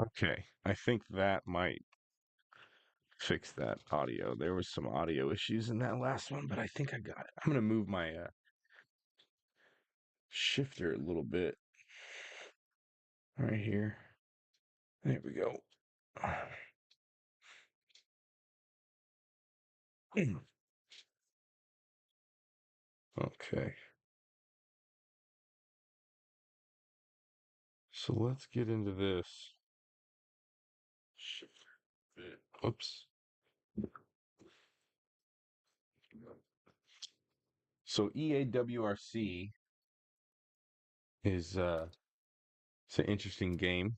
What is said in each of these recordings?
Okay, I think that might fix that audio. There was some audio issues in that last one, but I think I got it. I'm gonna move my shifter a little bit right here. There we go. Okay, so let's get into this. Shifter. Oops. So EA WRC is it's an interesting game.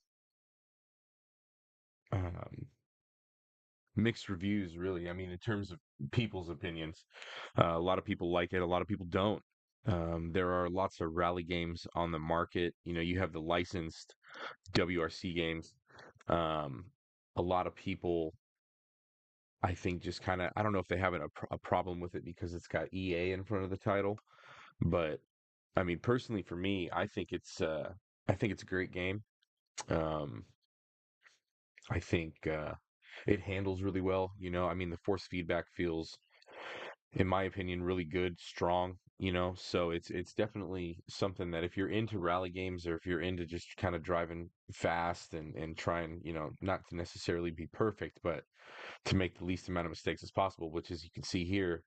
Um, Mixed reviews, really. I mean, in terms of people's opinions, a lot of people like it, a lot of people don't. There are lots of rally games on the market. You know, you have the licensed WRC games. Um, a lot of people, I think, just kind of, I don't know if they have a problem with it because it's got EA in front of the title, but I mean, personally, for me, I think it's a great game. Um, I think it handles really well. You know, I mean, the force feedback feels, in my opinion, really good, strong. You know, so it's definitely something that if you're into rally games or if you're into just kind of driving fast and trying, you know, not to necessarily be perfect, but to make the least amount of mistakes as possible, which as you can see here,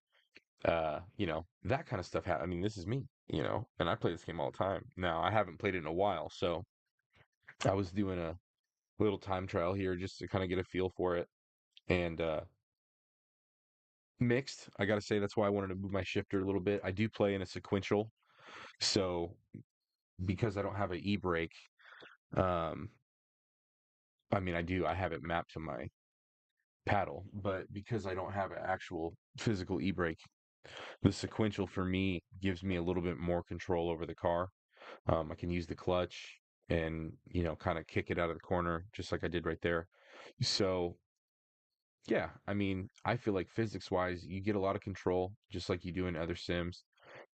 you know, that kind of stuff. I mean, this is me, you know, and I play this game all the time. Now, I haven't played it in a while, so I was doing a little time trial here just to kind of get a feel for it. And mixed, I got to say, that's why I wanted to move my shifter a little bit. I do play in a sequential, so because I don't have an e-brake, um, I mean, I have it mapped to my paddle, but because I don't have an actual physical e-brake, the sequential for me gives me a little bit more control over the car. I can use the clutch and, you know, kind of kick it out of the corner just like I did right there. So, yeah, I mean, I feel like physics wise, you get a lot of control just like you do in other sims.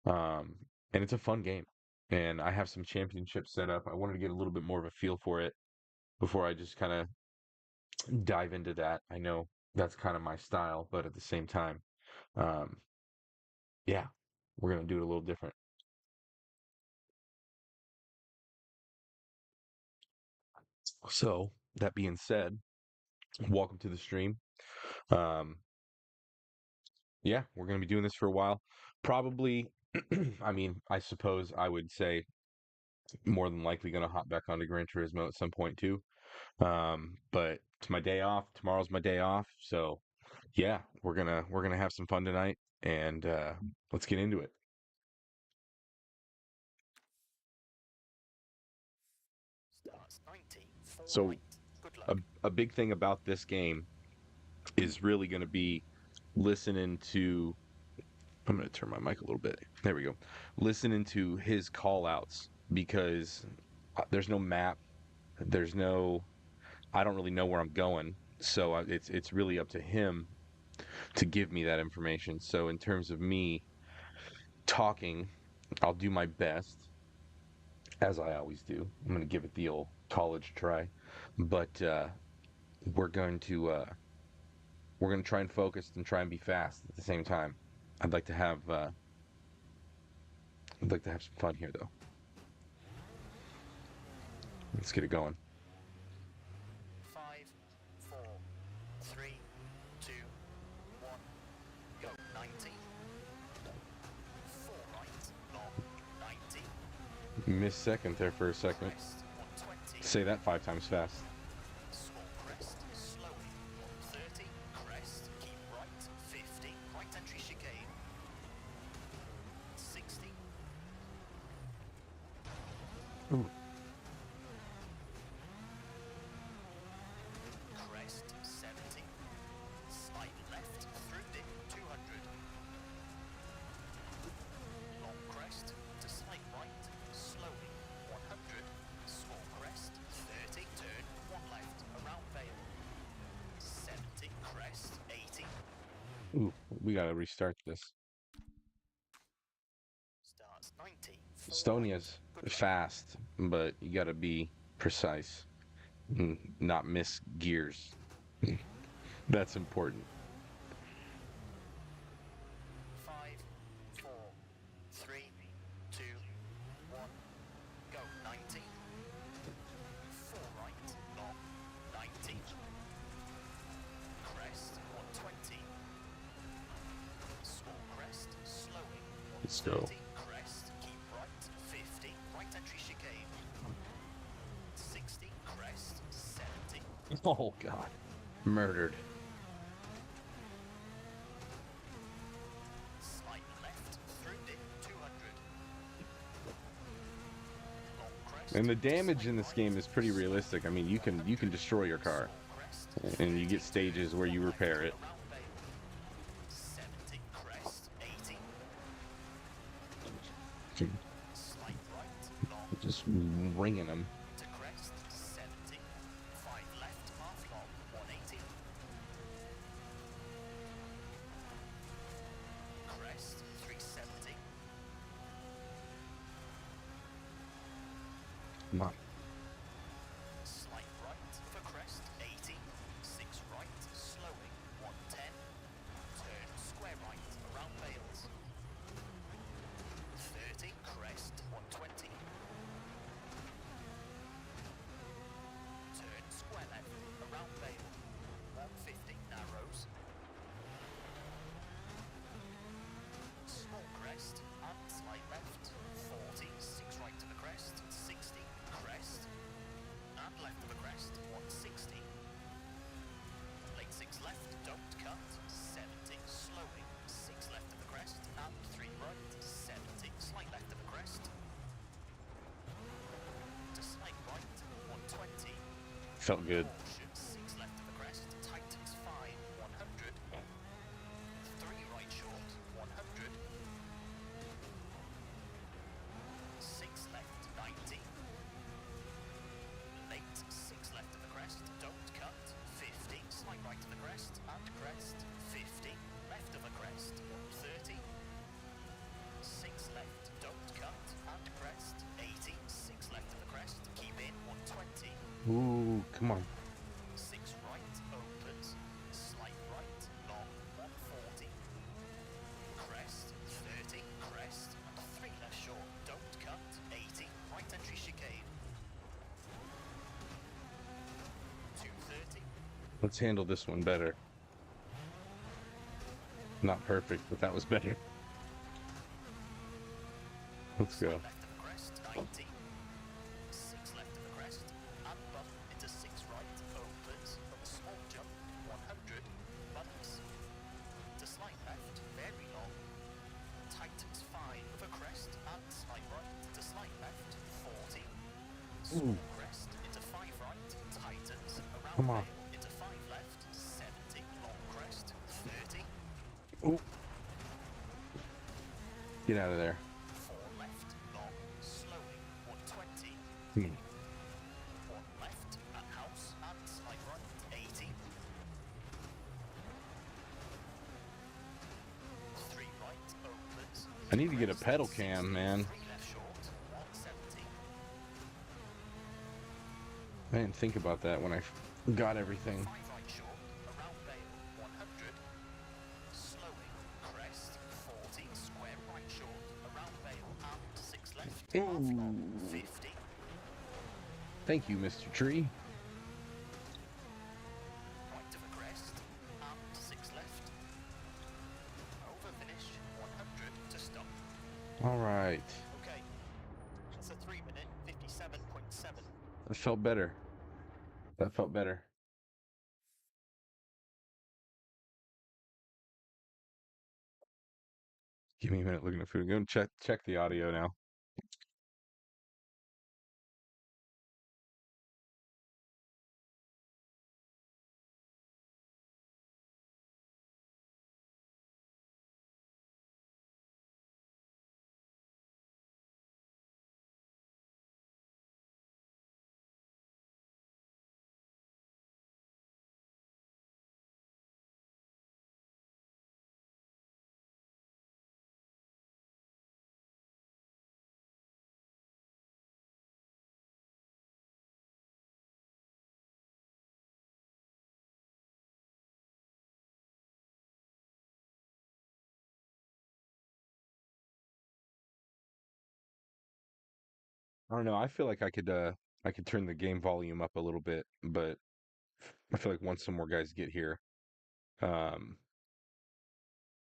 Um, and it's a fun game. And I have some championships set up. I wanted to get a little bit more of a feel for it before I just kind of dive into that. I know that's kind of my style, but at the same time, um, yeah, we're gonna do it a little different. So that being said, welcome to the stream. Um, yeah, we're gonna be doing this for a while. Probably, I mean, I suppose I would say more than likely gonna hop back onto Gran Turismo at some point too. But it's my day off. Tomorrow's my day off, so yeah, we're gonna have some fun tonight, and let's get into it. Starts 90, full So right. Good a luck. a big thing about this game is really going to be listening to. I'm going to turn my mic a little bit. There we go. Listening to his call outs because there's no map. There's no. I don't really know where I'm going, so it's really up to him to give me that information. So in terms of me talking, I'll do my best as I always do. I'm going to give it the old college try, but we're going to uh, we're going to try and focus and try and be fast at the same time. I'd like to have uh, I'd like to have some fun here though. Let's get it going. 5, 4, 3, 2, 1, go. 90, full right, long, 90, Missed second there for a second. crest, 120, Say that 5 times fast. small crest, slowly, 130, crest, keep right, 50, right entry chicane, 60, Ooh. crest, 70, slight left, through dip, 200, long crest, to slight right, slowly, 100, small crest, 30, turn, 1 left, around vale, 70, crest, 80, Ooh, we gotta restart this. starts 90, full right, Estonia's good luck. fast, but you gotta be precise. and not miss gears. That's important. 5, 4, 3, 2, 1, go. 90. 4 right, long, 90. Crest, 120. Small crest, slowing, Let's go. 130. Crest, keep right, 50. Right entry chicane. 60. Crest, 70. Oh God, murdered. Slight left, through dip, 200. Long crest, And the to damage slight in this right, game is pretty realistic. I mean, you can destroy your car, small crest, and you 30, get stages turn, where 1 you left, repair it. around Vale. 70, crest, 80. Slight right, long, Just ringing them. to crest, 70. 5 left, half long, 180. Crest, 370. Come on. Slight right for crest, 80. 6 right, slowing, 110. Turn square right, around Vales. 30, crest, 120. Turn square left, around Vale. 150, narrows. Small crest, and slight left. 40, 6 right to the crest. 60, crest. And left of the crest, 160. Late 6 left, don't cut. 70, slowing. 6 left of the crest, and 3 right. 70, slight left of the crest. To slight right, 120. Felt good. Caution, 6 left of the crest. Tightens 5, 100. 3 right short, 100. 6 left, 90. Late, 6 left of the crest, don't cut. 50, slight right of the crest, and crest. 50, left of the crest, 130. 6 left, don't cut, and crest. 80, 6 left of the crest, keep in, 120. Ooh, come on. 6 right, opens. Slight right, long, 140. Crest, 30, crest, and 3 left short, don't cut. 80, right entry chicane. 230. Let's handle this one better. Not perfect, but that was better. Let's go. Left of the crest, 90. 6 left of the crest, and bump into 6 right, opens, from a small jump, 100, bumps, to slight left, very long, tightens 5 of a crest, and slight right, to slight left, 40, small crest, into 5 right, tightens, around Come on. Vale, into 5 left, 70, long crest, 30, Ooh. Get out of there. 4 left, long, slowing, 120, Hmm. 1 left, at house, and slight right, 80. 3 right, opens. I need to get a pedal cam, man. 3 left short, 170. I didn't think about that when I got everything. 5 right short, around Vale, 100. Slowing, crest, 40, square right short, around Vale, and 6 left, half long, 50. Thank you, Mr. Tree. Right of a crest, and 6 left. Over finish, 100 to stop. All right. Okay, that's a 3-minute, 57.7. That felt better. That felt better. Give me a minute looking at food. Go and check the audio now. I don't know. I feel like I could turn the game volume up a little bit, but I feel like once some more guys get here, um,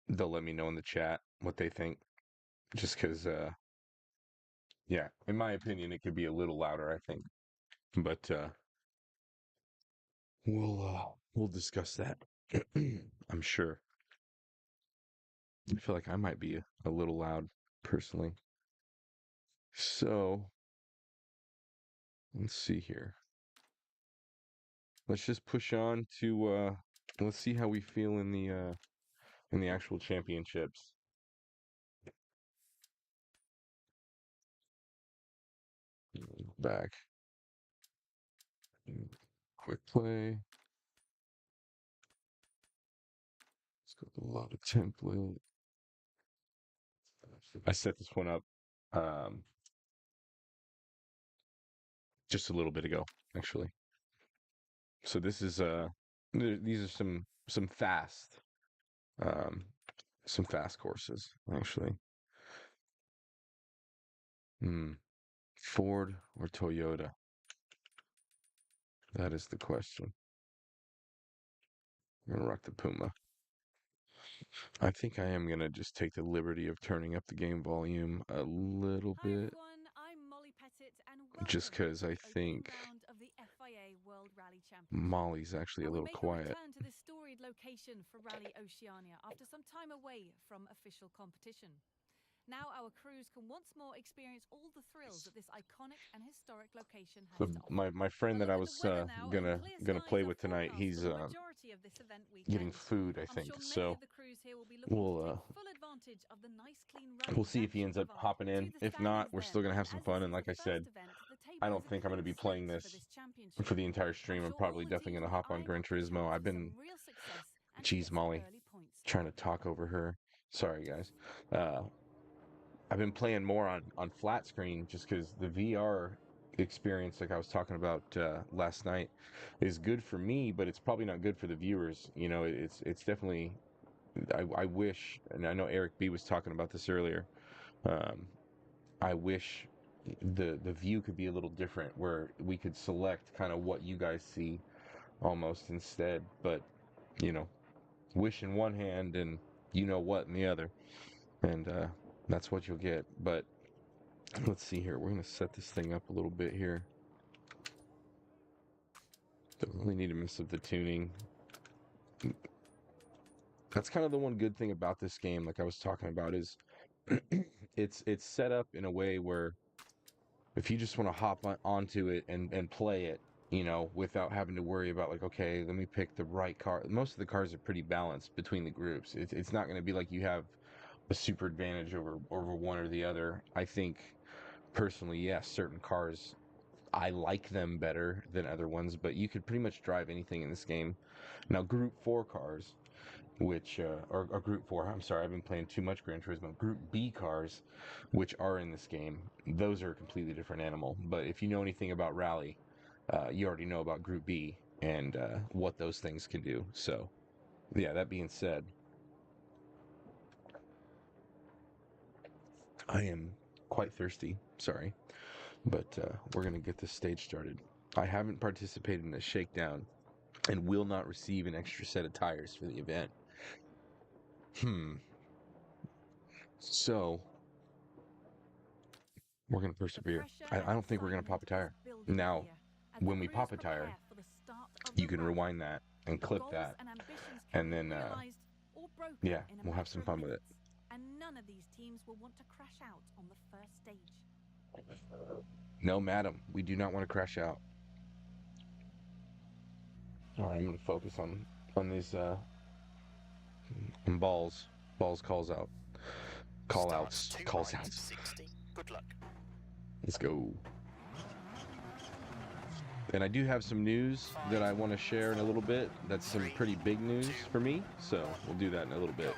they'll let me know in the chat what they think. Just because, yeah, in my opinion, it could be a little louder. I think, but we'll discuss that. I'm sure. I feel like I might be a little loud personally. So let's see here. Let's just push on to let's see how we feel in the actual championships. Back. Quick play. Let's go with a lot of template. I set this one up just a little bit ago, actually. So this is these are um some fast courses, actually. Ford or Toyota? That is the question. I'm gonna rock the Puma. I think I am gonna just take the liberty of turning up the game volume a little Hi bit, everyone, I'm Molly Pettit and just welcome because to I the opening think round of the FIA World Rally Championship. Molly's actually a And we little make a quiet. return to this storied location for Rally Oceania after some time away from official competition. Now our crews can once more experience all the thrills that this iconic and historic location has So to offer. my friend But that I look at the was weather now, and clear gonna skies play are with tonight, forecast for he's the majority of this event getting weekend. food, I I'm think. sure many So of the crews here will be looking to take full advantage of the nice clean we'll runway see if that he should ends up provide. hopping To in. the If not, standings we're then, still gonna and have some as this fun. And is the like I said, first event, the I table don't is a think I'm gonna clean be playing slate for this this championship. for the entire I'm stream. I'm sure all probably the definitely teams gonna will be hop on eyeing Gran up the Turismo. chance I've for been, some real success and to geez, get some Molly, early points. trying to talk over her. Sorry, guys. Uh, I've been playing more on flat screen just because the VR experience, like I was talking about last night, is good for me, but it's probably not good for the viewers. You know, it's definitely. I wish, and I know Eric B was talking about this earlier. Um, I wish the view could be a little different, where we could select kind of what you guys see almost instead. But you know, wish in one hand and you know what in the other, and that's what you'll get. But let's see here. We're gonna set this thing up a little bit here. Don't really need to mess up the tuning. That's kind of the one good thing about this game, like I was talking about, is it's set up in a way where if you just want to hop onto it and play it, you know, without having to worry about like, okay, let me pick the right car. Most of the cars are pretty balanced between the groups. It's not going to be like you have a super advantage over one or the other. I think personally, yes, certain cars I like them better than other ones, but you could pretty much drive anything in this game. Now, Group 4 cars, which or Group 4, I'm sorry, I've been playing too much Gran Turismo. Group B cars, which are in this game, those are a completely different animal. But if you know anything about rally, you already know about Group B and what those things can do. So, yeah, that being said, I am quite thirsty. Sorry. But we're going to get this stage started. I haven't participated in a shakedown and will not receive an extra set of tires for the event. So, we're going to The persevere. pressure I and don't think we're going to pop excitement a is tire. building Now, here as the when we crews pop a tire, prepare for the start of you the can rally. rewind that and The clip goals that. and ambitions can And be then, realized or broken yeah, in a we'll have matter some of fun with it. minutes, and none of these teams will want to crash out on the first stage. No, madam, we do not want to crash out. All right, I'm going to focus on these balls. Balls calls out. Call Starts outs. two Calls right, outs. 60. Good luck. Let's go. And I do have some news that I want to share in a little bit. That's some 3, pretty big 2, news for me. So 1, we'll do that in a little go. bit.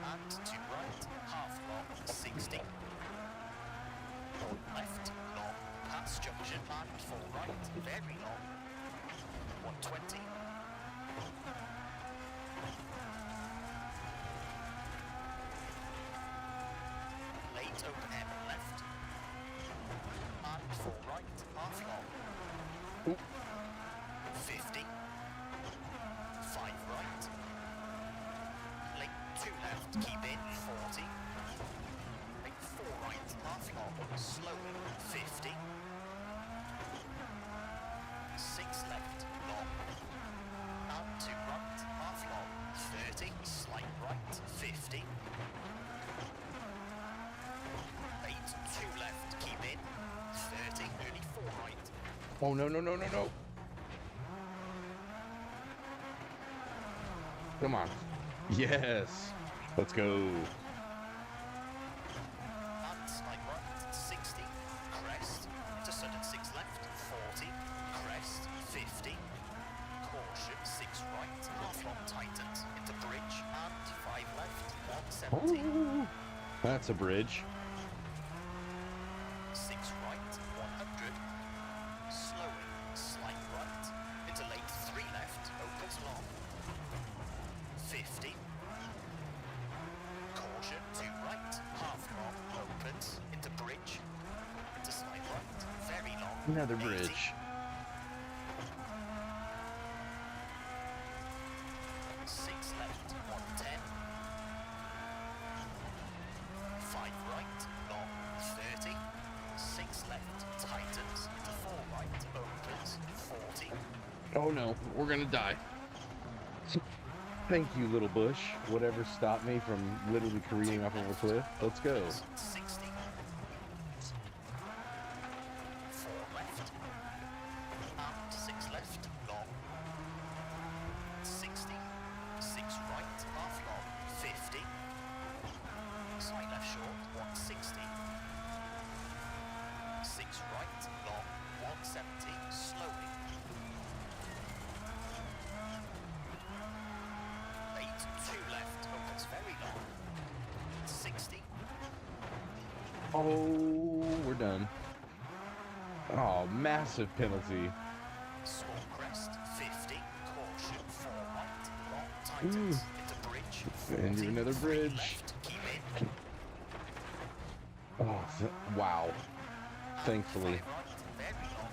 And to right, half long, 60. Left, long, pass junction and full right, very long, 120. Late open hairpin left, and Oop. 50. 5 right. Late 2 left, keep in, 40. Late 4 right, half long, slowing, 50. 6 left, long. And 2 right, half long, 30. Slight right, 50. 8, 2 left, keep in, 30. Early 4 right. Oh, no, no, no, no, no. Come on. Yes. Let's go. And slight right, 60. Crest, to sudden 6 left, 40. Crest, 50. Caution, 6 right, half long tightens, into bridge, and 5 left, 170. Ooh, that's a bridge. 6 right, 100. Slowing, slight right, into late 3 left, opens long. 50. Caution, 2 right, half long, opens, into bridge, into slight right, very long. Another 80. bridge. 6 left, 110. 5 right, long, 30. 6 left, tightens, into 4 right, opens, 40. Oh no, we're gonna die. Thank you, little bush. Whatever stopped me from literally careening off of a cliff. Let's go. Opens, 60. 4 left. And 6 left, long. 60. 6 right, half long, 50. Side left short, 160. 6 right, long, 170, slowing. 8, 2 left, opens very long. 60. Oh, we're done. Oh, massive penalty. Small crest, 50. Caution, 4 right, long, tightens, into bridge. And 40, another 3 bridge. left, keep in. Oh, wow. Thankfully. 5 right, very long.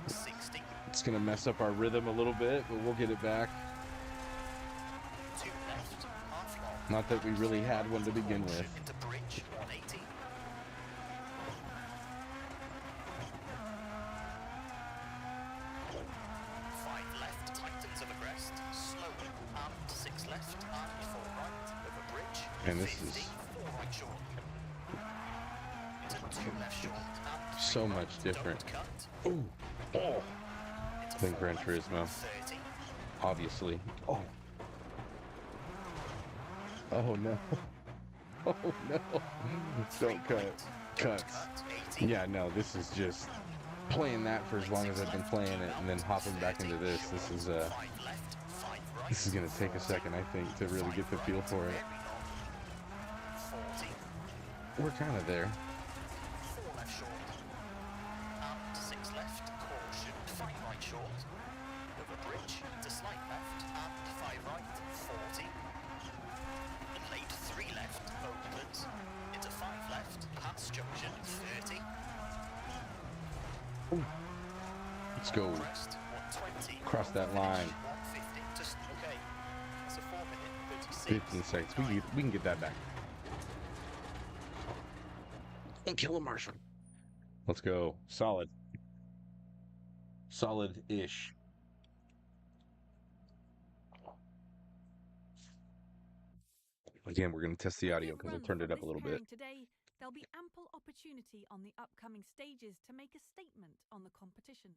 60. It's gonna mess up our rhythm a little bit, but we'll get it back. 2 left, half long. Not that we really had one to begin Caution, with. into bridge, 180. 5 left, tightens of a crest, slowing, and 6 left, and 4 right, over bridge, And this 50, is 4 right short. Into 2 left short, and 3 so right, much different. don't cut. Ooh. Oh. Into Than 4 Gran left, Turismo. 30. Obviously. Oh. Oh no. Oh no. 3 Don't cut. right, Cuts. cut, 80. Yeah, no, this is just playing that for as long as I've been playing it and then hopping back into this. This is 5 left, 5 right. this is gonna take a second, I think, to really get the feel for it. Very long. 40. We're kind of there. 4 left short. And 6 left. Caution. 5 right short. Over bridge. To slight left. And 5 right. 40. And late 3 left. Opens. Into 5 left. Past junction. 30. Let's go. Crest. 120. Cross that line. 150. Just okay. That's a 4-minute 36. 15 seconds. We can get that back. And kill a Marshall. Let's go. Solid. Solid-ish. Again, we're going to test the audio because I turned it up a little bit. Today, there'll be ample opportunity on the upcoming stages to make a statement on the competition.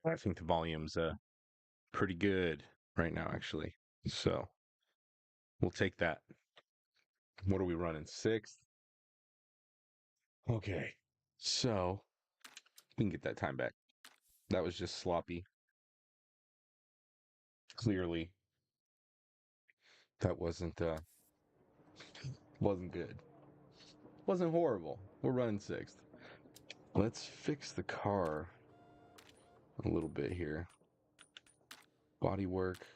I think the volume's pretty good right now, actually. So we'll take that. What are we running? 6th? Okay. So we can get that time back. That was just sloppy. Clearly, that wasn't good. Wasn't horrible. We're running 6th. Let's fix the car a little bit here. Body work.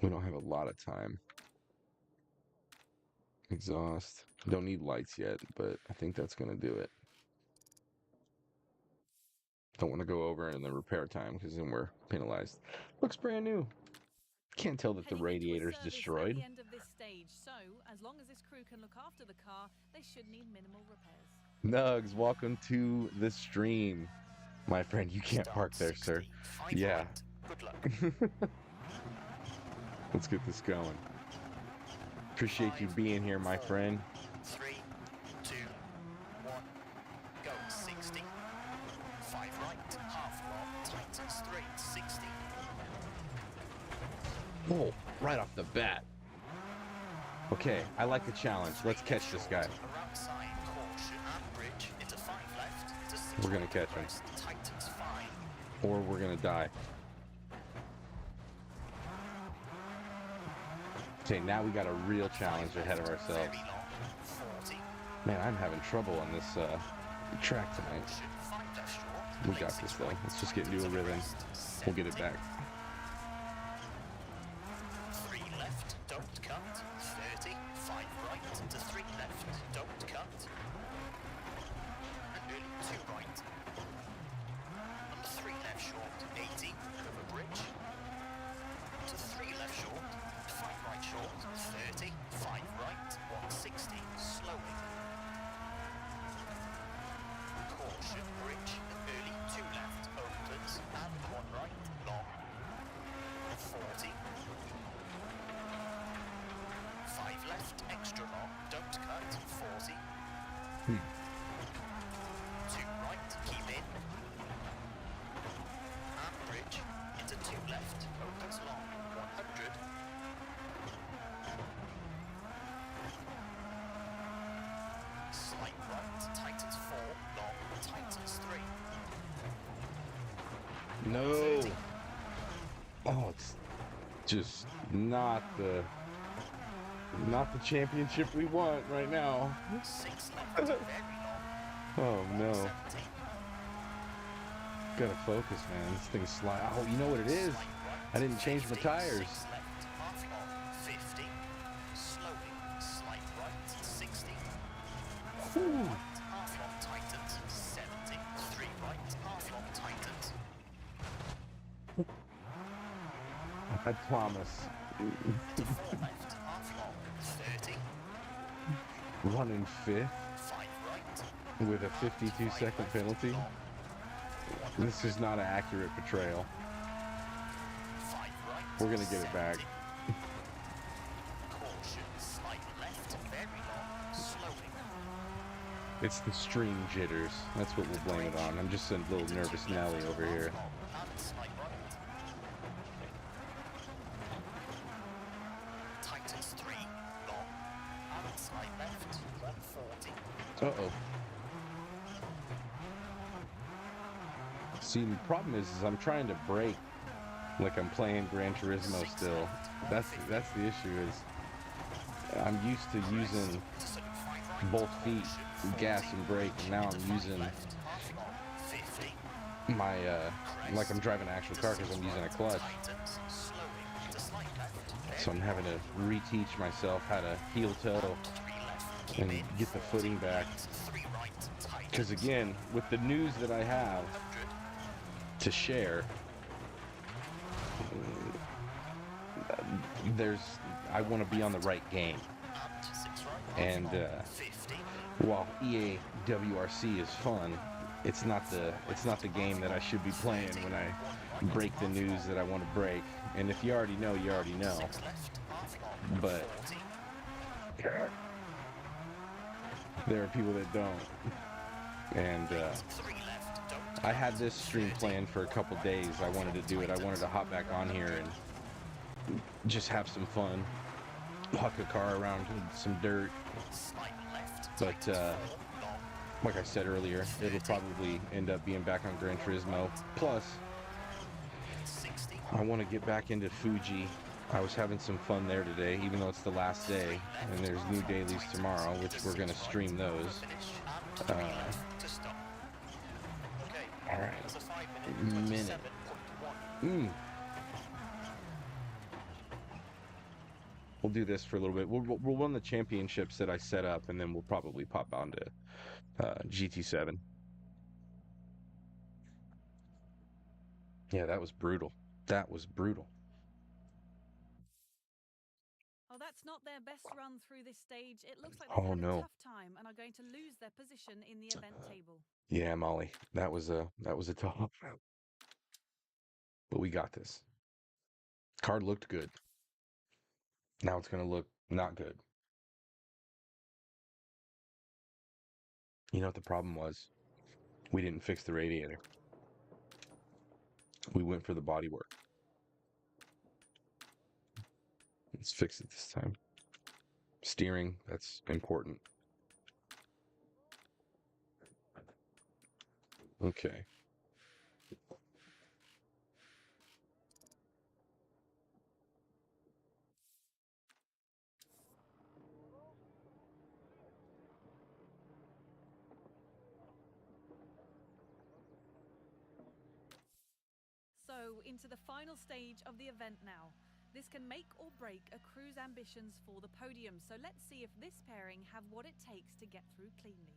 We don't have a lot of time. Exhaust. Don't need lights yet, but I think that's going to do it. Don't want to go over in the repair time because then we're penalized. Looks brand new. Can't tell that the Heading into a radiator's service destroyed. At the end of this stage, so as long as this crew can look after the car, they should need minimal repairs. Nugs, welcome to the stream. My friend, you can't park there, sir. Yeah. Good luck. Let's get this going. Appreciate you being here, my friend. 3, 2, 1, go. 60. 5 right, half long, tightens 3, 60. Oh, right off the bat. Okay, I like the challenge. Let's catch this guy. Around side, caution and bridge into 5 left to 6. We're gonna catch him. Tightens 5. Or we're gonna die. Okay, now we got a real challenge ahead of ourselves. Very long, 40. Man, I'm having trouble on this track tonight. Caution, 5 left short. We got this though. Let's just get into a rhythm. We'll get it back. 3 left, don't cut. 30, 5 right to 3 left, don't cut. And nearly 2 right. And 3 left short, 80, over bridge. To 3 left short, 5 right short, 30, 5 right, 160, slowing. Caution, bridge, early 2 left, opens, and 1 right, long. 40. 5 left, extra long, don't cut, 40. 2 right, keep in. And bridge, into 2 left, opens long, 100. Slight right, tightens 4, long, tightens 3. No. Oh, it's just not the championship we want right now. 6 left, very long, Oh no. 70. Gotta focus, man. This thing's slide. Oh, you know what it is? Slight right, I didn't change my 50, tires. 6 left, half long, 50. Slowing, slight right, 60. 4 Whew. right, half long tightens, 70. 3 right, half long tightens. I promise. To 4 left, half long, 30. Running fifth 5 right, with a 52-second penalty. long. This is not an accurate portrayal. 5 right. We're gonna get it back. 70. Caution, slight left, very long, slowing. It's the stream jitters. That's what we'll blame it on. I'm just a little nervous Nelly over here. And slight right. Tightens 3, long, and slight left, 140. Uh-oh. See, the problem is I'm trying to brake like I'm playing Gran Turismo still. That's the issue is I'm used to using To salute 5 right. both feet, gas and brake, and now I'm using Left, half long, 50. my like I'm driving an actual car because I'm using a clutch. Tightens, slowing, to slight left, So I'm having to reteach myself how to heel toe 3 left, keep and in, get the footing back. 3 right, tightens. Because again, with the news that I have 100. to share, I want to be on the right game. And 6 right, And half long, 50. while EA WRC is fun, it's not the game that I should be playing when I break the news that I want to break. And if you already know, you already know. 6 left, half long, But 40. there are people that don't. And 3 left, don't I had this stream planned for a couple days. I wanted to do it. I wanted to hop back on here and just have some fun. Huck a car around some dirt. slight left, But tightens 4, long, like I said earlier, it'll probably end up being back on Gran Turismo. Plus, 60. I want to get back into Fuji. I was having some fun there today, even though it's the last day, and there's new dailies tomorrow, which we're going to stream those. Finish, and 3 left to stop. We'll do this for a little bit. We'll run the championships that I set up, and then we'll probably pop onto GT7. Yeah, that was brutal. That was brutal. Oh, that's not their best run through this stage. It looks like they've Oh had a no. tough time and are going to lose their position in the event table. Yeah, Molly, that was a tough. But we got this. Card looked good. Now it's gonna look not good. You know what the problem was? We didn't fix the radiator. We went for the bodywork. Let's fix it this time. Steering, that's important. Okay. So, into the final stage of the event now. This can make or break a crew's ambitions for the podium, so let's see if this pairing have what it takes to get through cleanly.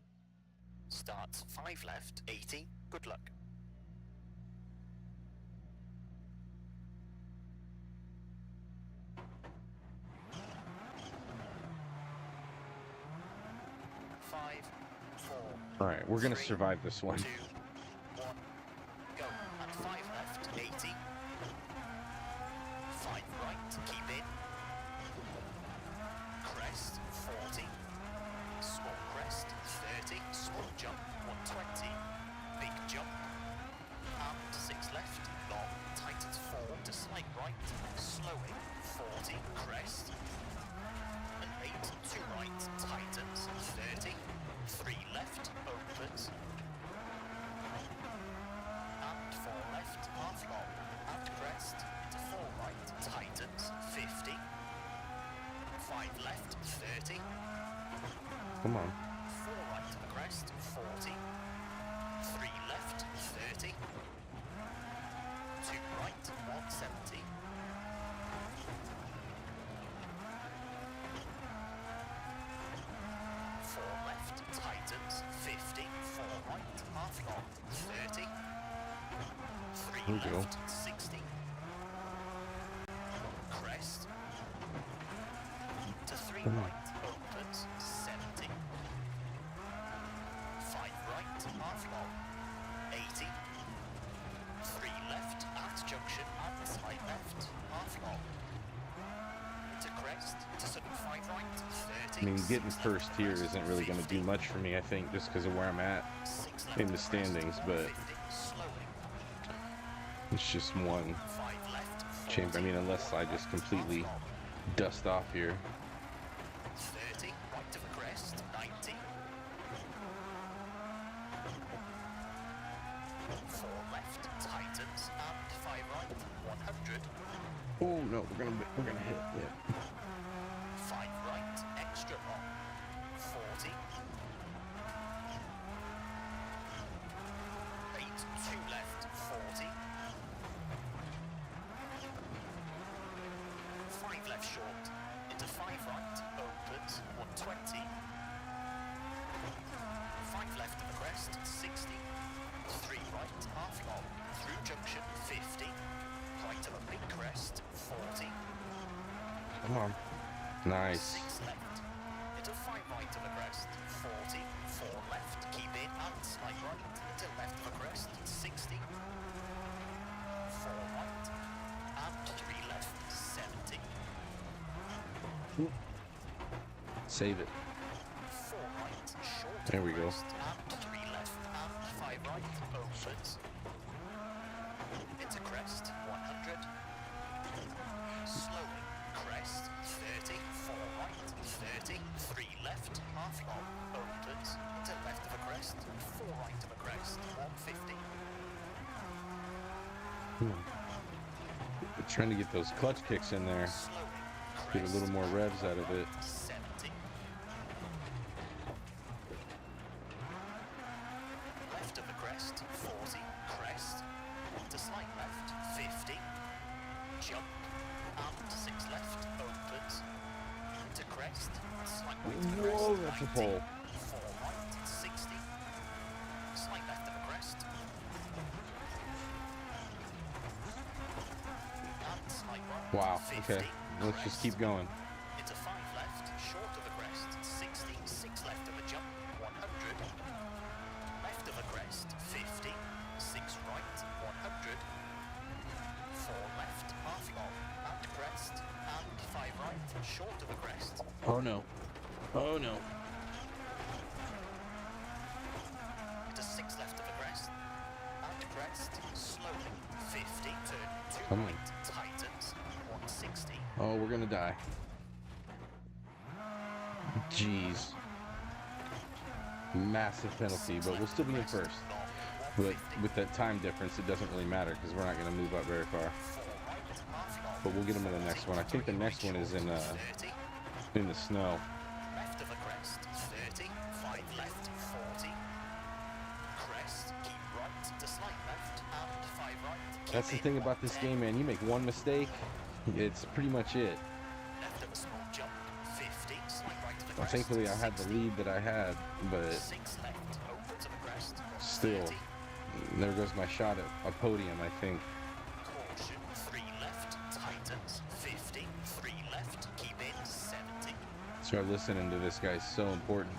Starts 5 left, 80. Good luck. Five, four. All right, we're gonna 3, survive this one. 2, 1, go. And 5 left, 80. 5 right, keep in. Crest, 40. Small crest, 30. Small jump, 120. Big jump. And 6 left, long. Tightens 4 to slight right. Slowing, 40. Crest. And 8, 2 right. Tightens, 30. 3 left, opens. And 4 left, half long. And crest. Into 4 right. Tightens, 50. 5 left, 30. Come on. 4 right to the crest, 40. 3 left, 30. 2 right, 170. 4 left, tightens, 50. 4 right, half long, 30. 3 There we go. left, 60. Crest. To 3 right, opens, 70. 5 right, half long, 80. 3 left, at junction, and slight left, half long. To crest, to sudden 5 right, 30. I mean, getting 6 first left here crest, isn't really going to do 50. much for me, I think, just because of where I'm at 6 left in the crest, standings, but 150, slowing. it's just one 5 left, 40. champ. I mean, unless I just completely Half long. dust off here. 30, right of the crest, 90. 4 left, tightens, and 5 right, 100. Oh no, we're gonna hit. Yeah. 5 right, extra long, 40. 8, 2 left, 40. 5 left short, into 5 right, opens, 120. 5 left of the crest, 60. 3 right, half long, through junction, 50. Right of a big crest, 40. Come on. Nice. 6 left. Into 5 right of the crest, 40. 4 left, keep in, and slight right. Into left of the crest, 60. 4 right. And 3 left, 70. Save it. 4 right, short There of we the go. crest, and 3 left, and 5 right, opens. Into crest, 100. Slowing, crest, 30. 4 right, 30. 3 left, half long, opens. Into left of a crest, 4 right of a crest, 150. Trying to get those clutch kicks in there. Slowing, Get a little more revs out of it. 70. Left of the crest, 40. Crest. To slight left, 50. the pole. 4 right, 60. Slight left of a crest. And slight right. Wow. 50. Okay. Let's just keep going. Into 5 left, short of a crest. 60. 6 left of a jump. 100. Left of a crest. 50. 6 right. 100. 4 left, half long, and crest, and 5 right, short of a crest. Oh no. Oh no. Into 6 left of a crest, and crest, slowly, 50, turn 2 Come on. right, tightens, 160. Oh, we're gonna die. Jeez. Massive penalty, but we'll still be in first. But with that time difference, it doesn't really matter because we're not going to move up very far. But we'll get them in the next one. I think the next one is in the snow. Left of a crest, 30, 5 left, 40. Crest, keep right to slight left, and 5 right. That's the thing about this game, man. You make one mistake, it's pretty much it. Left of a small jump, 50, slight right to the Well, crest. thankfully, I had the lead that I had, but 6 left, open to the crest. still, 30. there goes my shot at a podium, I think. Caution, 3 left, tightens, 50, 3 left, keep in, 70. Start listening to this guy, it's so important.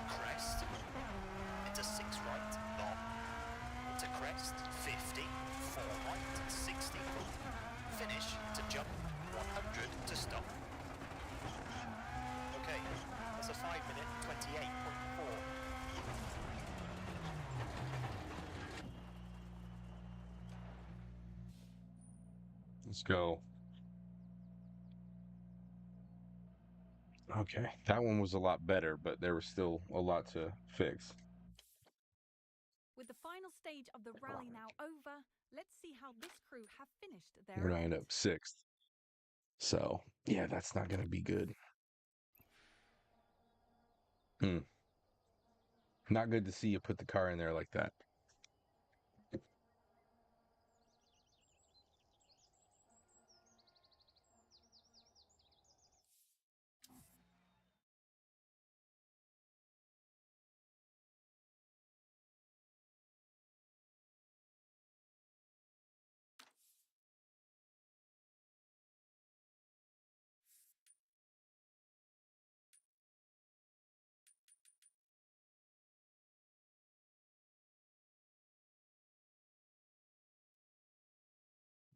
Crest, into 6 right, long, into crest, 50, 4 right, 60. Finish, to jump, 100, to stop. Okay, that's a 5-minute, 28.4. Let's go. Okay, that one was a lot better, but there was still a lot to fix. With the final stage of the rally now over, let's see how this crew have finished their We're gonna end event. up 6th. So, yeah, that's not gonna be good. Not good to see you put the car in there like that.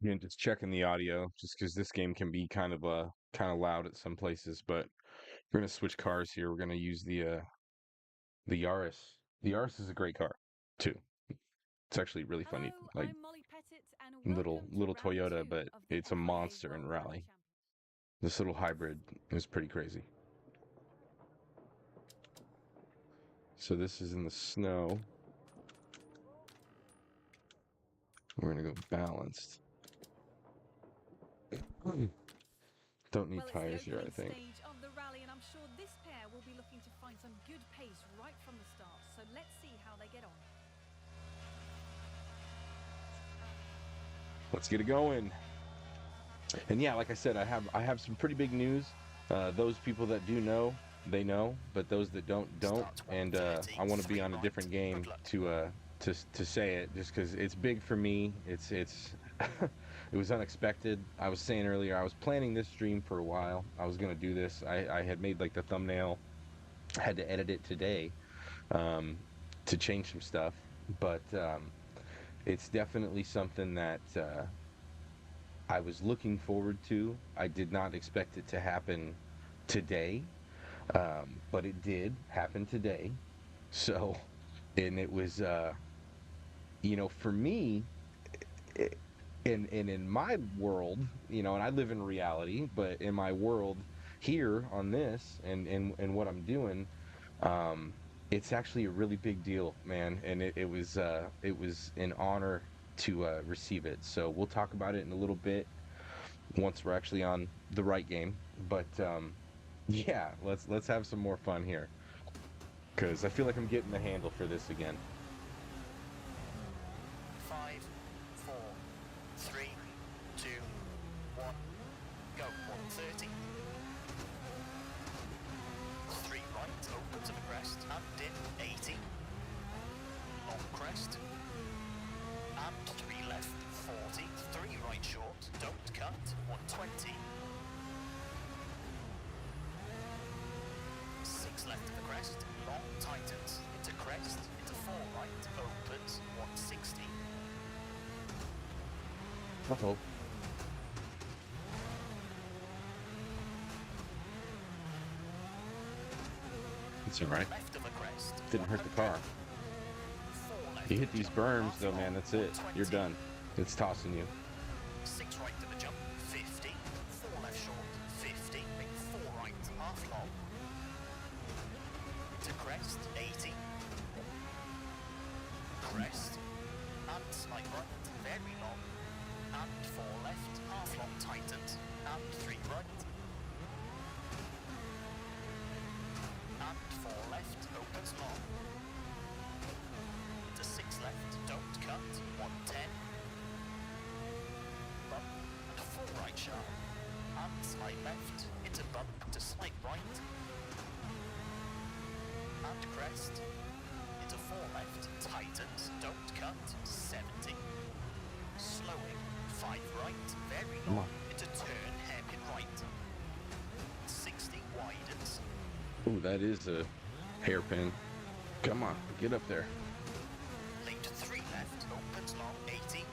Again, just checking the audio, just because this game can be kind of loud at some places. But we're gonna switch cars here. We're gonna use the Yaris. The Yaris is a great car too. It's actually really Hello, funny, like I'm Molly Pettit, and little welcome to Round Toyota, 2 but of the it's a FIA monster in World rally. Championship. This little hybrid is pretty crazy. So this is in the snow. We're gonna go balanced. Don't need Well, tires it's the here, I opening think. stage of the rally, and I'm sure this pair will be looking to find some good pace right from the start. So let's see how they get on. Let's get it going. And yeah, like I said, I have some pretty big news. Those people that do know, they know, but those that don't. And I want to be on a different game to say it, just because it's big for me. It's it was unexpected. I was saying earlier, I was planning this stream for a while. I was gonna do this. I had made like the thumbnail. I had to edit it today to change some stuff, but it's definitely something that I was looking forward to. I did not expect it to happen today, but it did happen today. So, and it was, for me, in my world, and I live in reality, but in my world here on this and what I'm doing, it's actually a really big deal, man. And it was an honor to receive it. So we'll talk about it in a little bit once we're actually on the right game. But yeah, let's have some more fun here, because I feel like I'm getting the handle for this again. 5, 4, 3, 2, 1, go. 130. 3 right, open to the crest, and dip, 80. Long crest. And 3 left, 40. 3 right short, don't cut, 120. 6 left to the crest, long tightens, into crest, into 4 right, opens, 160. Uh-oh. It's alright. Left of the crest, Didn't hurt the car. 4 left You to hit the these jump, berms half though, long, man, that's it. You're 120. done. It's tossing you. 6 right to the jump, 50. 4 left short, 50. Make 4 right, half long. Into crest, 80. Crest. And slight right, very long. And 4 left, half long tightens. And 3 right. And 4 left, opens long. Into 6 left, don't cut, 110. Bump and 4 right sharp. And slight left, into bump to slight right. And crest. Into 4 left, tightens, don't cut, 70. Slowing, 5 right, very Come long, on. into turn, hairpin right. 60 widens. Ooh, that is a hairpin. Come on, get up there. Late 3 left, opens long, 80.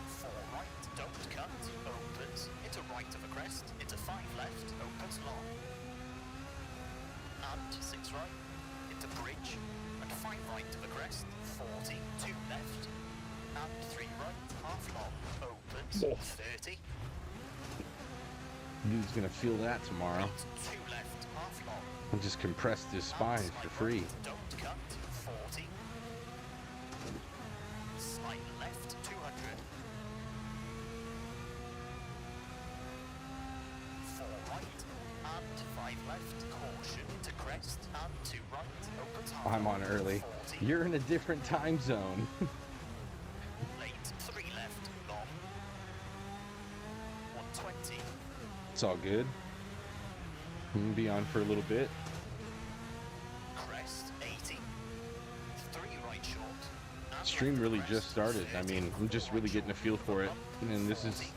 4 right, don't cut, opens, into right of a crest, into 5 left, opens long. And 6 right, into bridge, and 5 right to the crest, 40, 2 left, and 3 right, half long, opens, Oh. 30. Dude's gonna feel that tomorrow. Right, 2 left, half long. And just compress his spine for free. Don't cut, 40. Slight left, 200. 4 right, and 5 left, caution to crest, and 2 right, opens half. I'm on early. 40. You're in a different time zone. Late, 3 left, long. 120. It's all good. I'm gonna be on for a little bit. Crest, 80. 3 right short. And Stream left really crest, just started. I 30. mean, I'm just 4 really right getting a short, feel for it. bump, And this is 40.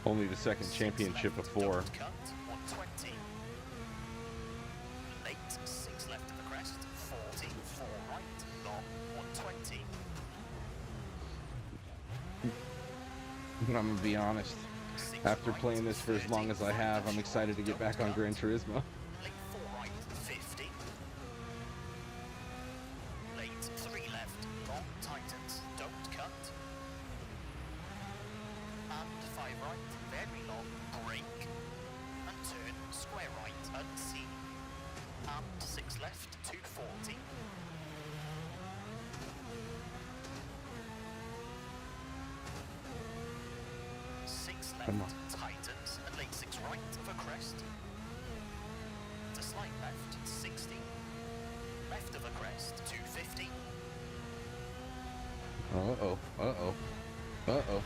only the second 6 championship of left, 4. don't cut, 120. Late, 6 left of the crest, 40, 4 right, long, 120. I'm gonna be honest. 6 After right, playing this for as long 30, as I have, I'm short, excited to get don't back on cut. Gran Turismo. Late 4 right, 50. Late 3 left, long, tightens, don't cut. And 5 right, very long, brake. And turn, square right, unseen. And 6 left, 240. Six left, Come on. tightens, and late 6 right of a crest. To slight left, 60. Left of a crest, 250. Uh-oh. Uh-oh. Uh-oh.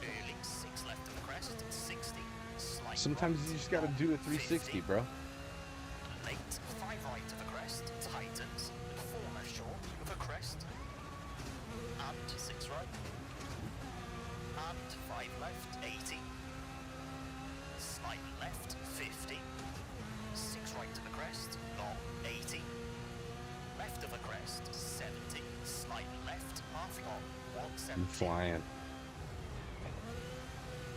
Early 6 left of the crest, 60. Slight Sometimes right, you just gotta long, do a 360, 50. bro. Late 5 right of the crest, tightens, and 4 left short of a crest. And 6 right. And 5 left, 80. Slight left, 50. 6 right to the crest, long, 80. Left of a crest, 70. Slight left, half long, I'm 170. flying.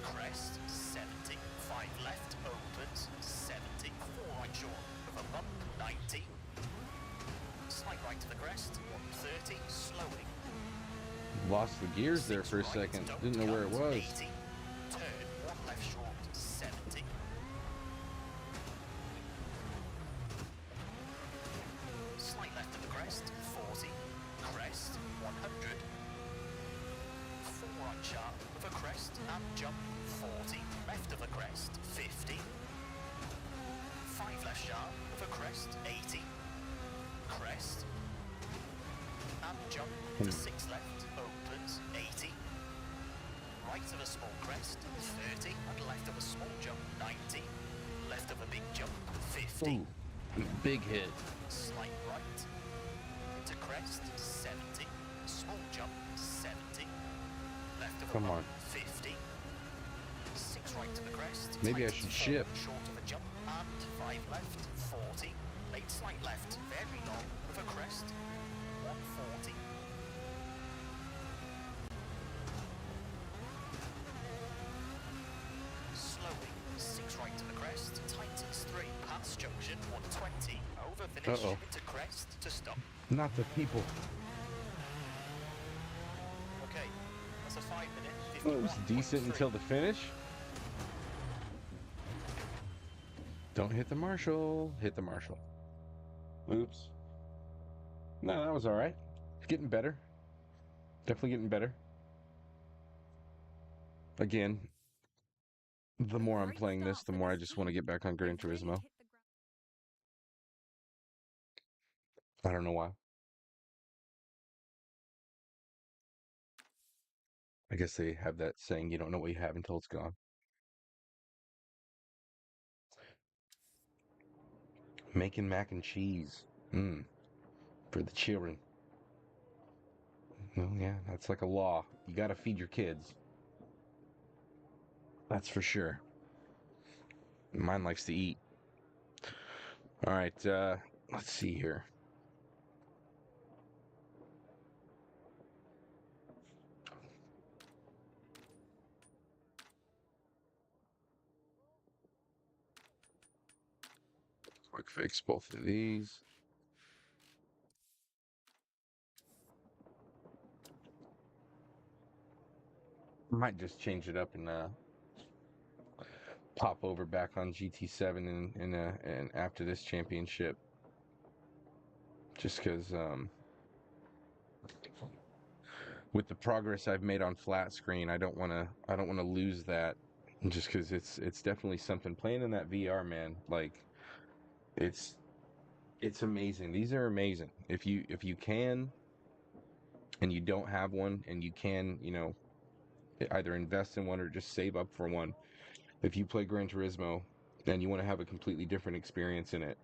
Crest, 70. 5 left, opens, 70. 4 right short of a bump, 90. Slight right to the crest, 130. Slowing. Lost the gears there 6 for a right, second. don't Didn't know where it cut, was. 80. Turn, 1 left short, 70. Slight left of the crest, 40. Crest, 100. 4 right sharp of a crest and jump, 40. Left of a crest, 50. 5 left sharp of a crest, 80. Crest. And jump to 6 left, opens, 80. right of a small crest, 30, and left of a small jump, 90. Left of a big jump, 50. Ooh, big hit. Slight right. Into crest, 70. Small jump, 70. Left of a Come bump, on. 50. 6 right to the crest. Maybe I tightens should forward, shift. Short of a jump, and 5 left, 40. Late slight left, very long, with a crest, 140. Slowing, 6 right to the crest, tightens 3, past junction, 120. Over finish, Uh-oh. into crest, to stop. Not the people. Okay, that's a 5-minute, Well, it was decent 51.3. until the finish. Don't hit the marshal. Hit the marshal. Oops. No, that was all right. Getting better. Definitely getting better. Again, the more I'm Great playing this, start the for more I this just want to team. get back on Gran They've really Turismo. hit the ground. I don't know why. I guess they have that saying, you don't know what you have until it's gone. Making mac and cheese. For the children. Well, yeah, that's like a law. You gotta feed your kids. That's for sure. Mine likes to eat. All right, let's see here. Quick fix both of these. Might just change it up and pop over back on GT7 and after this championship. Just because with the progress I've made on flat screen, I don't want to lose that. Just because it's definitely something playing in that VR, man. Like it's amazing. These are amazing. If you can and you don't have one and you can, either invest in one or just save up for one. If you play Gran Turismo and you want to have a completely different experience in it,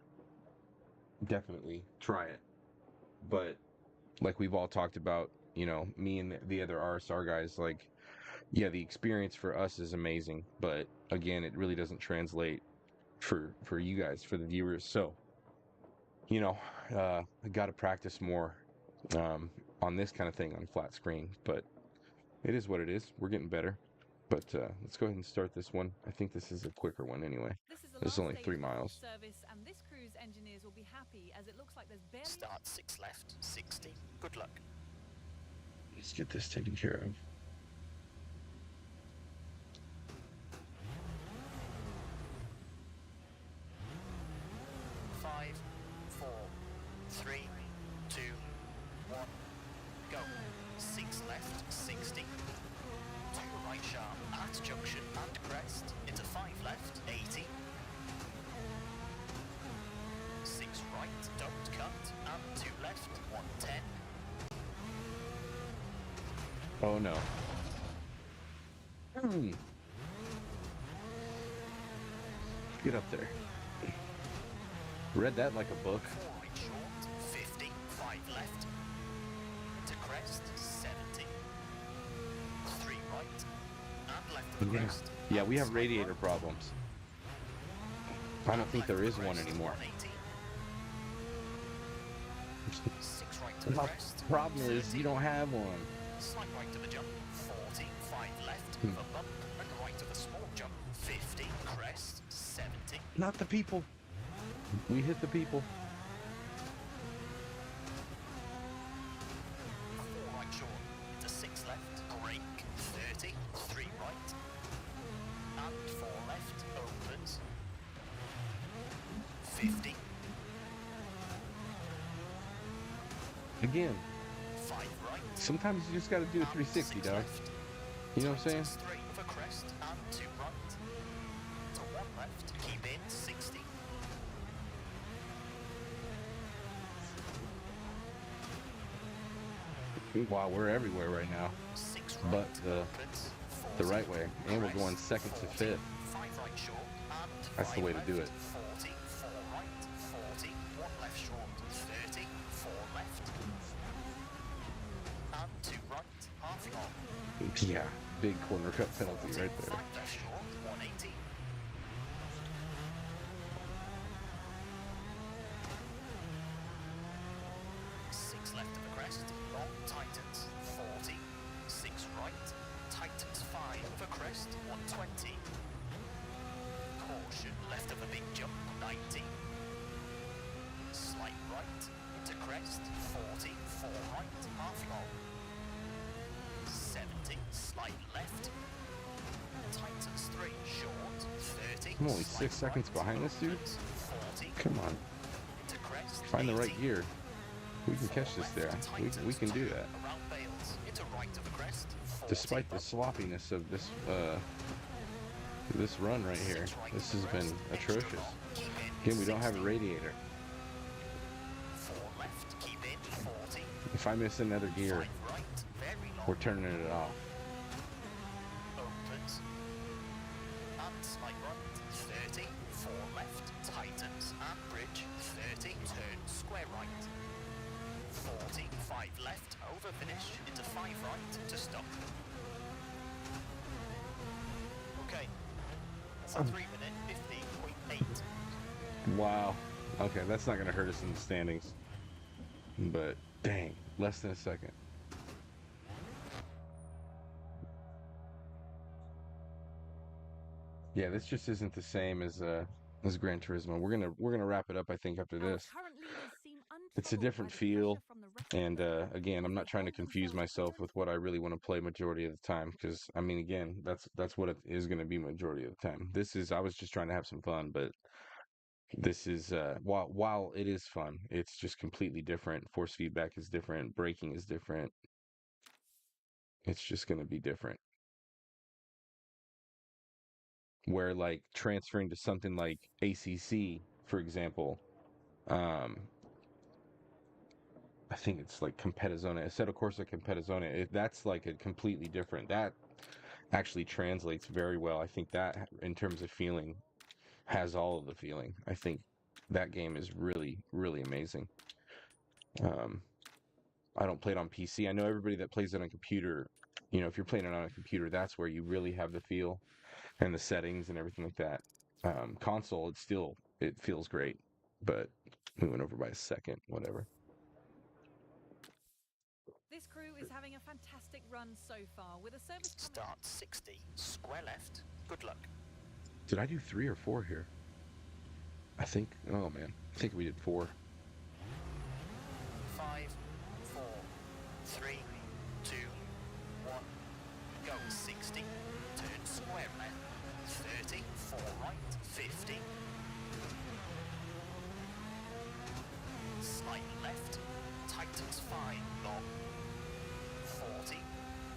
definitely try it. But like we've all talked about, me and the other RSR guys, like, yeah, the experience for us is amazing, but again, it really doesn't translate for you guys, for the viewers. So, I got to practice more on this kind of thing on flat screen, but it is what it is. We're getting better. But let's go ahead and start this one. I think this is a quicker one anyway. This is the This is last only 3 stage before miles. service, and this crew's engineers will be happy as it looks like there's barely. Start 6 left, 60. Good luck. Let's get this taken care of. Five, 4, 3, 2, 1, go. 6 left, 60. 2 right sharp at junction and crest. Into 5 left, 80. 6 right, don't cut, and 2 left, 110. Oh no. Get up there. Read that like a book. 4 right short, 50. 5 left. Into crest, 70. 3 right, and left of the Yeah. crest. Yeah, we have Slight radiator right. problems. I don't think there is one Crest, anymore. 180. 6 right to The the crest. problem is 30. you don't have one. Slight right to the jump, 40. 5 left with a bump, and right to the small jump, 50. Crest, 70. Not the people. We hit the people. 4 right short, into 6 left, brake, 30. 3 right, and 4 left, opens, 50. Again, 5 right. sometimes you just got to do a 360, 6 dog. left. You know what I'm saying? Tightens 3 with a crest and 2 right. To 1 left, keep in 60. Wow, we're everywhere right now. 6 right, But opens, the right way, and we're going second to 40, fifth. 5 right short, and That's the 5 way to do left, it. 40, 4 right, 40, 1 left short, 30, 4 left, and 2 right, half long. Yeah, big corner cut penalty 40, right there. 5 left short, 180. 6 left of the crest, long tightens, 40, 6 right, tightens 5 of a crest, 120. Caution, left of a big jump, 90. Slight right, into crest, 40, 4 right, half long. 70, slight left. Tightens 3, short, 30. I'm only slight 6 seconds right, behind this dude. opens, 40, Come on, into crest, find the right 80. gear. We can catch this there. We can do that. Around Bales, into right of the crest, 40. Despite the sloppiness of this this run right here, this has been atrocious. Again, we don't have a radiator. 4 left, keep in, 40. If I miss another gear, 5 right, very long. we're turning it off. Opens. And slight right, 30. 4 left, tightens, and bridge, 30. Turn, square right. 40. 5 left, over finish, into 5 right, to stop. Okay. That's a 3:50.8. Wow. Okay, that's not going to hurt us in the standings. But, dang, less than a second. Yeah, this just isn't the same as Gran Turismo. We're gonna wrap it up, I think, after Our this. current leaders seem It's a untroubled different by the feel, pressure from the record and breaker again, I'm as not they trying to hold confuse themselves myself clear. with what I really want to play majority of the time, because I mean, again, that's what it is going to be majority of the time. I was just trying to have some fun, but this is while it is fun, it's just completely different. Force feedback is different, braking is different. It's just going to be different. Where like transferring to something like ACC, for example, um, I think it's like Competizione, Assetto Corsa Competizione. That's like a completely different. That actually translates very well. I think that, in terms of feeling, has all of the feeling. I think that game is really, really amazing. I don't play it on PC. I know everybody that plays it on a computer. You know, if you're playing it on a computer, that's where you really have the feel and the settings and everything like that. Console, it feels great, but we went over by a second. Whatever. This crew is having a fantastic run so far, with a service coming. Start 60, square left. Good luck. Did I do 3 or 4 here? I think. Oh man, I think we did 4. 5, 4, 3, 2, 1. Go 60. Turn square left. 30. 4 right. 50. Slight left. Tightens 5. Long. 40.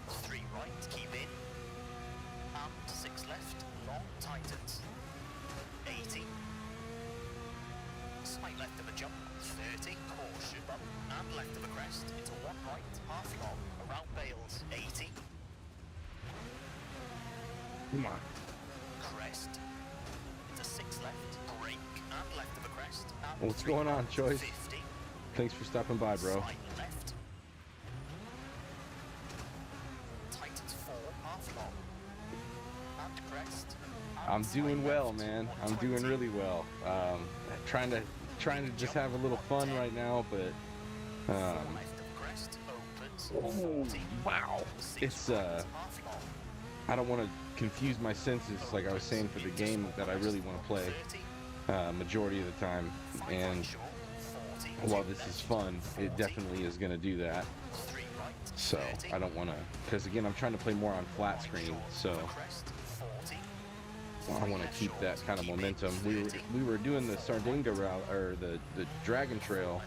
3 right. Keep in. And 6 left. Long. Tightens. 80. Slight left of a jump, 30, caution, and left of a crest, into 1 right, half long, around Bales, 80. Come on. Crest, into 6 left, brake, and left of a crest, and What's 3 going on, right, Choice? 50. Thanks for stopping by, bro. Slight left. Tightens 4, half long. And crest. And I'm doing slight well, left, man. I'm 120. doing really well. Trying to just have a little fun right now, but 4 left of crest, opens, 40. wow. 6 It's right, half long. I don't want to confuse my senses, like I was saying, for the game that I really want to play majority of the time. And while this is fun, it definitely is going to do that. So I don't want to, because again, I'm trying to play more on flat screen, so I want to keep that kind of momentum. We were doing the Sardinia route, or the Dragon Trail,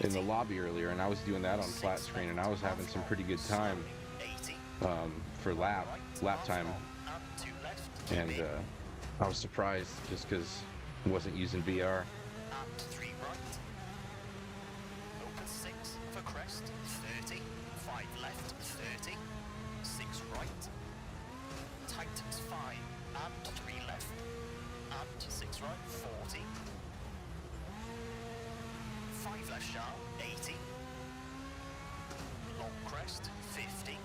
in the lobby earlier, and I was doing that on flat screen, and I was having some pretty good time for lap time, and I was surprised just because I wasn't using VR. And 3 right. Open 6 for crest, 30. 5 left, 30. 6 right. tightens 5 and 3 left and 6 right 40, 5 left sharp 80, long crest 50,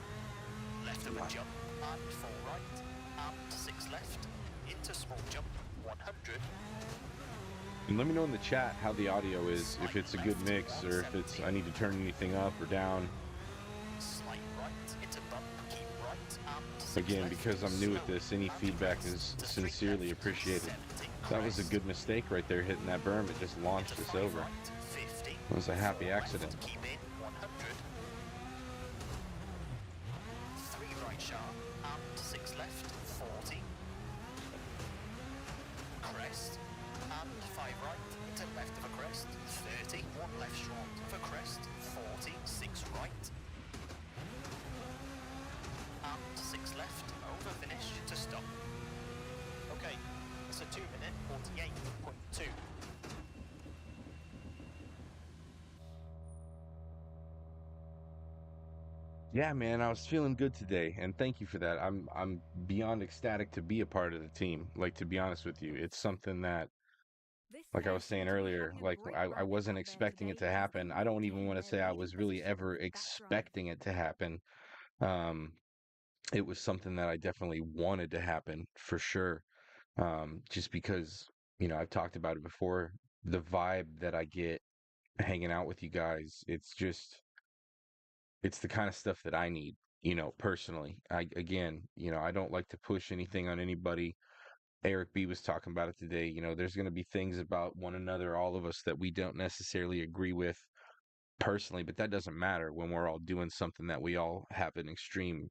left of a jump and 4 right and 6 left, into small jump 100, And let me know in the chat how the audio is, if slight it's a good left mix or if it's 170, I need to turn anything up or down. slight right into bump, keep right and 6 Again, left, because I'm new at slowly, this, any and feedback crest is to 3 sincerely left, appreciated. 70 That was a crest, good mistake right there, hitting that berm. It just launched into us 5 over. right 50, It was a 4 happy left, accident. keep in 100, 3 right sharp and 6 left 40, crest and 5 right into left of a crest 30, 1 left short of a crest 40, 6 right and 6 left over finish to stop. Okay, that's a 2-minute 48.2. Yeah, man, I was feeling good today, and thank you for that. I'm beyond ecstatic to be a part of the team. Like, to be honest with you, it's something that, This like I pair was seem saying to be earlier, having a like great I run wasn't out there expecting it today to as they happen. I don't even maintain want to their say I leading was really position ever in the back drive. expecting it to happen. Um, it was something that I definitely wanted to happen for sure. Just because, I've talked about it before, the vibe that I get hanging out with you guys, it's the kind of stuff that I need, personally. Again, I don't like to push anything on anybody. Eric B was talking about it today. There's going to be things about one another, all of us, that we don't necessarily agree with personally, but that doesn't matter when we're all doing something that we all have an extreme,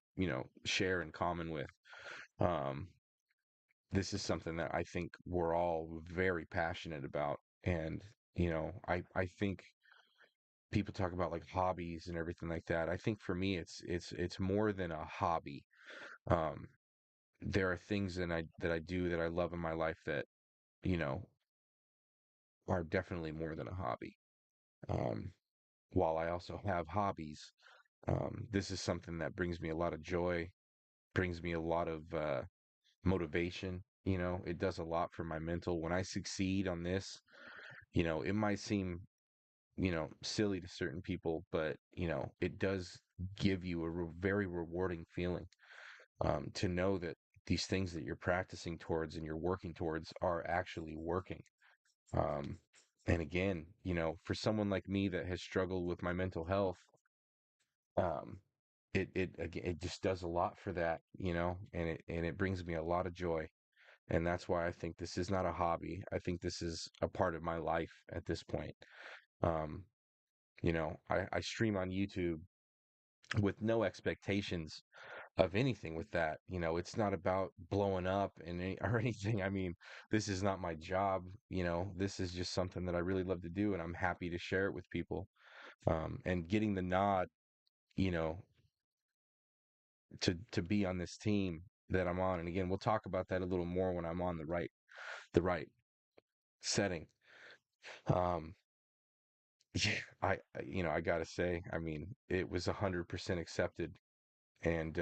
share in common with. Um, this is something that I think we're all very passionate about. And, I think people talk about like hobbies and everything like that. I think for me, it's more than a hobby. Um, there are things that I do that I love in my life that, you know, are definitely more than a hobby. Um, while I also have hobbies, this is something that brings me a lot of joy, brings me a lot of motivation. It does a lot for my mental. When I succeed on this, it might seem, silly to certain people, but, it does give you a very rewarding feeling to know that these things that you're practicing towards and you're working towards are actually working. Um, and again, for someone like me that has struggled with my mental health, um, it just does a lot for that, and it brings me a lot of joy. And that's why I think this is not a hobby. I think this is a part of my life at this point. Um, I stream on YouTube with no expectations of anything with that. It's not about blowing up or anything. I mean, this is not my job. This is just something that I really love to do, and I'm happy to share it with people. And getting the nod, you know, to be on this team that I'm on. And again, we'll talk about that a little more when I'm on the right setting. Um, yeah, I gotta say, I mean, it was 100% accepted and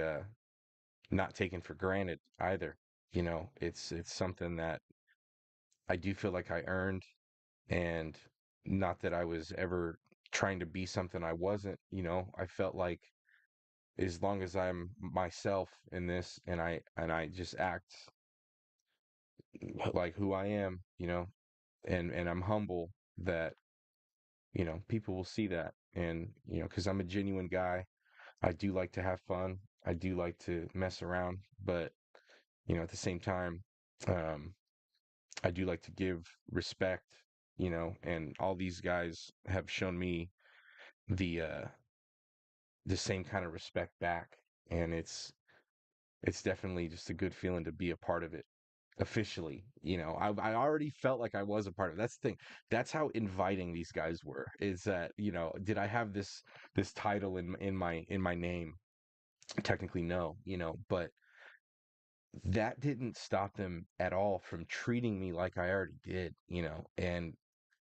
not taken for granted either. It's something that I do feel like I earned, and not that I was ever trying to be something I wasn't. I felt like as long as I'm myself in this and I just act like who I am, and I'm humble, that people will see that. And because I'm a genuine guy, I do like to have fun, I do like to mess around, but at the same time, um I do like to give respect, and all these guys have shown me the the same kind of respect back, and it's definitely just a good feeling to be a part of it officially. I already felt like I was a part of it. That's the thing. That's how inviting these guys were. Is that, did I have this title in my name? Technically no, but that didn't stop them at all from treating me like I already did, and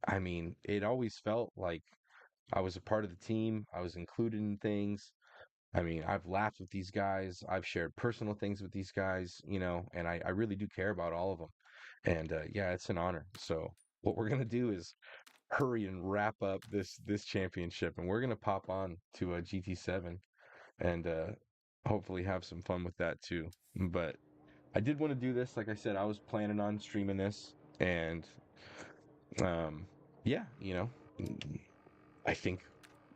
I mean, it always felt like I was a part of the team. I was included in things. I mean, I've laughed with these guys. I've shared personal things with these guys, and I really do care about all of them. And yeah, it's an honor. So what we're gonna do is hurry and wrap up this championship, and we're gonna pop on to a GT7 and hopefully have some fun with that too. But I did want to do this. Like I said, I was planning on streaming this, and um, yeah, I think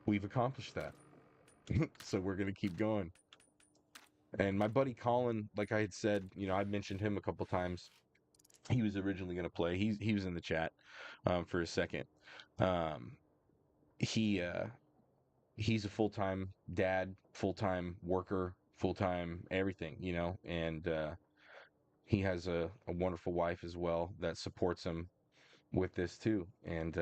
we've accomplished that. So we're gonna keep going. And my buddy Colin, like I had said, I mentioned him a couple times. He was originally going to play. He was in the chat for a second. Um, he he's a full time dad, full time worker, full time everything, and he has a wonderful wife as well that supports him with this too. And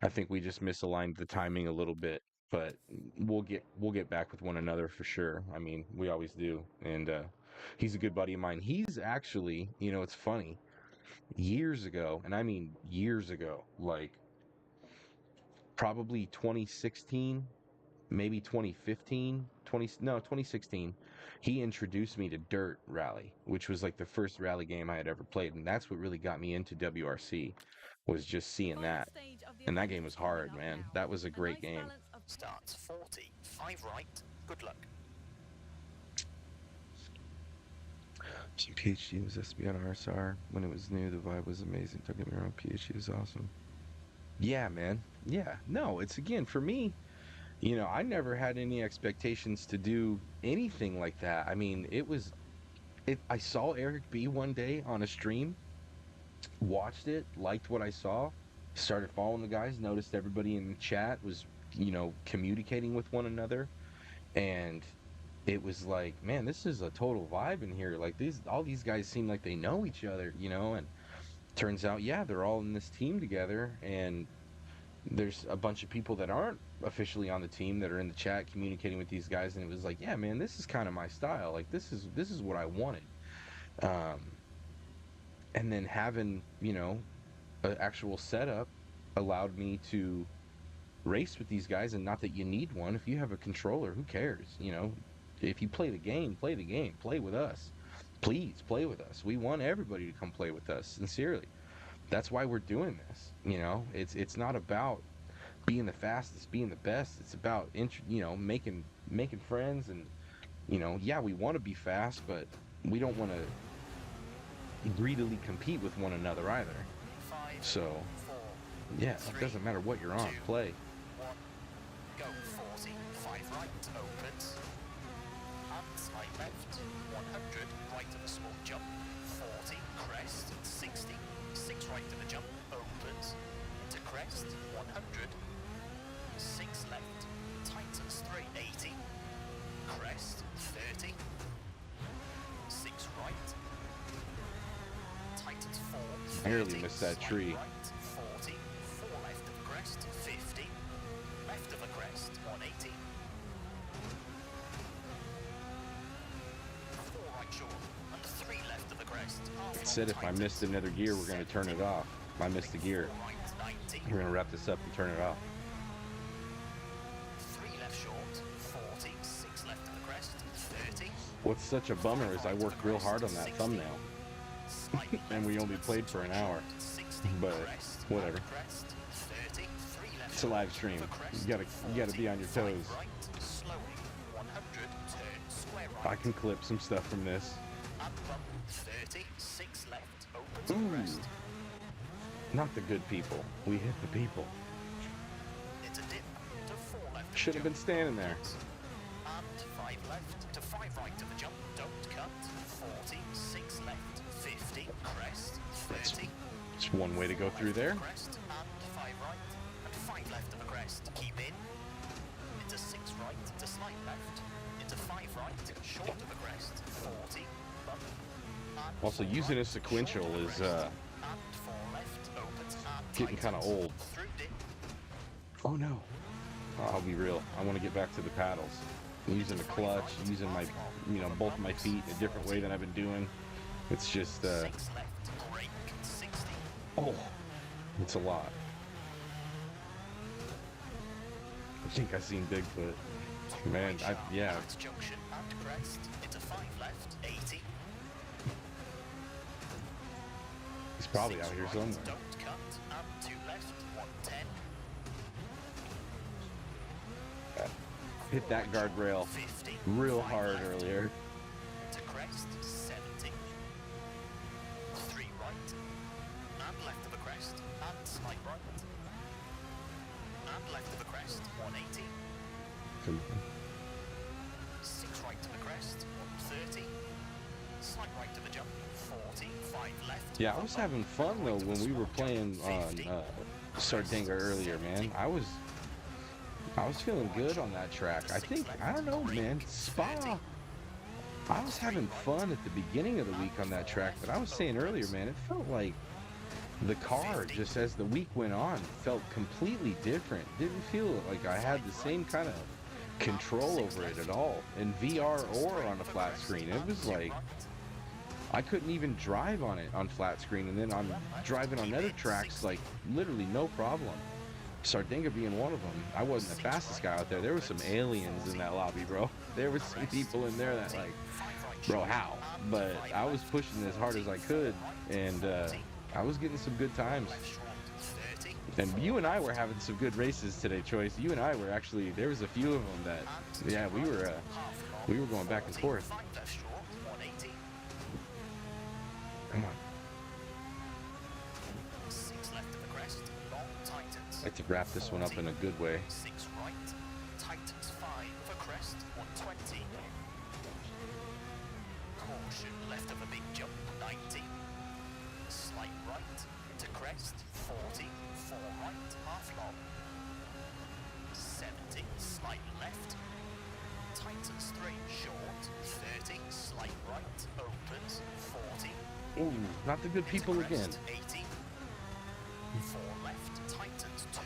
I think we just misaligned the timing a little bit, but we'll get back with one another for sure. I mean, we always do. And he's a good buddy of mine. He's actually, it's funny. Years ago, and I mean years ago, like probably 2016, maybe 2015, 2016, he introduced me to Dirt Rally, which was like the first rally game I had ever played, and that's what really got me into WRC, was just seeing Final that. stage of the And that event game is was coming hard, up man. now. That was a A great nice game. balance of Starts 40, 5 right, good luck. PhD was SB on RSR when it was new. The vibe was amazing. Don't get me wrong, PhD was awesome. Yeah, man. Yeah. No, it's again for me. I never had any expectations to do anything like that. I mean, I saw Eric B one day on a stream, watched it, liked what I saw, started following the guys, noticed everybody in the chat was, communicating with one another, and it was like, man, this is a total vibe in here. Like all these guys seem like they know each other, and turns out, yeah, they're all in this team together, and there's a bunch of people that aren't officially on the team that are in the chat communicating with these guys, and it was like, yeah, man, this is kind of my style. Like this is what I wanted. Um, and then having an actual setup allowed me to race with these guys, and not that you need one. If you have a controller, who cares? If you play the game, play the game, play with us. Please play with us. We want everybody to come play with us, sincerely. That's why we're doing this. It's not about being the fastest, being the best. It's about making friends, and yeah, we want to be fast, but we don't want to greedily compete with one another either. 5, So 4, yeah, it 3, doesn't matter what you're on. 2, Play. 1, go 40, 5 right, opens, and slide left, 100, right of a small jump, 40, crest, 60, 6 right of a jump, opens, into crest, 100, 6 left, tightens 3, 80, crest, 30, 6 right, tightens 4, I 30, nearly missed that slide tree. right, 40, 4 left of a crest, 50, left of a crest, 180, 4 right short, and 3 left of a crest, half I said if I missed another gear, we're going to turn it off. If I missed a gear, 4 right, 90, we're going to wrap this up and turn it off. 3 left short, 40, 6 left of the crest, 30, What's such a bummer is I worked real hard on that thumbnail, slightly and we left, only played for an hour. 60, But crest, whatever. crest, 30, 3 left It's a live stream. for crest, You gotta be on your 40, toes. right, slowly, 100, turn, square right, I can clip some stuff from this. and bump, 30, 6 left, open to the crest, Not the good people. We hit the people. into dip, to 4 left, of a Should have jump, been standing there. and 5 left, to 5 right of a jump, don't cut, 40, 6 left, 50, crest, 30, It's one way to go through there. crest, and 5 right, and 5 left of a crest, keep in, into 6 right, to slide left, into 5 right, short of a crest, 40, bump, and Also, 4 using a right, sequential short of a is crest, and 4 left, opens, and getting kinda tightens, old. through dip, Oh no. I'll be real. I want to get back to the paddles. Using the clutch, using my, both my feet in a different way than I've been doing. It's just, 6 left, brake, 60, oh, it's a lot. I think I seen Bigfoot. Man, yeah, At junction and crest into 5 left, 80. he's probably 6 out here right, somewhere. don't cut, and 2 left, 110. Hit that guardrail 50. real 5 hard left, earlier. to crest, 70. 3 right, and left of a crest, and slight right. And left of a crest, 180. 6 right to the crest, 130. Slight right to the jump, 40. 5 left. Yeah, I was having fun though when we were playing on Sardinia earlier, man. I was feeling good on that track. I think, I don't know, man, Spa. I was having fun at the beginning of the week on that track, but I was saying earlier, man, it felt like the car, just as the week went on, felt completely different. Didn't feel like I had the same kind of control over it at all. In VR or on a flat screen, it was like I couldn't even drive on it on flat screen, and then I'm driving on other tracks like literally no problem. Sardinia being one of them. I wasn't the fastest guy out there. There were some aliens in that lobby, bro. There were some people in there that like, bro, how? But I was pushing as hard as I could, and I was getting some good times. And you and I were having some good races today, Choice. You and I were actually, there was a few of them that, yeah, we were going back and forth. Come on. 6 left of the crest, long tightens. I'd like to wrap this one up in a good way. 6 right, tightens 5 for crest, 120. Caution, left of a big jump, 90. Slight right, to crest, 40. 4 right, half long. 70, slight left. Tightens 3, short, 30. Slight right, opens, 40. Ooh, not the good people again. 80. 4 left, tightens 2,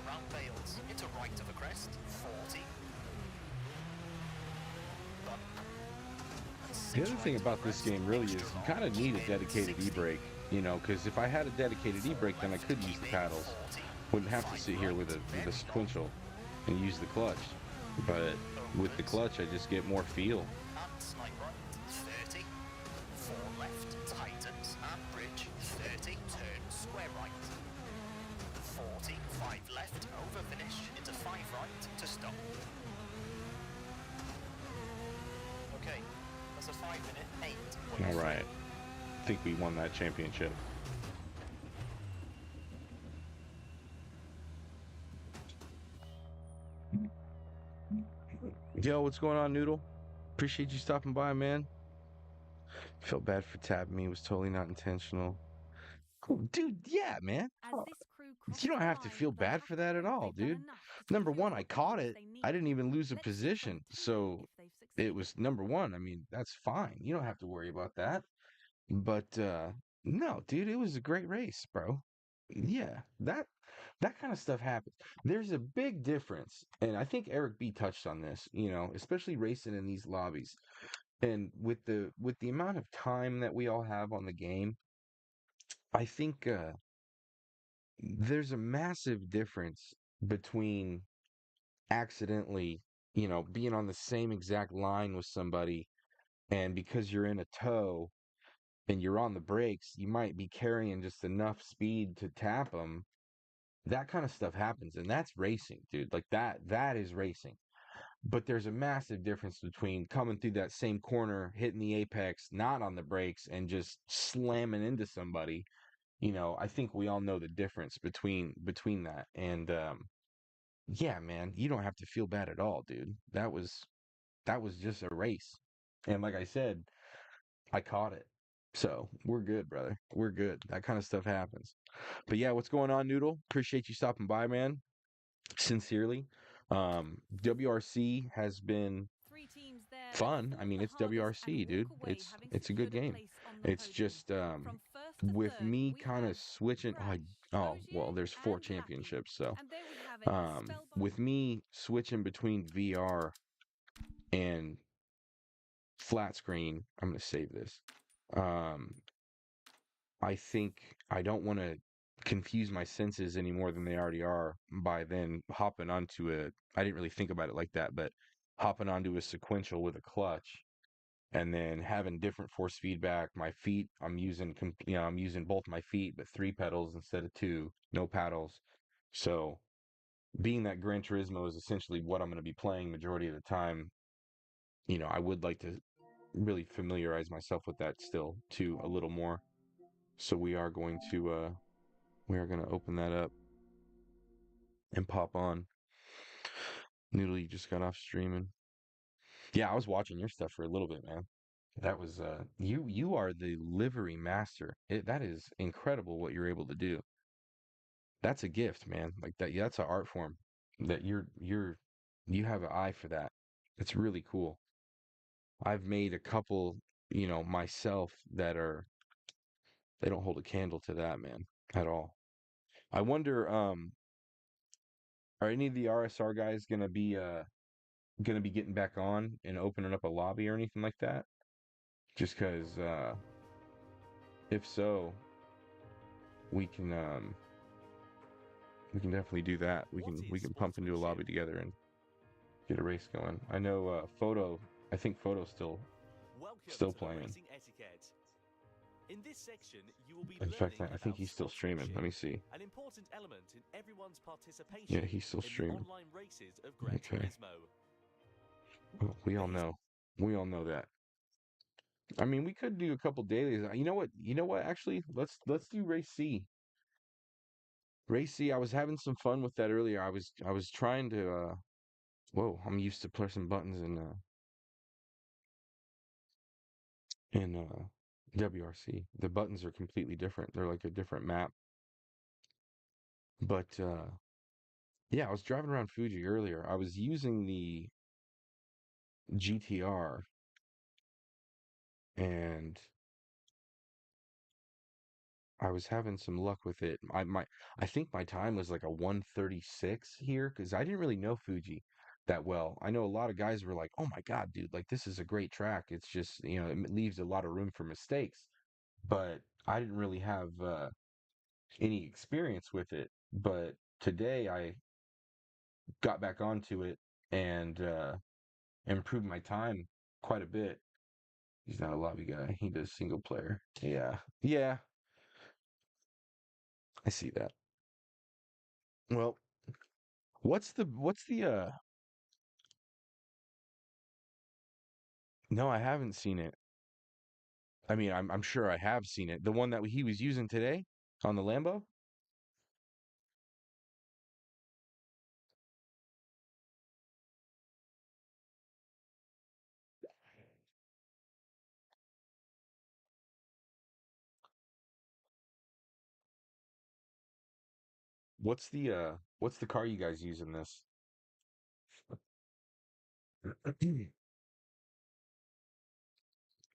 around Bales, into right of a crest, 40. Bump. The other thing about this game really is you kind of need a dedicated e-brake, you know, because if I had a dedicated e-brake, then I could use the paddles. Wouldn't have to sit here with a sequential and use the clutch. But with the clutch, I just get more feel. And slight right, 30. 4 left, tightens, and bridge, 30. Turn, square right. 40, 5 left, over finish, into 5 right, to stop. Okay, that's a 5-minute 8. All right. I think we won that championship. Yo, what's going on, Noodle? Appreciate you stopping by, man. Felt bad for tapping me. It was totally not intentional. Cool. Dude, yeah, man. As this crew crosses You don't the have to line, feel they'll bad have for to that at prove all, they've done dude. enough to Number secure one, the I caught points it. they I need. didn't even lose a Let's see from position. two So if they've it succeeded. was number one. I mean, that's fine. You don't have to worry about that. But no, dude, it was a great race, bro. Yeah, that kind of stuff happens. There's a big difference, and I think Eric B touched on this, you know, especially racing in these lobbies. And with the amount of time that we all have on the game, I think there's a massive difference between accidentally, you know, being on the same exact line with somebody, and because you're in a tow and you're on the brakes, you might be carrying just enough speed to tap them. That kind of stuff happens, and that's racing, dude. Like that is racing. But there's a massive difference between coming through that same corner, hitting the apex, not on the brakes, and just slamming into somebody. You know, I think we all know the difference between that. And yeah, man, you don't have to feel bad at all, dude. That was just a race. And like I said, I caught it. So we're good, brother. We're good. That kind of stuff happens. But yeah, what's going on, Noodle? Appreciate you stopping by, man. Sincerely. WRC has been 3 teams there that fun. I fought mean, the it's hardest and WRC, dude. walk away having It's a good secured a game. place on the It's podium. just From first to with third, me we kind have of switching. Crash, Oh, well, Ogier, there's 4 and Lappy. championships, so And there we have it, a spellbind. with me switching between VR and flat screen, I'm gonna save this. Um, I think I don't want to confuse my senses any more than they already are by then hopping onto a. I didn't really think about it like that, but hopping onto a sequential with a clutch, and then having different force feedback. My feet, I'm using both my feet, but 3 pedals instead of 2, no paddles. So being that Gran Turismo is essentially what I'm going to be playing majority of the time, I would like to really familiarize myself with that still too a little more. So we are going to open that up and pop on. Noodle, you just got off streaming. Yeah, I was watching your stuff for a little bit, man. That was you are the livery master. That is incredible what you're able to do. That's a gift, man. Like that, yeah, that's an art form that you have an eye for that. It's really cool. I've made a couple, myself that they don't hold a candle to that, man, at all. I wonder, are any of the RSR guys gonna be getting back on and opening up a lobby or anything like that? Just because, if so, we can um we can definitely do that. We can pump into a lobby together and get a race going. I know Photo. I think Photo's still playing. In this section, you will be In fact, learning I think about he's still streaming. Let me see. an important element in everyone's participation Yeah, he's still in the streaming. online races of Gran Okay. Turismo. Well, we all know. We all know that. I mean, we could do a couple dailies. You know what? You know what? Actually, let's do race C. Race C. I was having some fun with that earlier. I was trying to. Whoa! I'm used to pressing buttons in WRC. The buttons are completely different. They're like a different map. But yeah, I was driving around Fuji earlier. I was using the GTR and I was having some luck with it. I think my time was like a 136 here because I didn't really know Fuji that well. I know a lot of guys were like, "Oh my God, dude, like this is a great track. It's just, it leaves a lot of room for mistakes." But I didn't really have any experience with it. But today I got back onto it and improved my time quite a bit. He's not a lobby guy. He does single player. Yeah. Yeah, I see that. Well, what's the no, I haven't seen it. I mean, I'm sure I have seen it. The one that he was using today on the Lambo? What's the car you guys use in this?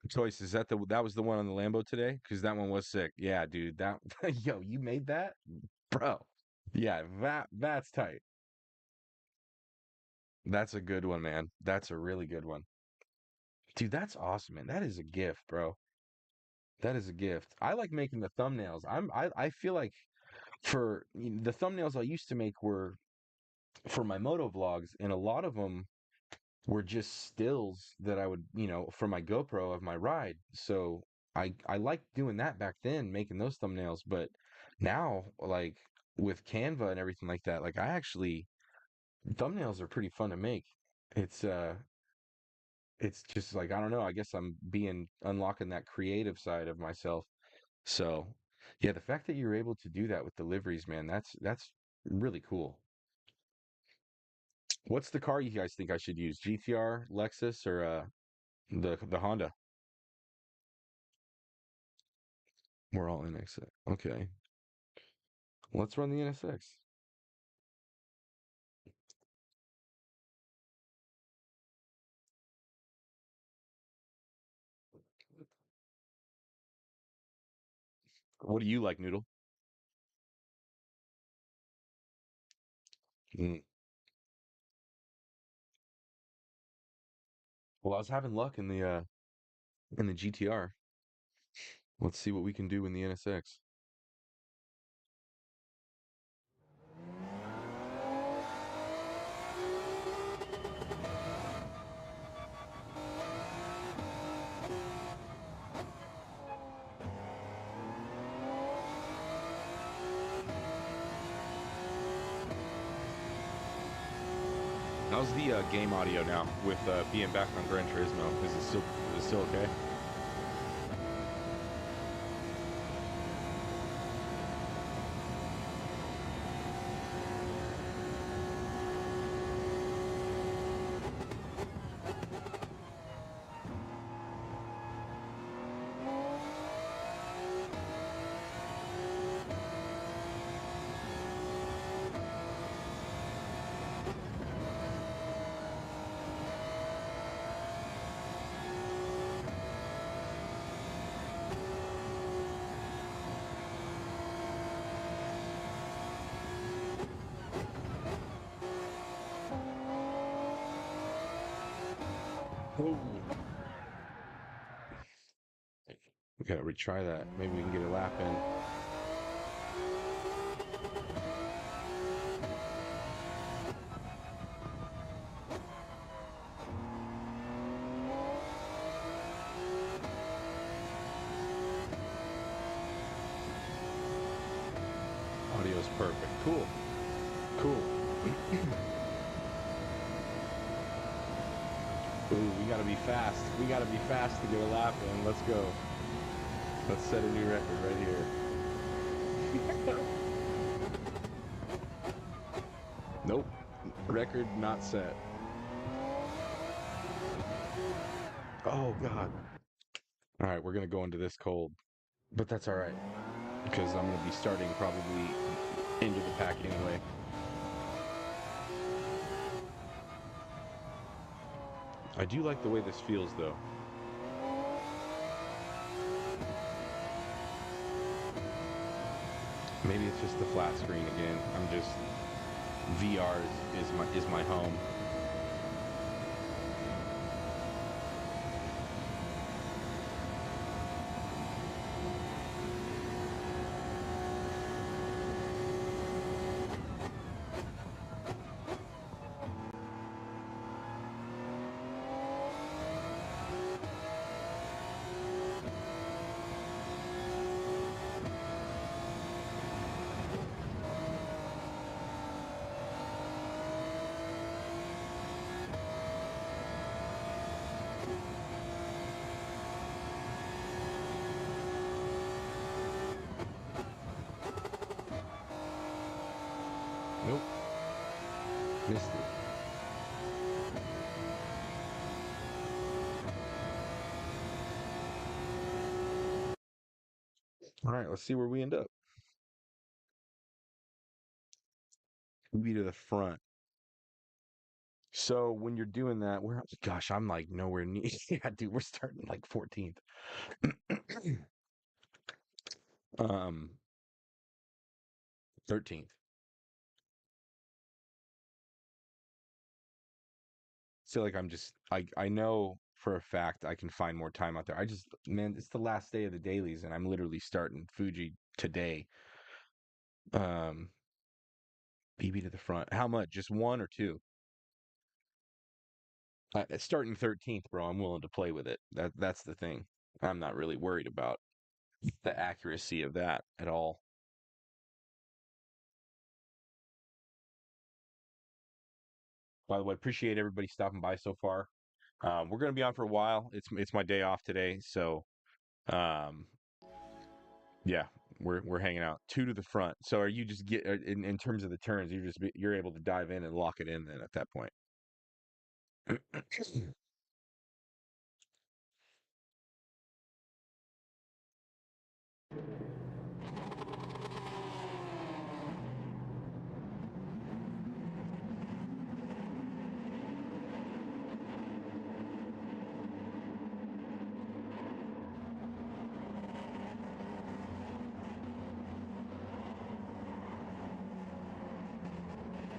Choice, is that was the one on the Lambo today? Because that one was sick. Yeah, dude. That yo, you made that? Bro. Yeah, that's tight. That's a good one, man. That's a really good one. Dude, that's awesome, man. That is a gift, bro. That is a gift. I like making the thumbnails. I feel like the thumbnails I used to make were for my moto vlogs, and a lot of them were just stills that I would, from my GoPro of my ride. So I liked doing that back then, making those thumbnails. But now, like with Canva and everything like that, like I actually thumbnails are pretty fun to make. It's uh it's just like I don't know, I guess I'm being unlocking that creative side of myself. So yeah, the fact that you're able to do that with deliveries, man, that's really cool. What's the car you guys think I should use? GTR, Lexus, or the Honda? We're all NX. Okay. Let's run the NSX. What do you like, Noodle? Mm. Well, I was having luck in the GTR. Let's see what we can do in the NSX. How's the game audio now with being back on Gran Turismo? Is it still okay? Oh. We gotta retry that. Maybe we can get a lap in. Audio's perfect. Cool. Cool. Ooh, we gotta be fast. We gotta be fast to get a lap in. Let's go. Let's set a new record right here. Nope. Record not set. Oh, God. All right, we're going to go into this cold. But that's all right. Because I'm going to be starting probably into the pack anyway. I do like the way this feels, though. Maybe it's just the flat screen again. I'm just... VR is my home. Nope. Missed it. All right, let's see where we end up. We to the front. So when you're doing that, gosh, I'm like nowhere near. Yeah, dude, we're starting like 14th. 13th. Feel like I know for a fact I can find more time out there. Man, it's the last day of the dailies and I'm literally starting Fuji today. BB to the front. How much? Just one or two? Starting 13th, bro. I'm willing to play with it. That's the thing. I'm not really worried about the accuracy of that at all. By the way, appreciate everybody stopping by so far. We're gonna be on for a while. It's my day off today, so um, yeah, we're hanging out. Two to the front. So are you just in terms of the turns? You're able to dive in and lock it in then at that point.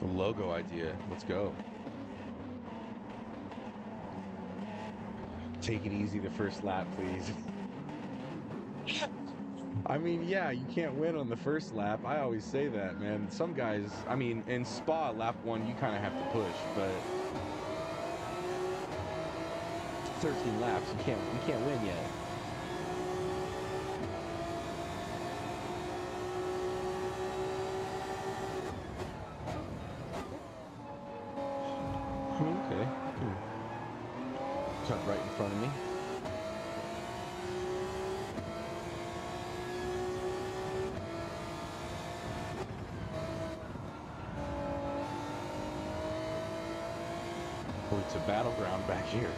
The logo idea. Let's go. Take it easy the first lap, please. I mean, yeah, you can't win on the first lap. I always say that, man. Some guys, I mean, in Spa, lap one, you kind of have to push, but 13 laps, you can't win yet. Okay. Cut right in front of me. Oh, it's a battleground back here.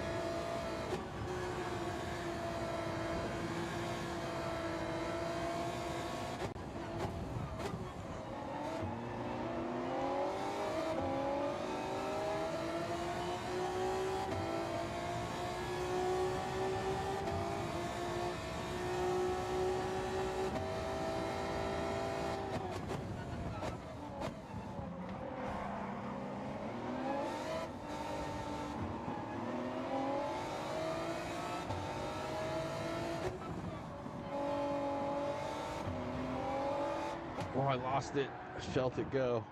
Oh, I lost it. I felt it go.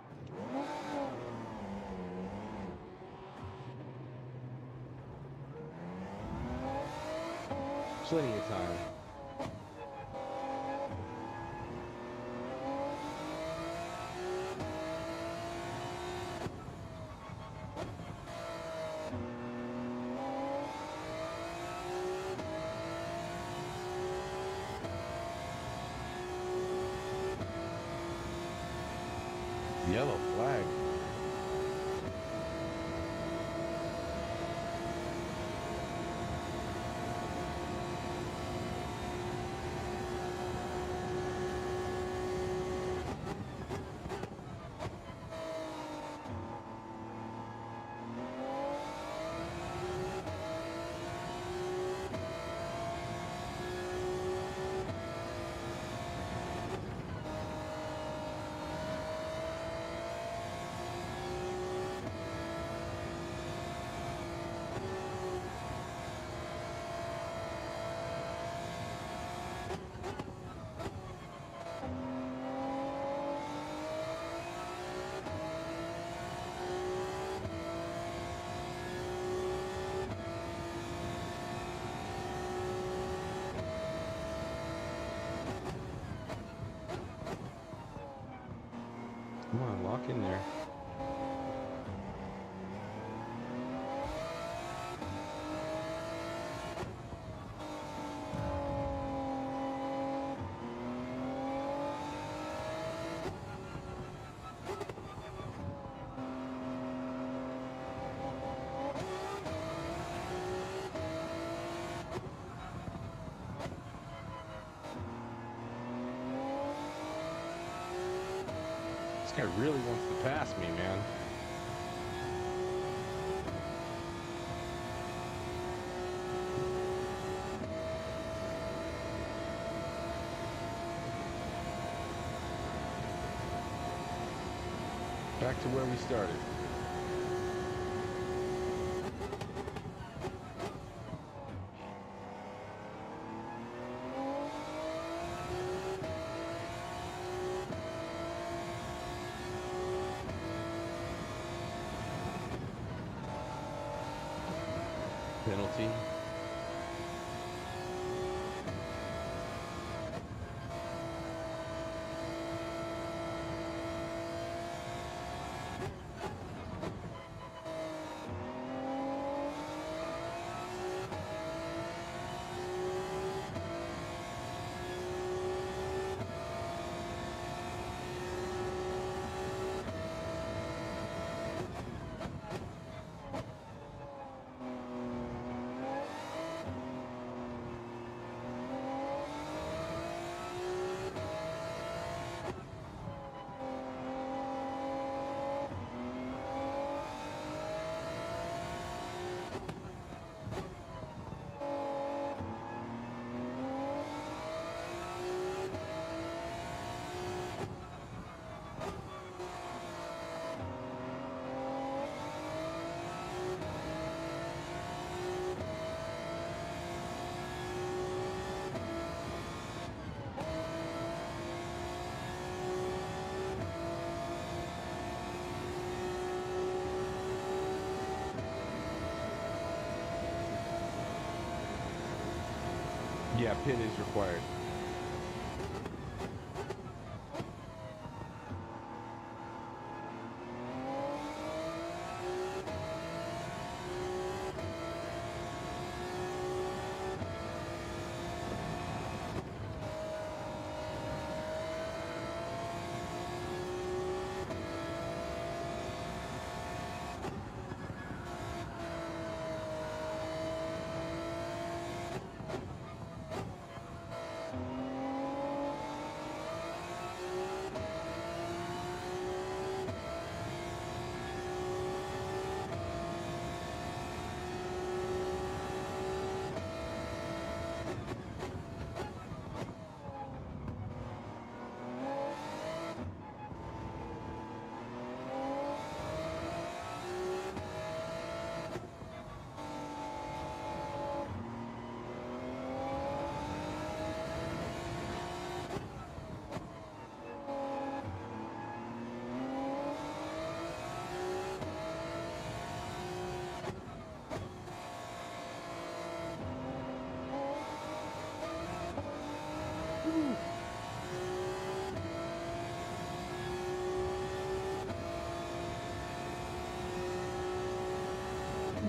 Plenty of time. Yellow flag. Come on, lock in there. This guy really wants to pass me, man. Back to where we started. Penalty. Yeah, pit is required.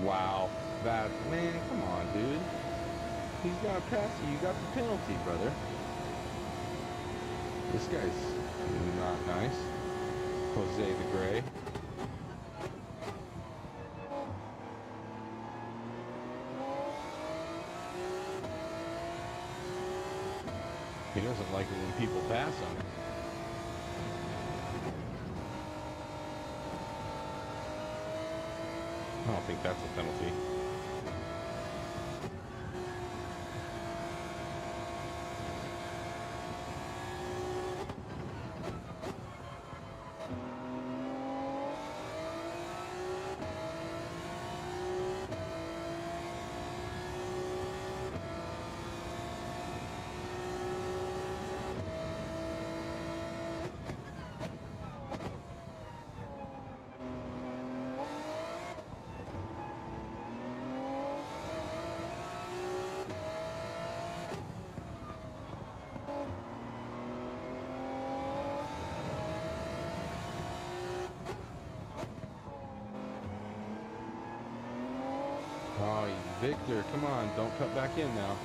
Wow. That, man, come on, dude. He's got to pass you. You got the penalty, brother. This guy's not nice. Jose the Gray. He doesn't like it when people pass him. I don't think that's a penalty. Oh, Victor, come on, don't cut back in now.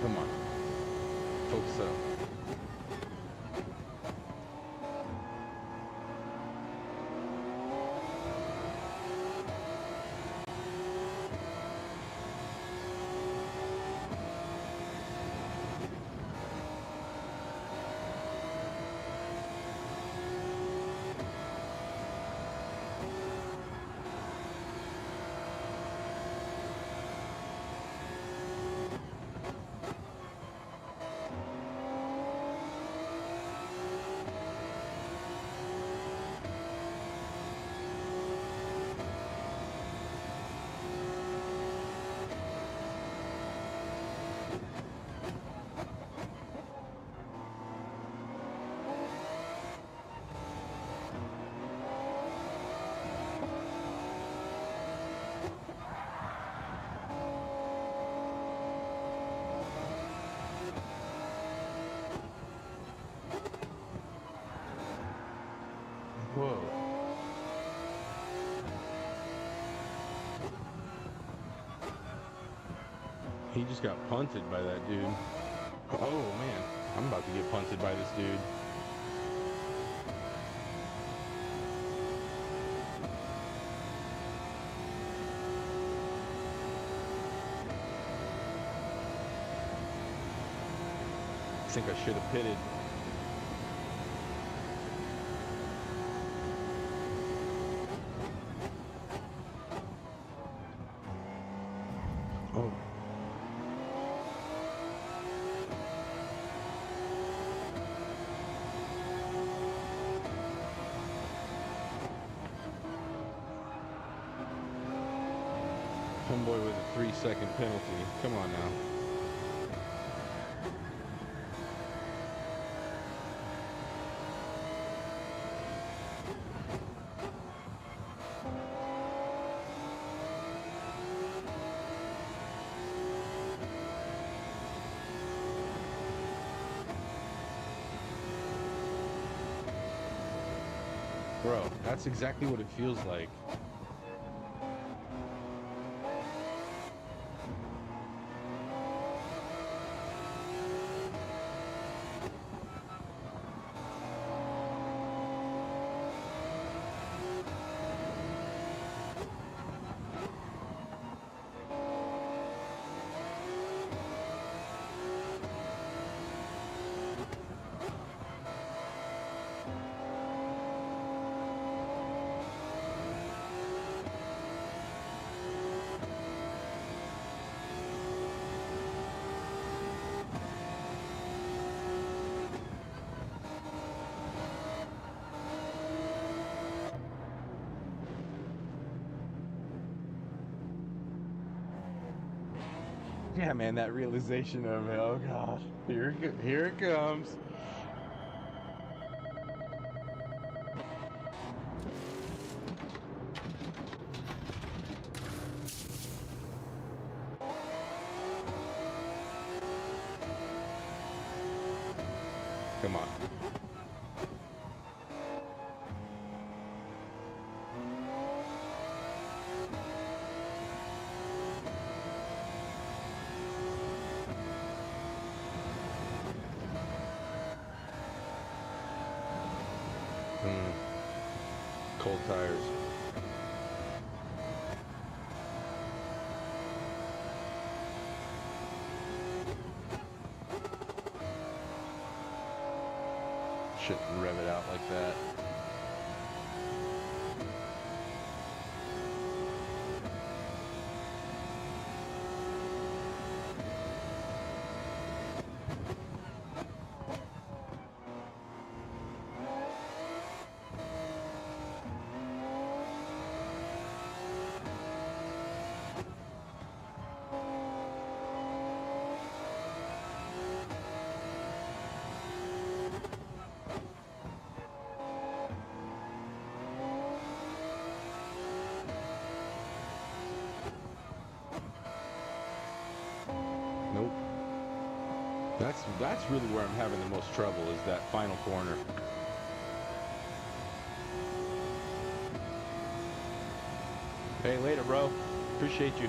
Come on. Focus up. Whoa. He just got punted by that dude. Oh, man. I'm about to get punted by this dude. I think I should have pitted. Oh. Homeboy with a 3-second penalty. Come on now. Bro, that's exactly what it feels like. Yeah, man, that realization of, oh God, here it comes. Come on. Mm, cold tires. Shouldn't rev it out like that. Nope. That's really where I'm having the most trouble is that final corner. Hey, later, bro. Appreciate you.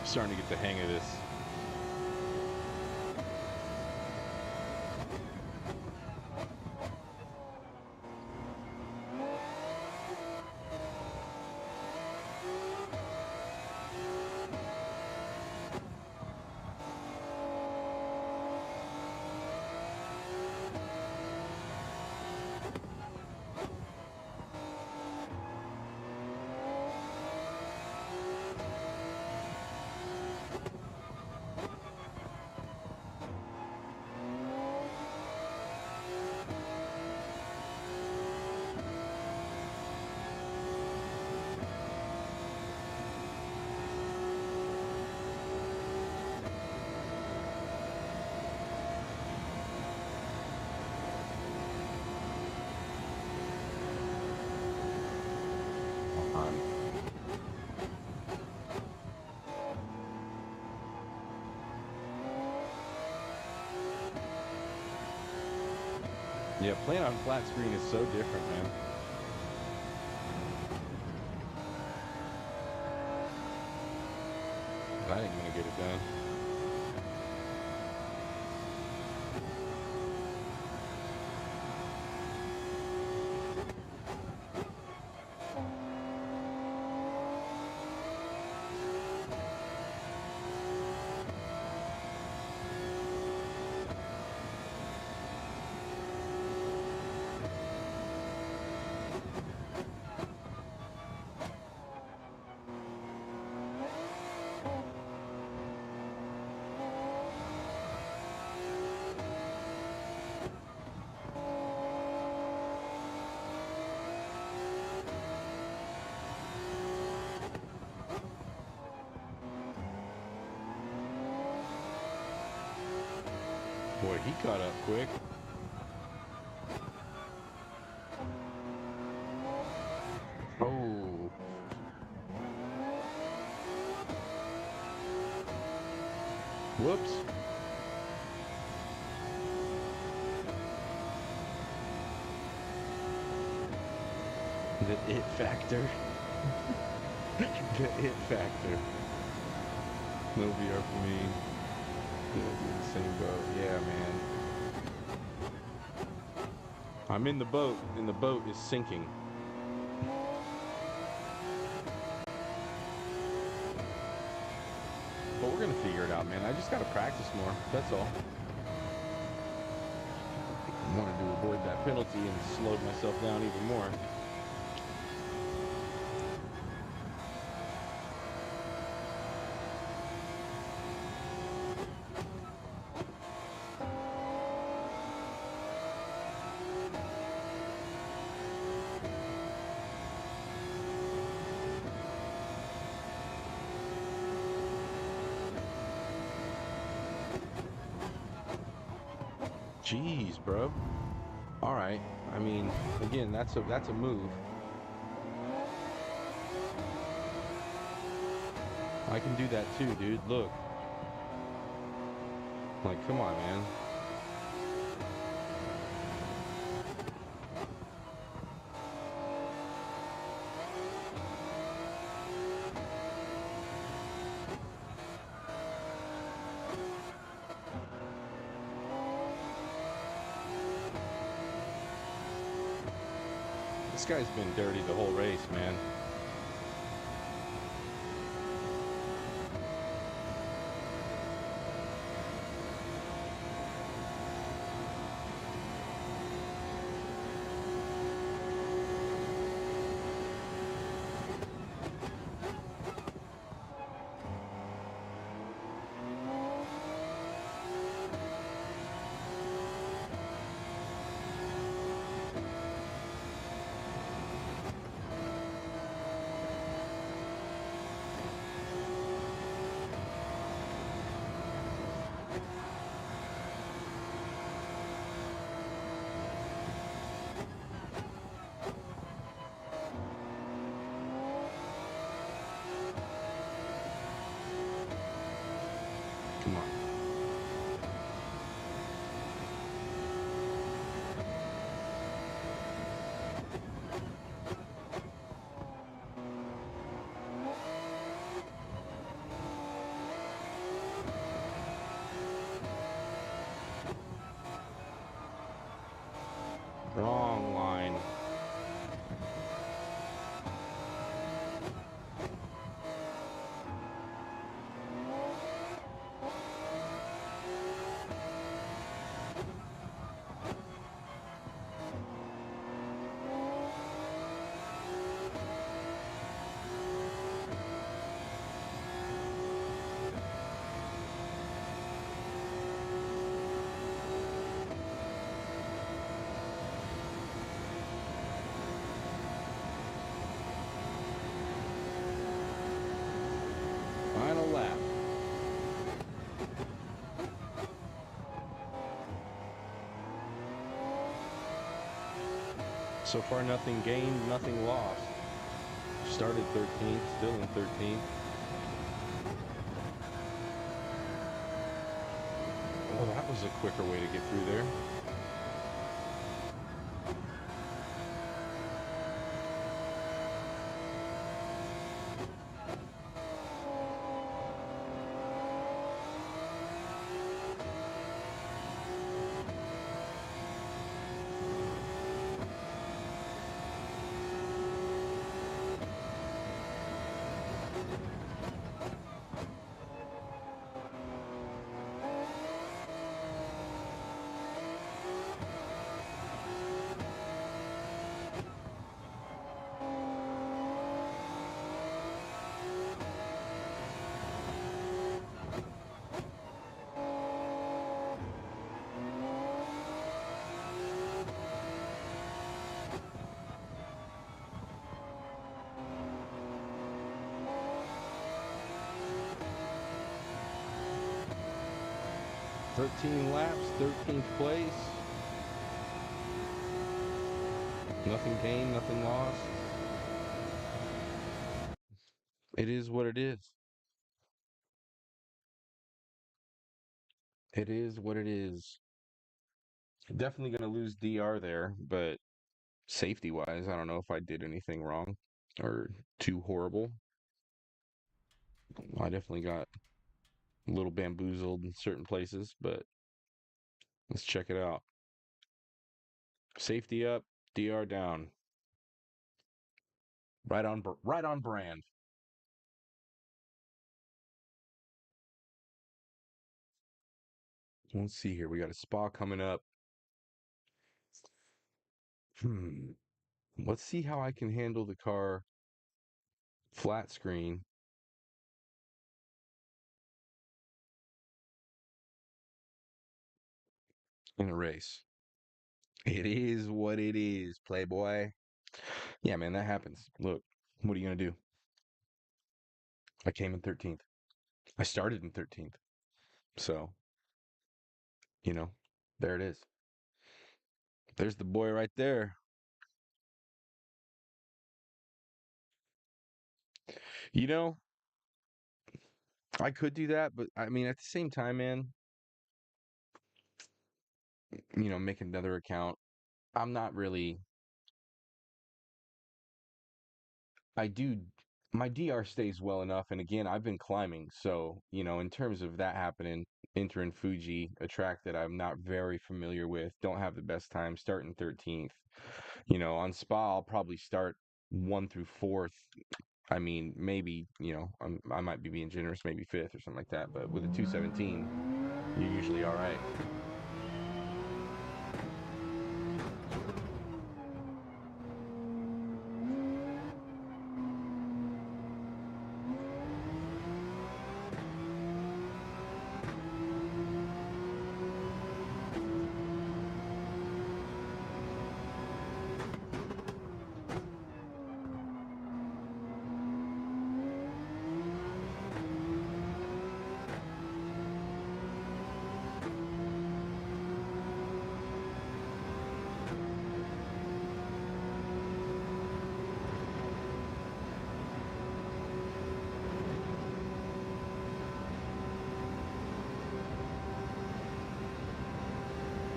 Starting to get the hang of this. Yeah, playing on flat screen is so different, man. I ain't gonna get it done. Boy, he caught up quick. Oh. Whoops. The it factor. The it factor. No VR for me. Gonna be in the same boat. Yeah, man. I'm in the boat, and the boat is sinking. But we're gonna figure it out, man. I just gotta practice more. That's all. I wanted to avoid that penalty and slowed myself down even more. Jeez, bro. All right. I mean, again, that's a move. I can do that too, dude. Look. Like, come on, man. This guy's been dirty the whole race, man. Come on. Wrong line. Final lap. So far, nothing gained, nothing lost. Started 13th, still in 13th. Well, that was a quicker way to get through there. Thirteen laps, 13th place. Nothing gained, nothing lost. It is what it is. It is what it is. Definitely going to lose DR there, but safety wise, I don't know if I did anything wrong or too horrible. I definitely got a little bamboozled in certain places, but let's check it out. Safety up, DR down. Right on brand. Let's see here. We got a spa coming up. Hmm. Let's see how I can handle the car flat screen in a race. It is what it is, Playboy. Yeah, man, that happens. Look, what are you going to do? I came in 13th. I started in 13th. So, you know, there it is. There's the boy right there. You know, I could do that, but I mean, at the same time, man, make another account. I'm not really, I do, my DR stays well enough. And again, I've been climbing. So, in terms of that happening, entering Fuji, a track that I'm not very familiar with, don't have the best time, starting 13th. On Spa, I'll probably start 1 through 4th. I mean, maybe, I might be being generous, maybe 5th or something like that. But with a 217, you're usually all right.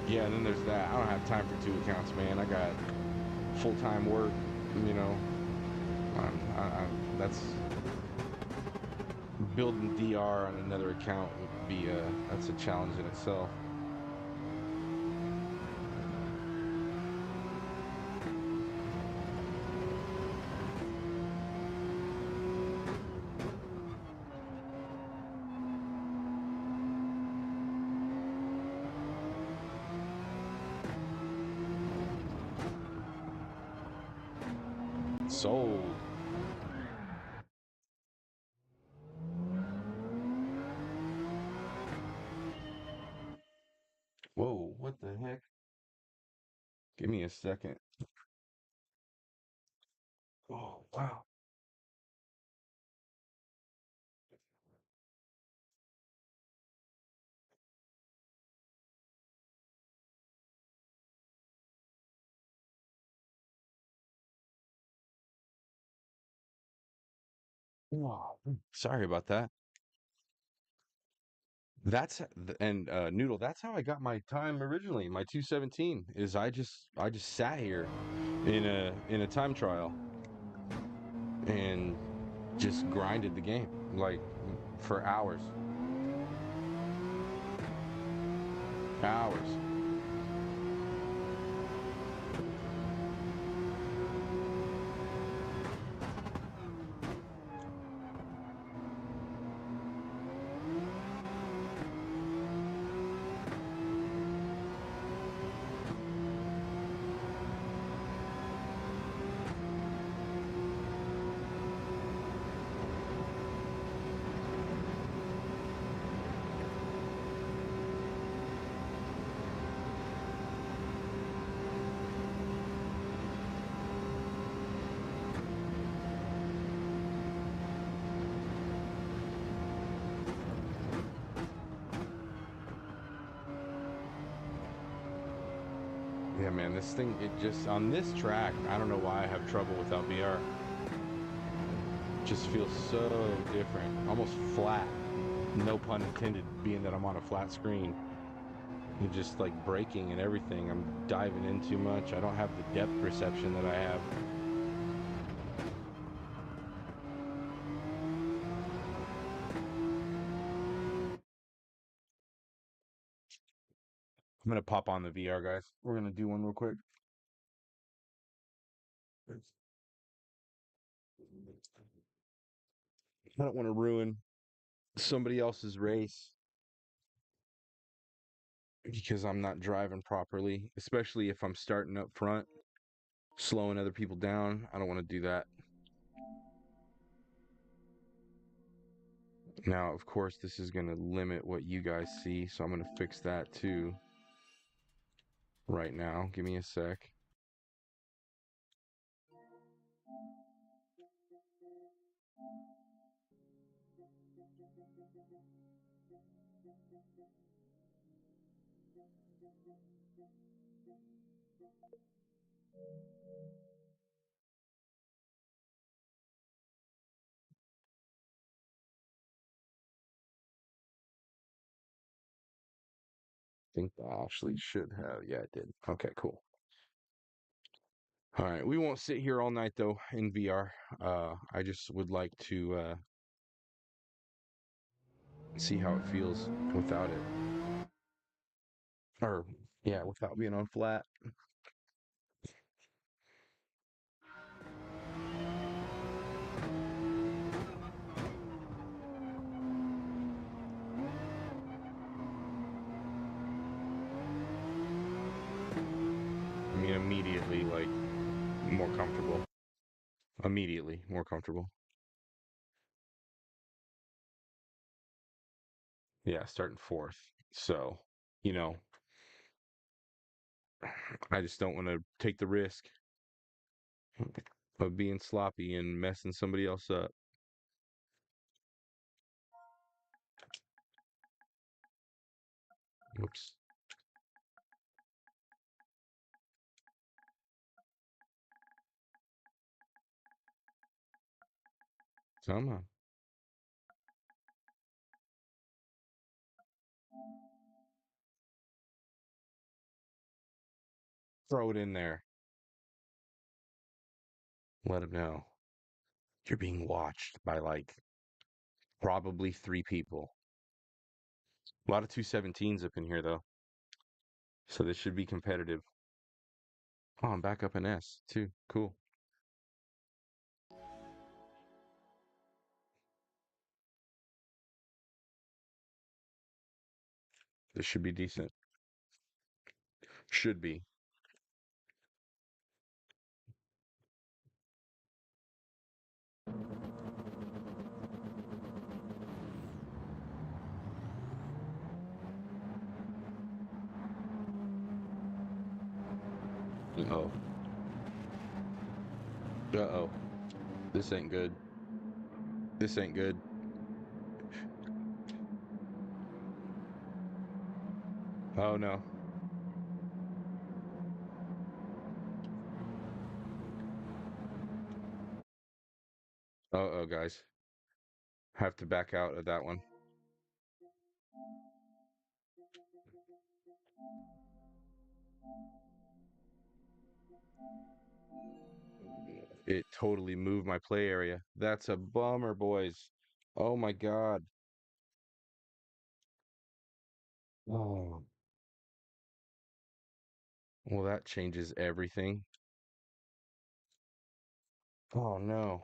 Yeah, and then there's that. I don't have time for 2 accounts, man. I got full-time work, you know. That's building DR on another account would be that's a challenge in itself. Sold. Whoa, what the heck? Give me a second. Oh, wow. Wow. Sorry about that. Noodle, that's how I got my time originally. My 217 is I just sat here in a time trial and just grinded the game like for hours. Hours. Yeah, man, this thing, it just, on this track, I don't know why I have trouble without VR. It just feels so different, almost flat. No pun intended, being that I'm on a flat screen. And just like braking and everything, I'm diving in too much. I don't have the depth perception that I have. I'm gonna pop on the VR, guys. We're gonna do one real quick. I don't want to ruin somebody else's race because I'm not driving properly, especially if I'm starting up front, slowing other people down. I don't want to do that. Now, of course, this is going to limit what you guys see, so I'm going to fix that too right now. Give me a sec. I think I actually should have. Yeah, it did. Okay, cool. All right, we won't sit here all night though in VR. I just would like to see how it feels without it. Or, yeah, without being on flat. I mean, immediately, like, more comfortable. Immediately more comfortable. Yeah, starting fourth. So, you know, I just don't want to take the risk of being sloppy and messing somebody else up. Oops. Come on. Throw it in there. Let them know. You're being watched by like probably 3 people. A lot of 217s up in here though. So this should be competitive. Oh, I'm back up in S too. Cool. This should be decent. Should be. Uh-oh. Uh-oh. This ain't good. This ain't good. Oh no. Uh-oh, guys. Have to back out of that one. It totally moved my play area. That's a bummer, boys. Oh my God. Oh. Well, that changes everything. Oh no.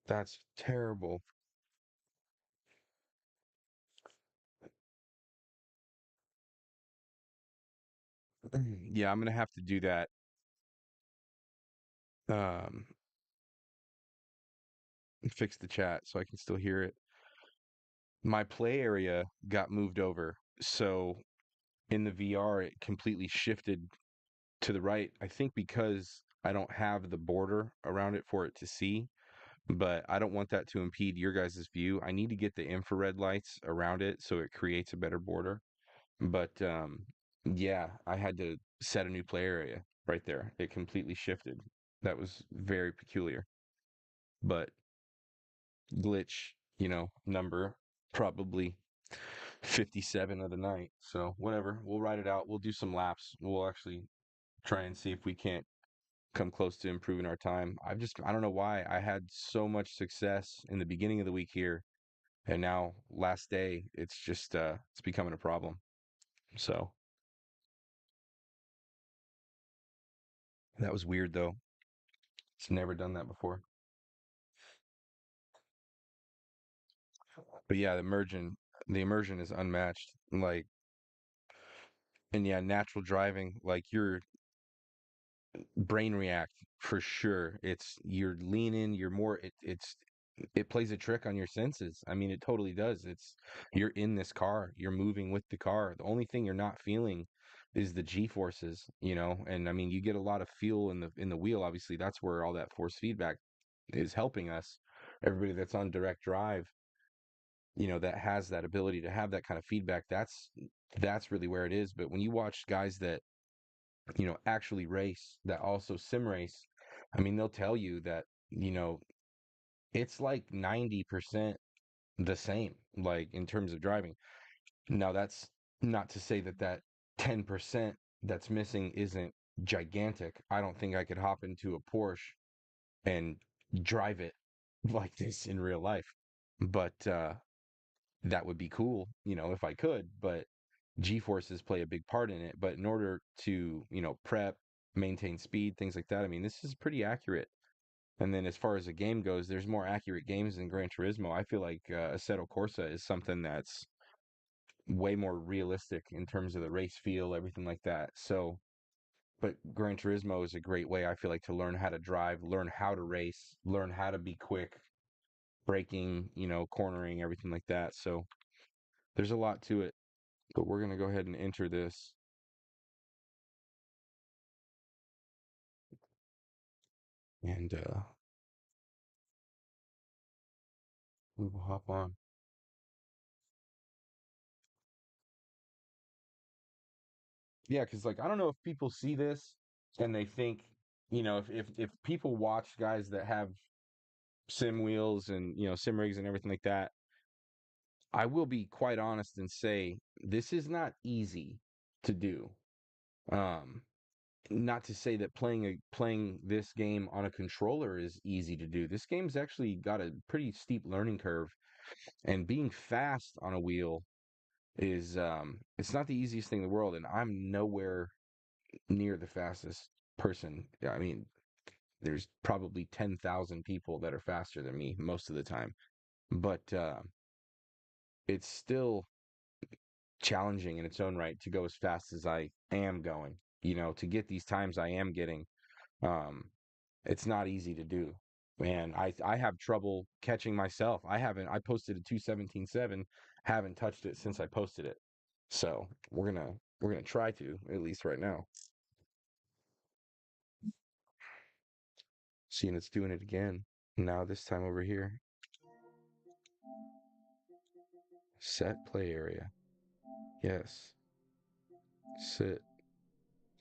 That's terrible. Yeah, I'm gonna have to do that. Um, Fix the chat so I can still hear it. My play area got moved over. So in the VR, it completely shifted to the right. I think because I don't have the border around it for it to see, but I don't want that to impede your guys' view. I need to get the infrared lights around it so it creates a better border. But yeah, I had to set a new play area right there. It completely shifted. That was very peculiar. But glitch, number probably 57 of the night. So whatever, we'll ride it out. We'll do some laps. We'll actually try and see if we can't come close to improving our time. I don't know why I had so much success in the beginning of the week here, and now last day it's just it's becoming a problem. So that was weird though. It's never done that before. But yeah, the immersion is unmatched. Like, and yeah, natural driving, like your brain react for sure. It's you're leaning, you're more it plays a trick on your senses. I mean, it totally does. It's you're in this car, you're moving with the car. The only thing you're not feeling is the G forces, and I mean, you get a lot of feel in the wheel. Obviously, that's where all that force feedback is helping us. Everybody that's on direct drive, that has that ability to have that kind of feedback, that's really where it is. But when you watch guys that actually race, that also sim race, I mean, they'll tell you that, it's like 90% the same, like in terms of driving. Now, that's not to say that that 10% that's missing isn't gigantic. I don't think I could hop into a Porsche and drive it like this in real life. But that would be cool, if I could. But G forces play a big part in it. But in order to, prep, maintain speed, things like that, I mean, this is pretty accurate. And then as far as the game goes, there's more accurate games than Gran Turismo. I feel like Assetto Corsa is something that's way more realistic in terms of the race feel, everything like that. So, but Gran Turismo is a great way, I feel like, to learn how to drive, learn how to race, learn how to be quick, braking, cornering, everything like that. So there's a lot to it. But we're going to go ahead and enter this. And we will hop on. Yeah, because like I don't know if people see this and they think, if people watch guys that have sim wheels and sim rigs and everything like that, I will be quite honest and say this is not easy to do. Um, Not to say that playing this game on a controller is easy to do. This game's actually got a pretty steep learning curve, and being fast on a wheel is it's not the easiest thing in the world, and I'm nowhere near the fastest person. I mean, there's probably 10,000 people that are faster than me most of the time, but it's still challenging in its own right to go as fast as I am going. To get these times I am getting, um, it's not easy to do. And I have trouble catching myself. I posted a 2:17.7, haven't touched it since I posted it. So we're gonna try to, at least right now. Seeing it's doing it again. Now this time over here. Set play area. Yes. Sit.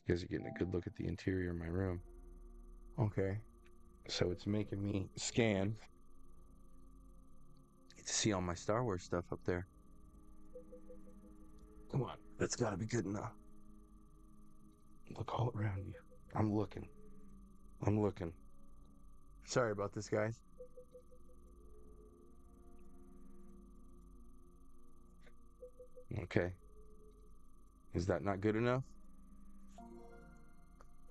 You guys are getting a good look at the interior of my room. Okay. So it's making me scan. Get to see all my Star Wars stuff up there. Come on. That's gotta be good enough. Look all around you. I'm looking. I'm looking. Sorry about this, guys. Okay. Is that not good enough?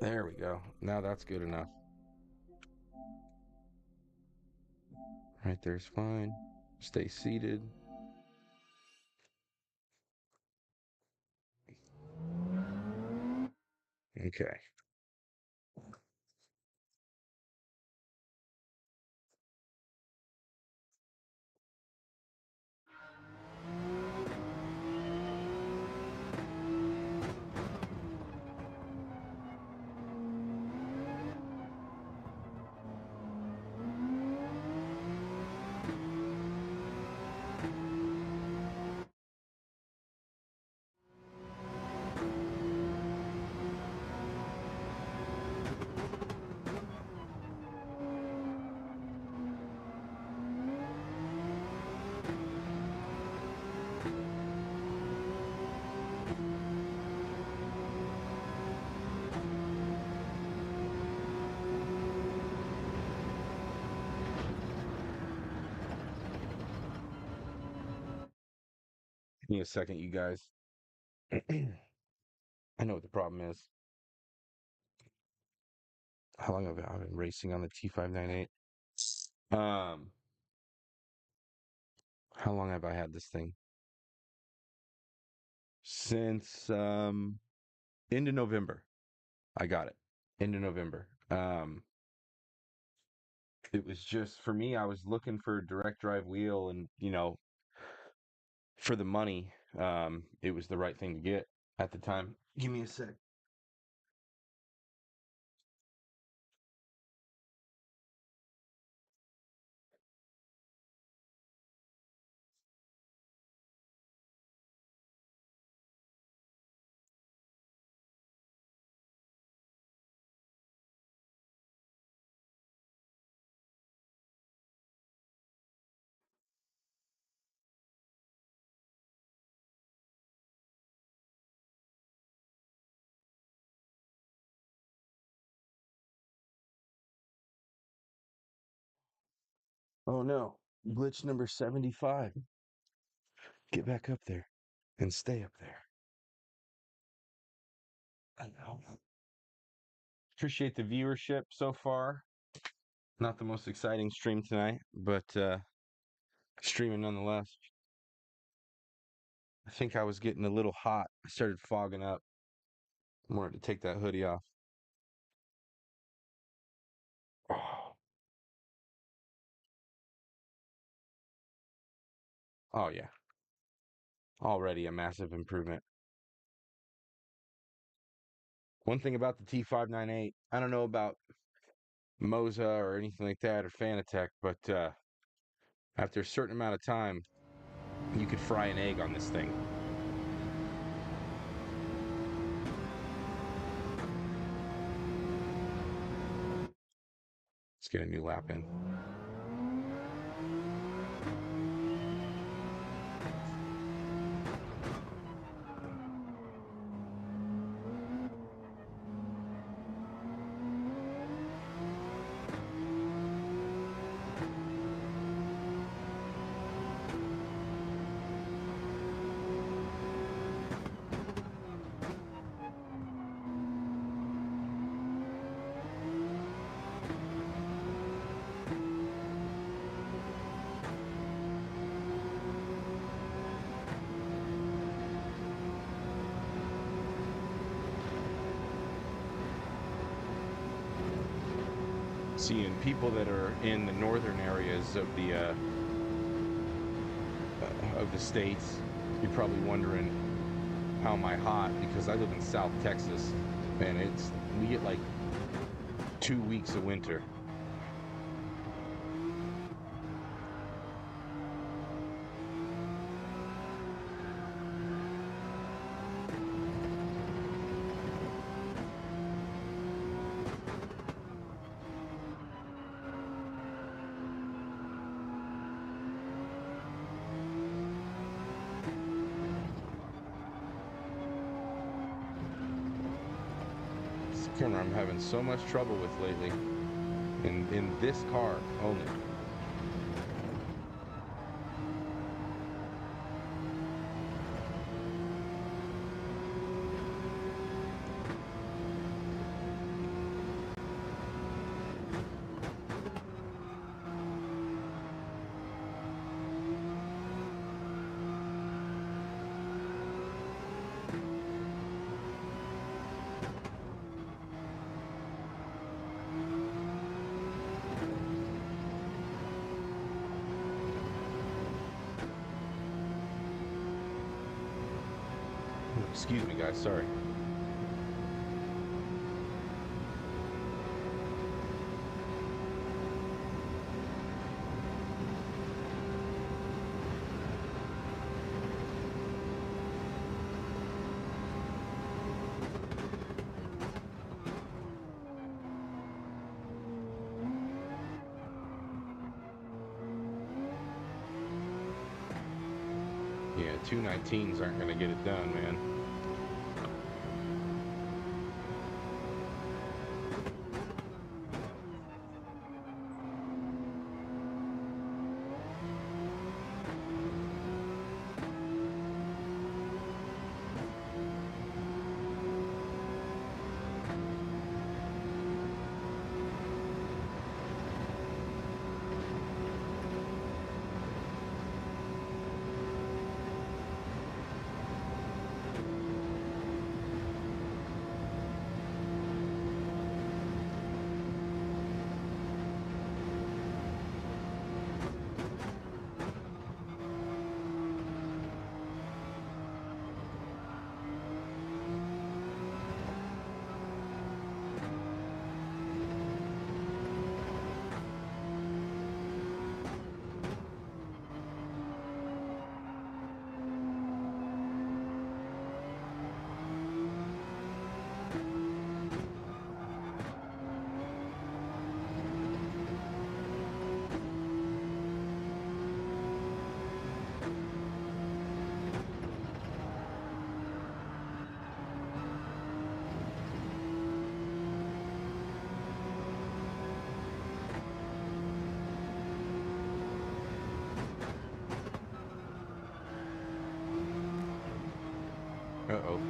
There we go. Now that's good enough. Right there's fine. Stay seated. Okay. Give me a second, you guys. I know what the problem is. How long have I been racing on the T598? Um, how long have I had this thing? Since into November. I got it. Into November. It was just for me, I was looking for a direct drive wheel and, for the money, it was the right thing to get at the time. Give me a sec. Oh no. Glitch number 75. Get back up there and stay up there. I know. Appreciate the viewership so far. Not the most exciting stream tonight, but streaming nonetheless. I think I was getting a little hot. I started fogging up. I wanted to take that hoodie off. Oh, oh yeah. Already a massive improvement. One thing about the T598, I don't know about Moza or anything like that or Fanatec, but after a certain amount of time, you could fry an egg on this thing. Let's get a new lap in. Seeing people that are in the northern areas of the states, you're probably wondering how am I hot, because I live in South Texas, and we get like 2 weeks of winter. This camera I'm having so much trouble with lately, in this car only. Excuse me, guys, sorry. Yeah, 219s aren't going to get it done, man. Uh-oh.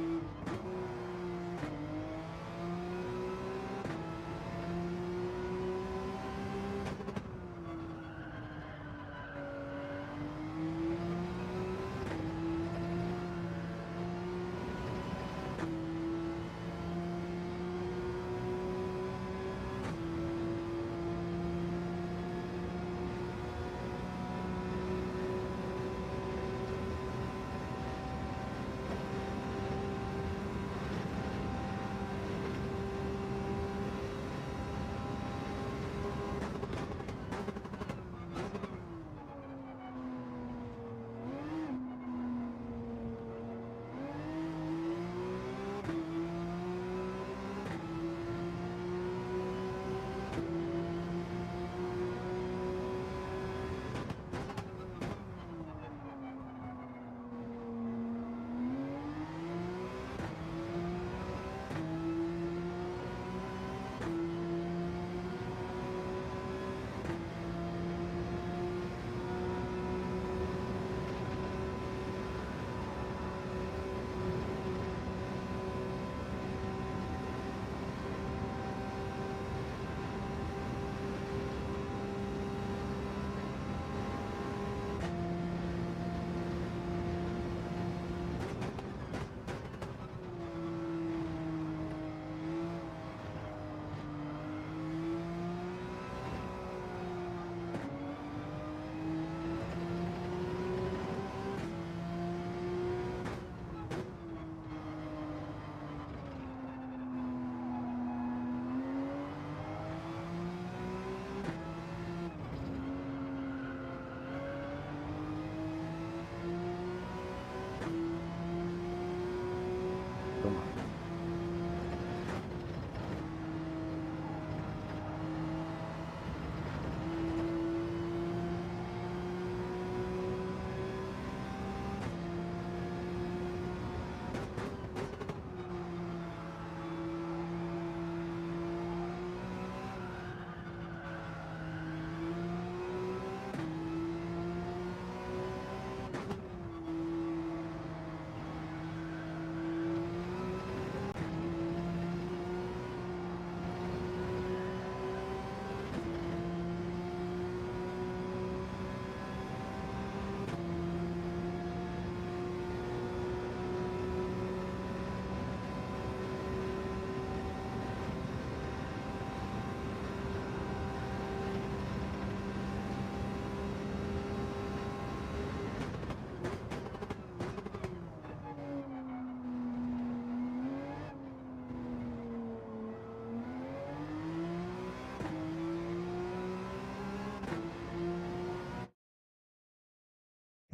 Come on.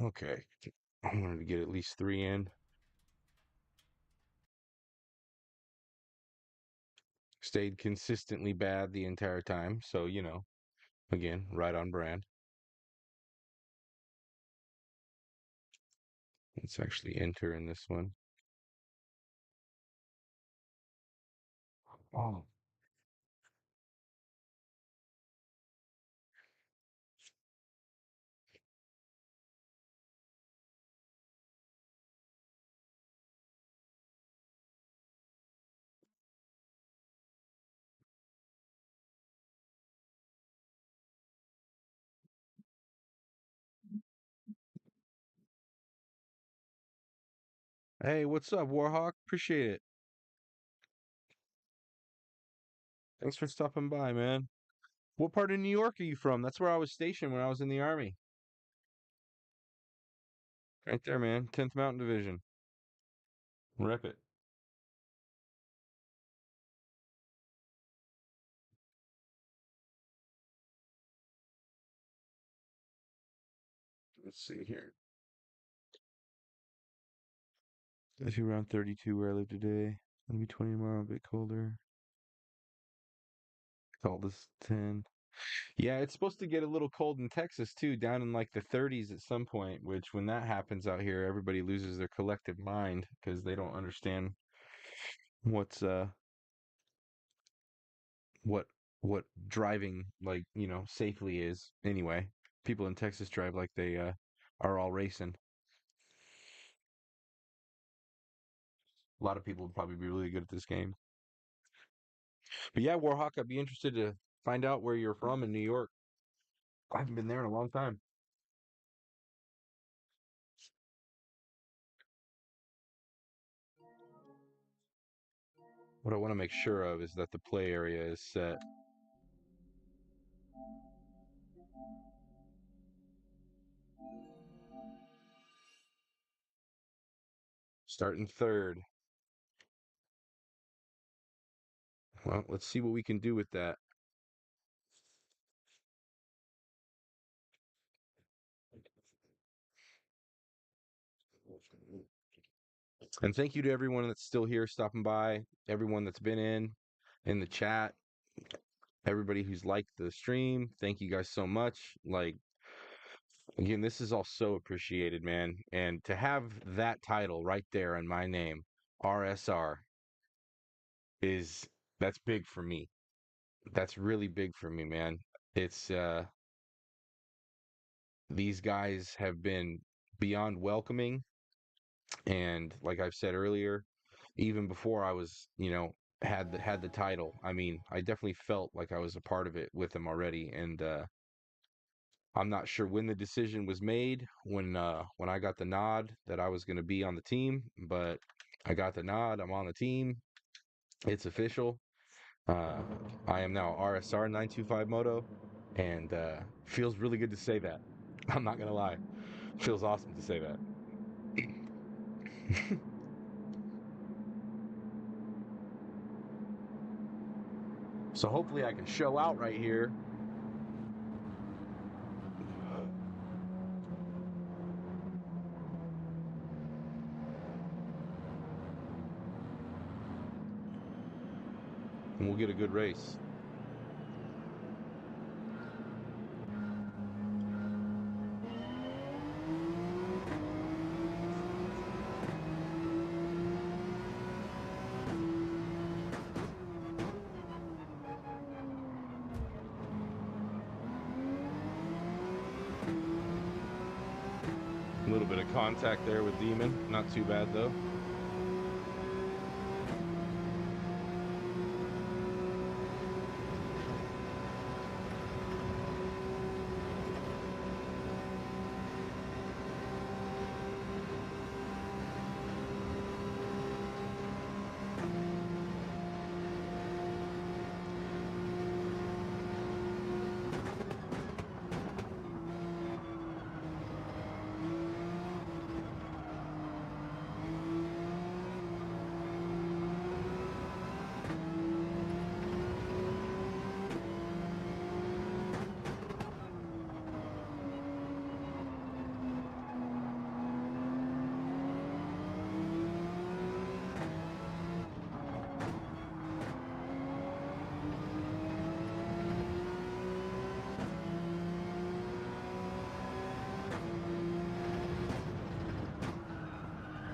Okay. I wanted to get at least three in. Stayed consistently bad the entire time. So, again, right on brand. Let's actually enter in this one. Oh. Hey, what's up, Warhawk? Appreciate it. Thanks for stopping by, man. What part of New York are you from? That's where I was stationed when I was in the Army. Right there, man. 10th Mountain Division. Rep it. Let's see here. I see around 32 where I live today. Gonna be 20 tomorrow, a bit colder. Call this 10. Yeah, it's supposed to get a little cold in Texas too, down in like the 30s at some point, which when that happens out here, everybody loses their collective mind because they don't understand what's what what driving like, safely is. Anyway, people in Texas drive like they are all racing. A lot of people would probably be really good at this game. But yeah, Warhawk, I'd be interested to find out where you're from in New York. I haven't been there in a long time. What I want to make sure of is that the play area is set. Starting third. Well, let's see what we can do with that. And thank you to everyone that's still here stopping by, everyone that's been in the chat, everybody who's liked the stream. Thank you guys so much. Like, again, this is all so appreciated, man. And to have that title right there in my name, RSR, is that's big for me. That's really big for me, man. It's these guys have been beyond welcoming, and like I've said earlier, even before I was, had the title. I mean, I definitely felt like I was a part of it with them already, and I'm not sure when the decision was made when I got the nod that I was going to be on the team, but I got the nod. I'm on the team. It's official. Uh, I am now RSR 925 Moto, and feels really good to say that. I'm not gonna lie, feels awesome to say that. So hopefully I can show out right here. And we'll get a good race. A little bit of contact there with Demon. Not too bad, though.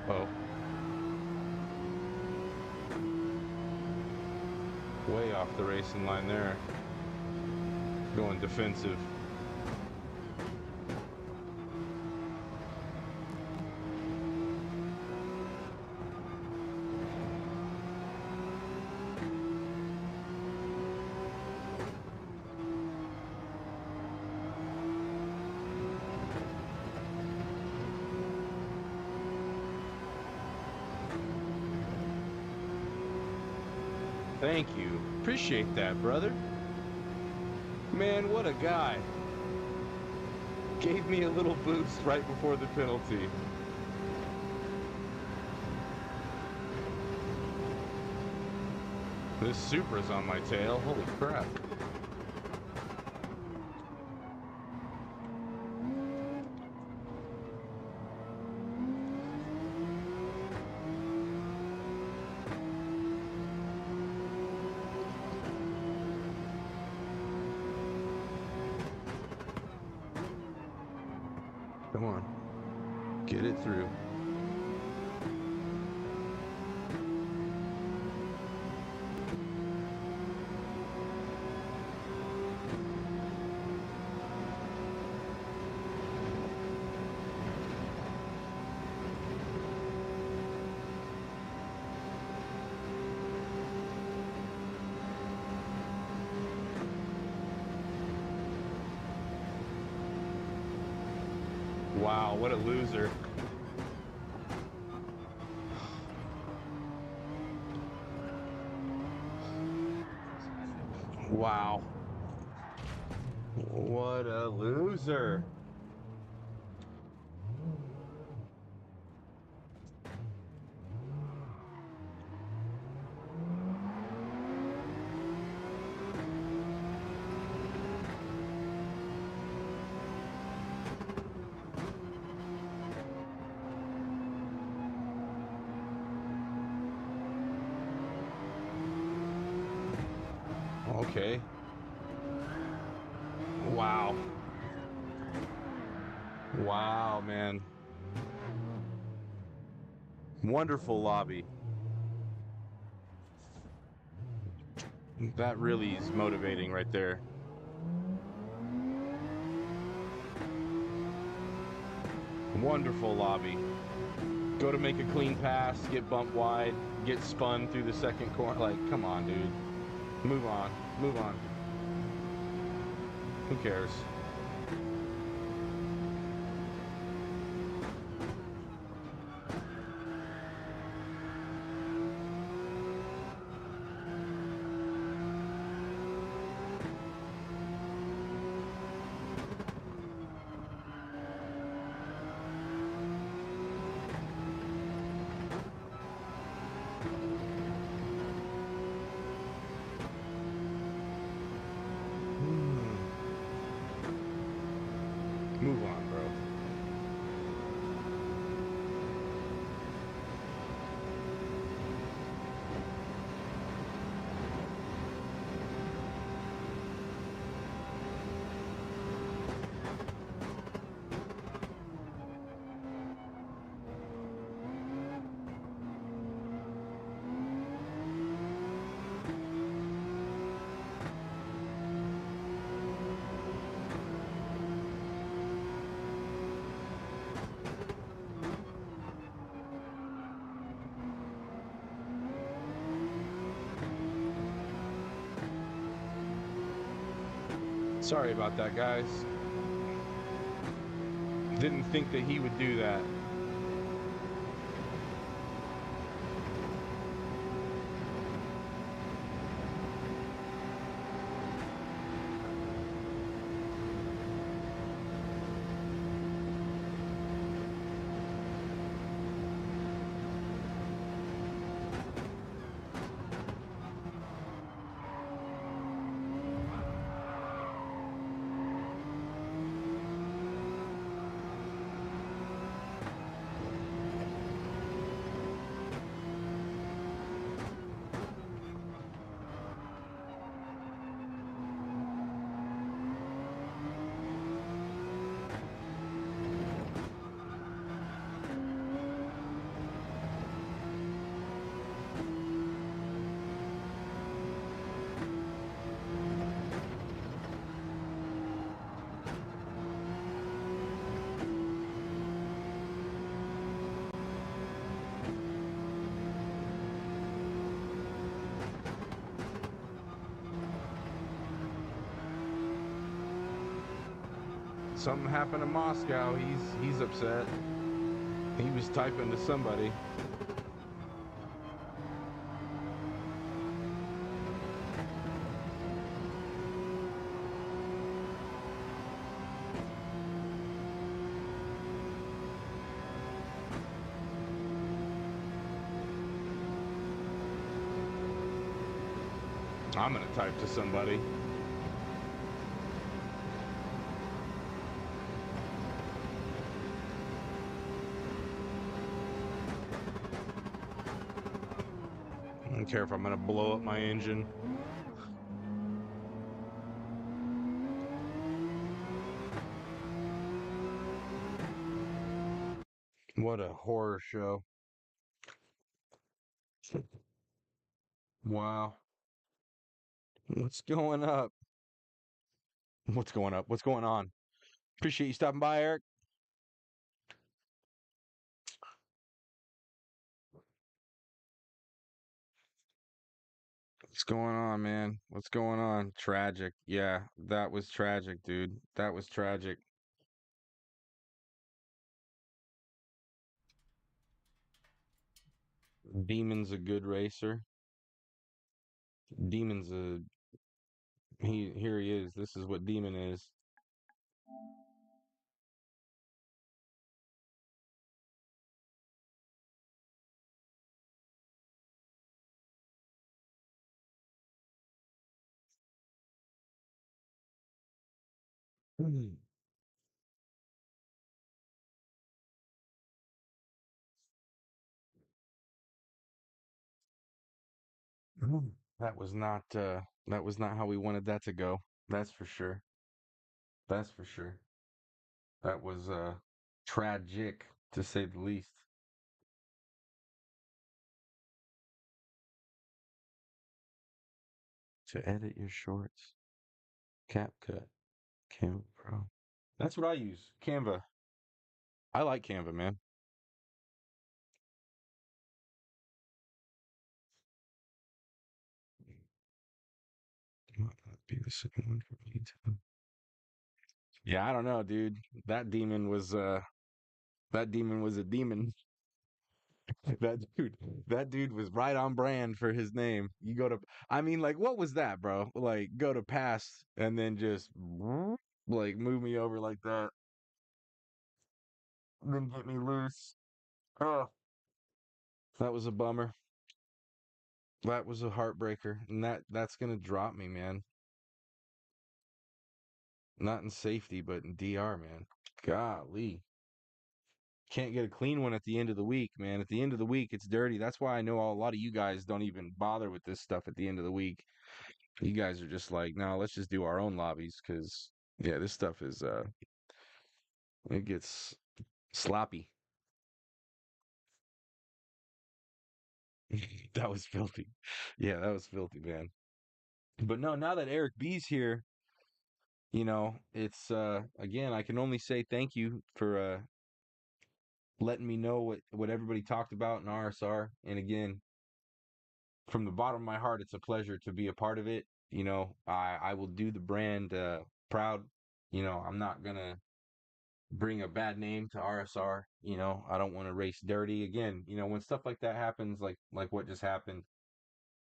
Oh. Way off the racing line there. Going defensive. Thank you. Appreciate that, brother. Man, what a guy. Gave me a little boost right before the penalty. This Supra's on my tail. Holy crap. Come on. Get it through. Wow, what a loser. Wow. What a loser. Okay. Wow. Wow, man. Wonderful lobby. That really is motivating right there. Wonderful lobby. Go to make a clean pass, get bumped wide, get spun through the second corner. Like, come on, dude. Move on. Move on. Who cares? Move on, bro. Sorry about that, guys. Didn't think that he would do that. Something happened to Moscow. He's upset. He was typing to somebody. I'm gonna type to somebody. I don't care if I'm gonna blow up my engine. What a horror show. Wow. What's going up? What's going up? What's going on? Appreciate you stopping by, Eric. What's going on, man? What's going on? Tragic. Yeah, that was tragic, dude. That was tragic. Demon's a good racer. Demon's a here he is. This is what Demon is. That was not how we wanted that to go. That's for sure. That's for sure. That was tragic to say the least. To edit your shorts, CapCut, Canva Pro. That's what I use. Canva. I like Canva, man. Might not be the second one for me too. Yeah, I don't know, dude. That demon was a demon. That dude, that dude was right on brand for his name. You go to, I mean, like, what was that, bro? Like, go to pass and then just like move me over like that, then get me loose. Oh, that was a bummer. That was a heartbreaker, and that's gonna drop me, man. Not in safety, but in DR, man. Golly. Can't get a clean one at the end of the week, man. At the end of the week, it's dirty. That's why I know a lot of you guys don't even bother with this stuff at the end of the week. You guys are just like, no, let's just do our own lobbies because, yeah, this stuff is, it gets sloppy. That was filthy. Yeah, that was filthy, man. But no, now that Eric B's here, it's, again, I can only say thank you for, letting me know what everybody talked about in RSR. And again, from the bottom of my heart, it's a pleasure to be a part of it. I will do the brand proud. I'm not gonna bring a bad name to RSR. I don't want to race dirty. Again, when stuff like that happens, like what just happened,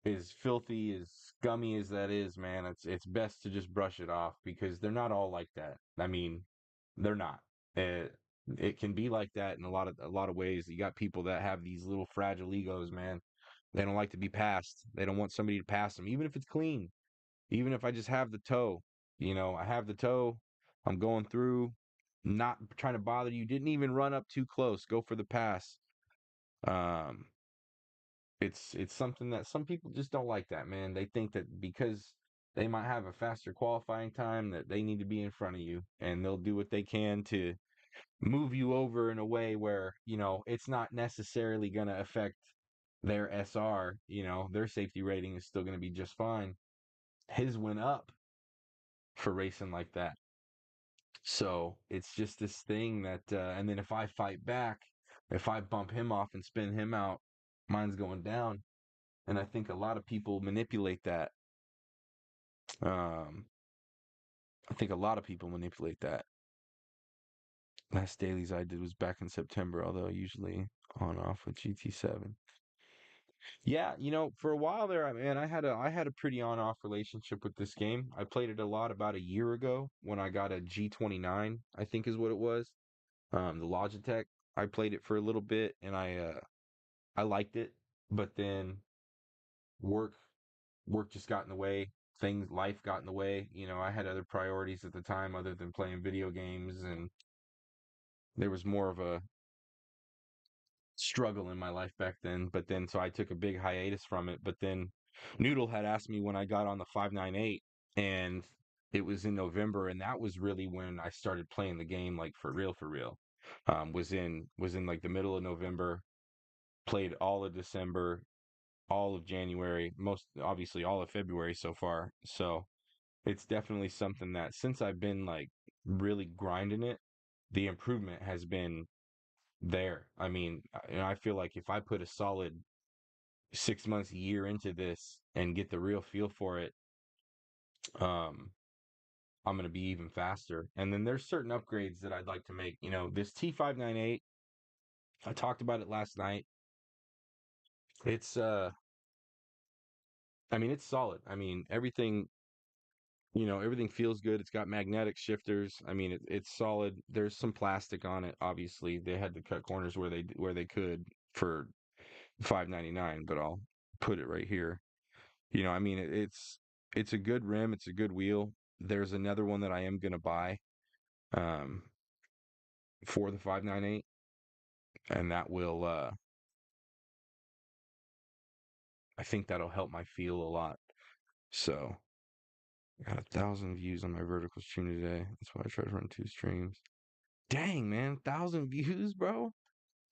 as filthy, as scummy as that is, man, it's best to just brush it off because they're not all like that. I mean, they're not. It can be like that in a lot of ways. You got people that have these little fragile egos, man. They don't like to be passed. They don't want somebody to pass them, even if it's clean. Even if I just have the toe, I have the toe. I'm going through, not trying to bother you. Didn't even run up too close. Go for the pass. Um, it's something that some people just don't like that, man. They think that because they might have a faster qualifying time that they need to be in front of you, and they'll do what they can to move you over in a way where, it's not necessarily going to affect their SR, their safety rating is still going to be just fine. His went up for racing like that. So it's just this thing that, and then if I fight back, if I bump him off and spin him out, mine's going down. And I think a lot of people manipulate that. Um, I think a lot of people manipulate that. Last dailies I did was back in September, although usually on off with GT7. Yeah, for a while there, man, I had a pretty on-off relationship with this game. I played it a lot about a year ago when I got a G29, I think is what it was. The Logitech. I played it for a little bit and I liked it, but then work work just got in the way. Life got in the way. I had other priorities at the time other than playing video games, and there was more of a struggle in my life back then. But then, so I took a big hiatus from it. But then, Noodle had asked me when I got on the 598, and it was in November, and that was really when I started playing the game, like for real, for real. Was in like the middle of November. Played all of December, all of January, most obviously all of February so far. So it's definitely something that since I've been like really grinding it, the improvement has been there. I mean, I feel like if I put a solid 6 months, a year into this and get the real feel for it, um, I'm going to be even faster. And then there's certain upgrades that I'd like to make. This T598, I talked about it last night. It's I mean, it's solid. I mean, everything, everything feels good. It's got magnetic shifters. I mean, it's solid. There's some plastic on it. Obviously, they had to cut corners where they could for 5.99, but I'll put it right here. I mean, it's a good rim. It's a good wheel. There's another one that I am gonna buy um, for the 5.98, and that will I think that'll help my feel a lot. So I got 1,000 views on my vertical stream today. That's why I try to run 2 streams. Dang, man, 1,000 views, bro.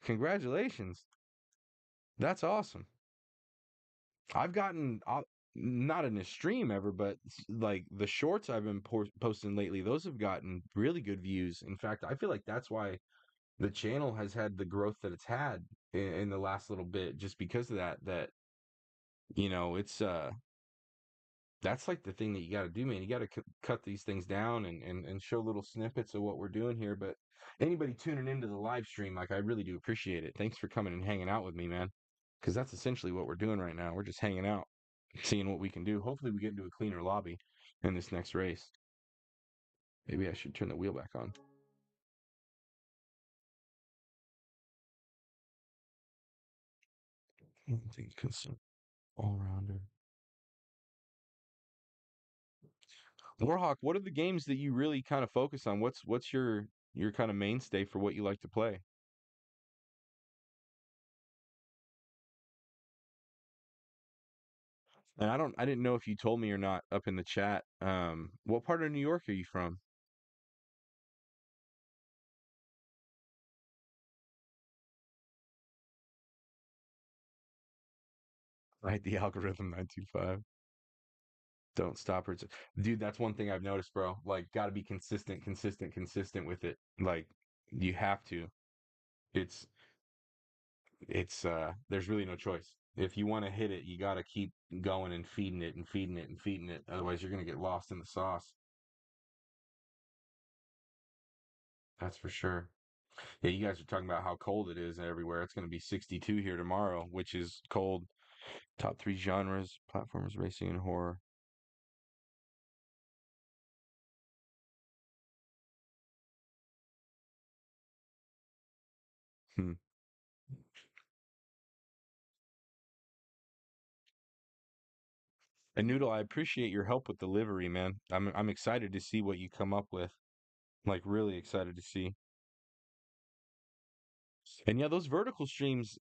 Congratulations. That's awesome. I've gotten not in a stream ever, but like the shorts I've been posting lately, those have gotten really good views. In fact, I feel like that's why the channel has had the growth that it's had in the last little bit, just because of that. It's that's like the thing that you got to do, man. You got to cut these things down and show little snippets of what we're doing here. But anybody tuning into the live stream, like, I really do appreciate it. Thanks for coming and hanging out with me, man. Because that's essentially what we're doing right now. We're just hanging out, seeing what we can do. Hopefully, we get into a cleaner lobby in this next race. Maybe I should turn the wheel back on. I think all rounder. Warhawk, what are the games that you really kind of focus on? What's your kind of mainstay for what you like to play? And I didn't know if you told me or not up in the chat. What part of New York are you from? Right, the algorithm 925. Don't stop her. Dude, that's one thing I've noticed, bro. Like, got to be consistent, consistent, consistent with it. Like, you have to. It's there's really no choice. If you want to hit it, you got to keep going and feeding it and feeding it and feeding it. Otherwise, you're gonna get lost in the sauce. That's for sure. Yeah, you guys are talking about how cold it is everywhere. It's gonna be 62 here tomorrow, which is cold. Top 3 genres: platformers, racing, and horror. Hmm. And Noodle, I appreciate your help with the livery, man. I'm excited to see what you come up with. Like, really excited to see. And yeah, those vertical streams,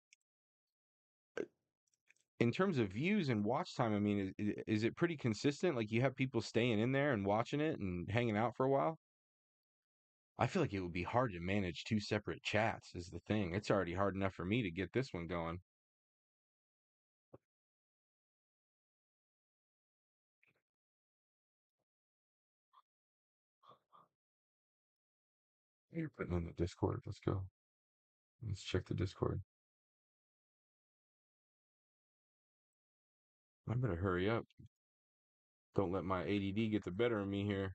in terms of views and watch time, I mean, is it pretty consistent? Like, you have people staying in there and watching it and hanging out for a while? I feel like it would be hard to manage 2 separate chats, is the thing. It's already hard enough for me to get this one going. You're putting in the Discord. Let's go. Let's check the Discord. I better hurry up. Don't let my ADD get the better of me here.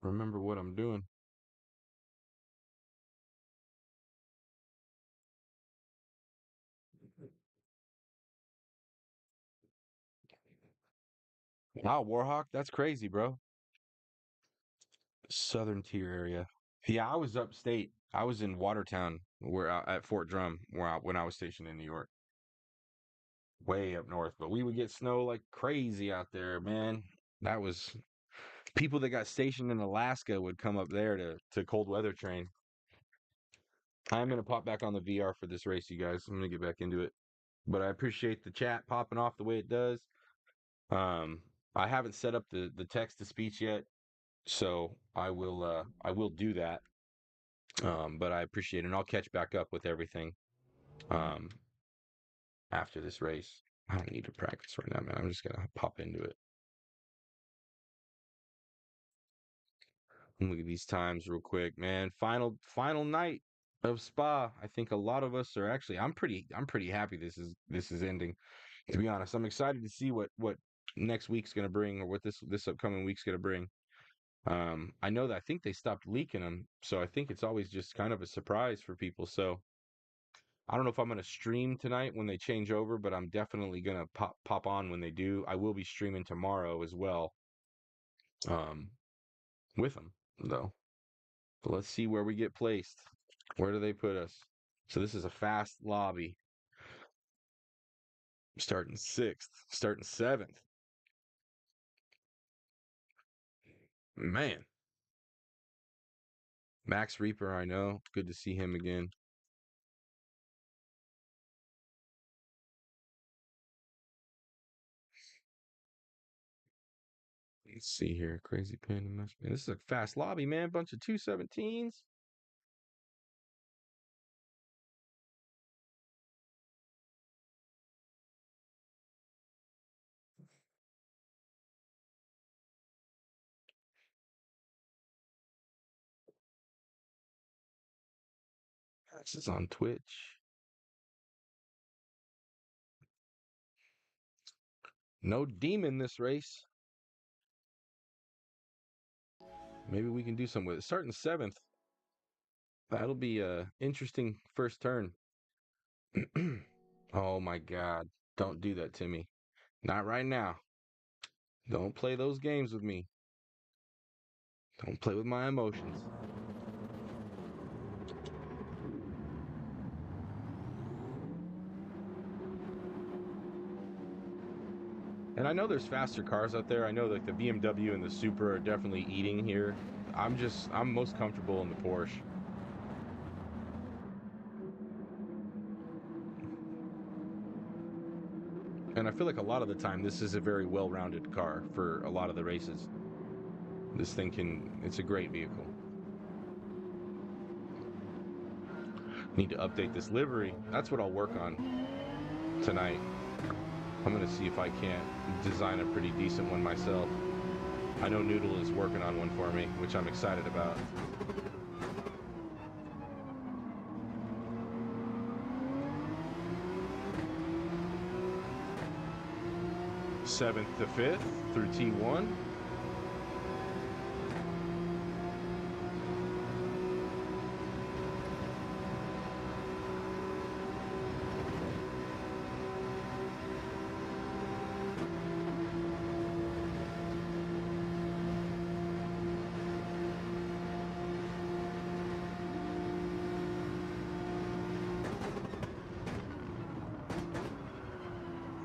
Remember what I'm doing. Wow, Warhawk, that's crazy, bro. Southern tier area. Yeah, I was upstate. I was in Watertown, where at Fort Drum, when I was stationed in New York, way up north. But we would get snow like crazy out there, man. That was people that got stationed in Alaska would come up there to cold weather train. I'm gonna pop back on the VR for this race, you guys. I'm gonna get back into it. But I appreciate the chat popping off the way it does. Um, I haven't set up the text to speech yet, so I will do that. But I appreciate it, and I'll catch back up with everything um, after this race. I don't need to practice right now, man. I'm just gonna pop into it. Look at these times real quick, man. Final night of Spa. I think a lot of us are actually. I'm pretty happy this is ending. To be honest, I'm excited to see what next week's gonna bring, or what this upcoming week's gonna bring. I know that I think they stopped leaking them, so I think it's always just kind of a surprise for people. So I don't know if I'm gonna stream tonight when they change over, but I'm definitely gonna pop on when they do. I will be streaming tomorrow as well, um, with them though. But let's see where we get placed. Where do they put us? So this is a fast lobby. Starting 6th, starting 7th. Man. Max Reaper, I know. Good to see him again. Let's see here. Crazy Pin. This is a fast lobby, man. Bunch of 217s. This is on Twitch. No demon this race. Maybe we can do something with it. Starting 7th. That'll be a interesting first turn. Oh my God. Don't do that to me. Not right now. Don't play those games with me. Don't play with my emotions. And I know there's faster cars out there. I know like the BMW and the Supra are definitely eating here. I'm most comfortable in the Porsche. And I feel like a lot of the time this is a very well-rounded car for a lot of the races. It's a great vehicle. Need to update this livery. That's what I'll work on tonight. I'm going to see if I can't design a pretty decent one myself. I know Noodle is working on one for me, which I'm excited about. Seventh to 5th through T1.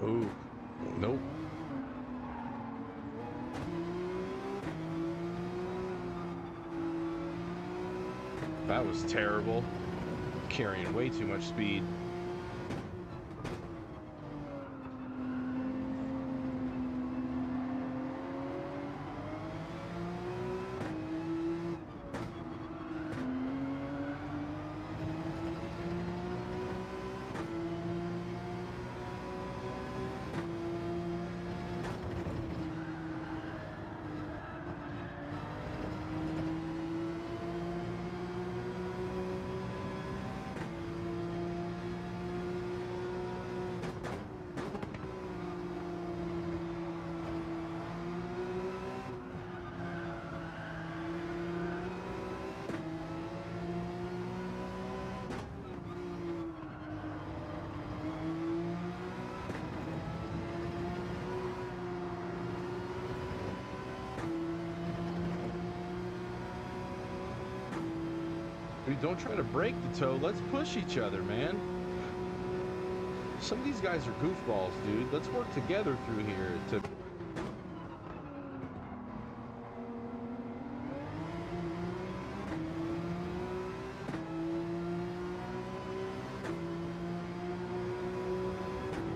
Ooh, nope. That was terrible. Carrying way too much speed. Dude, don't try to break the toe. Let's push each other, man. Some of these guys are goofballs, dude. Let's work together through here to...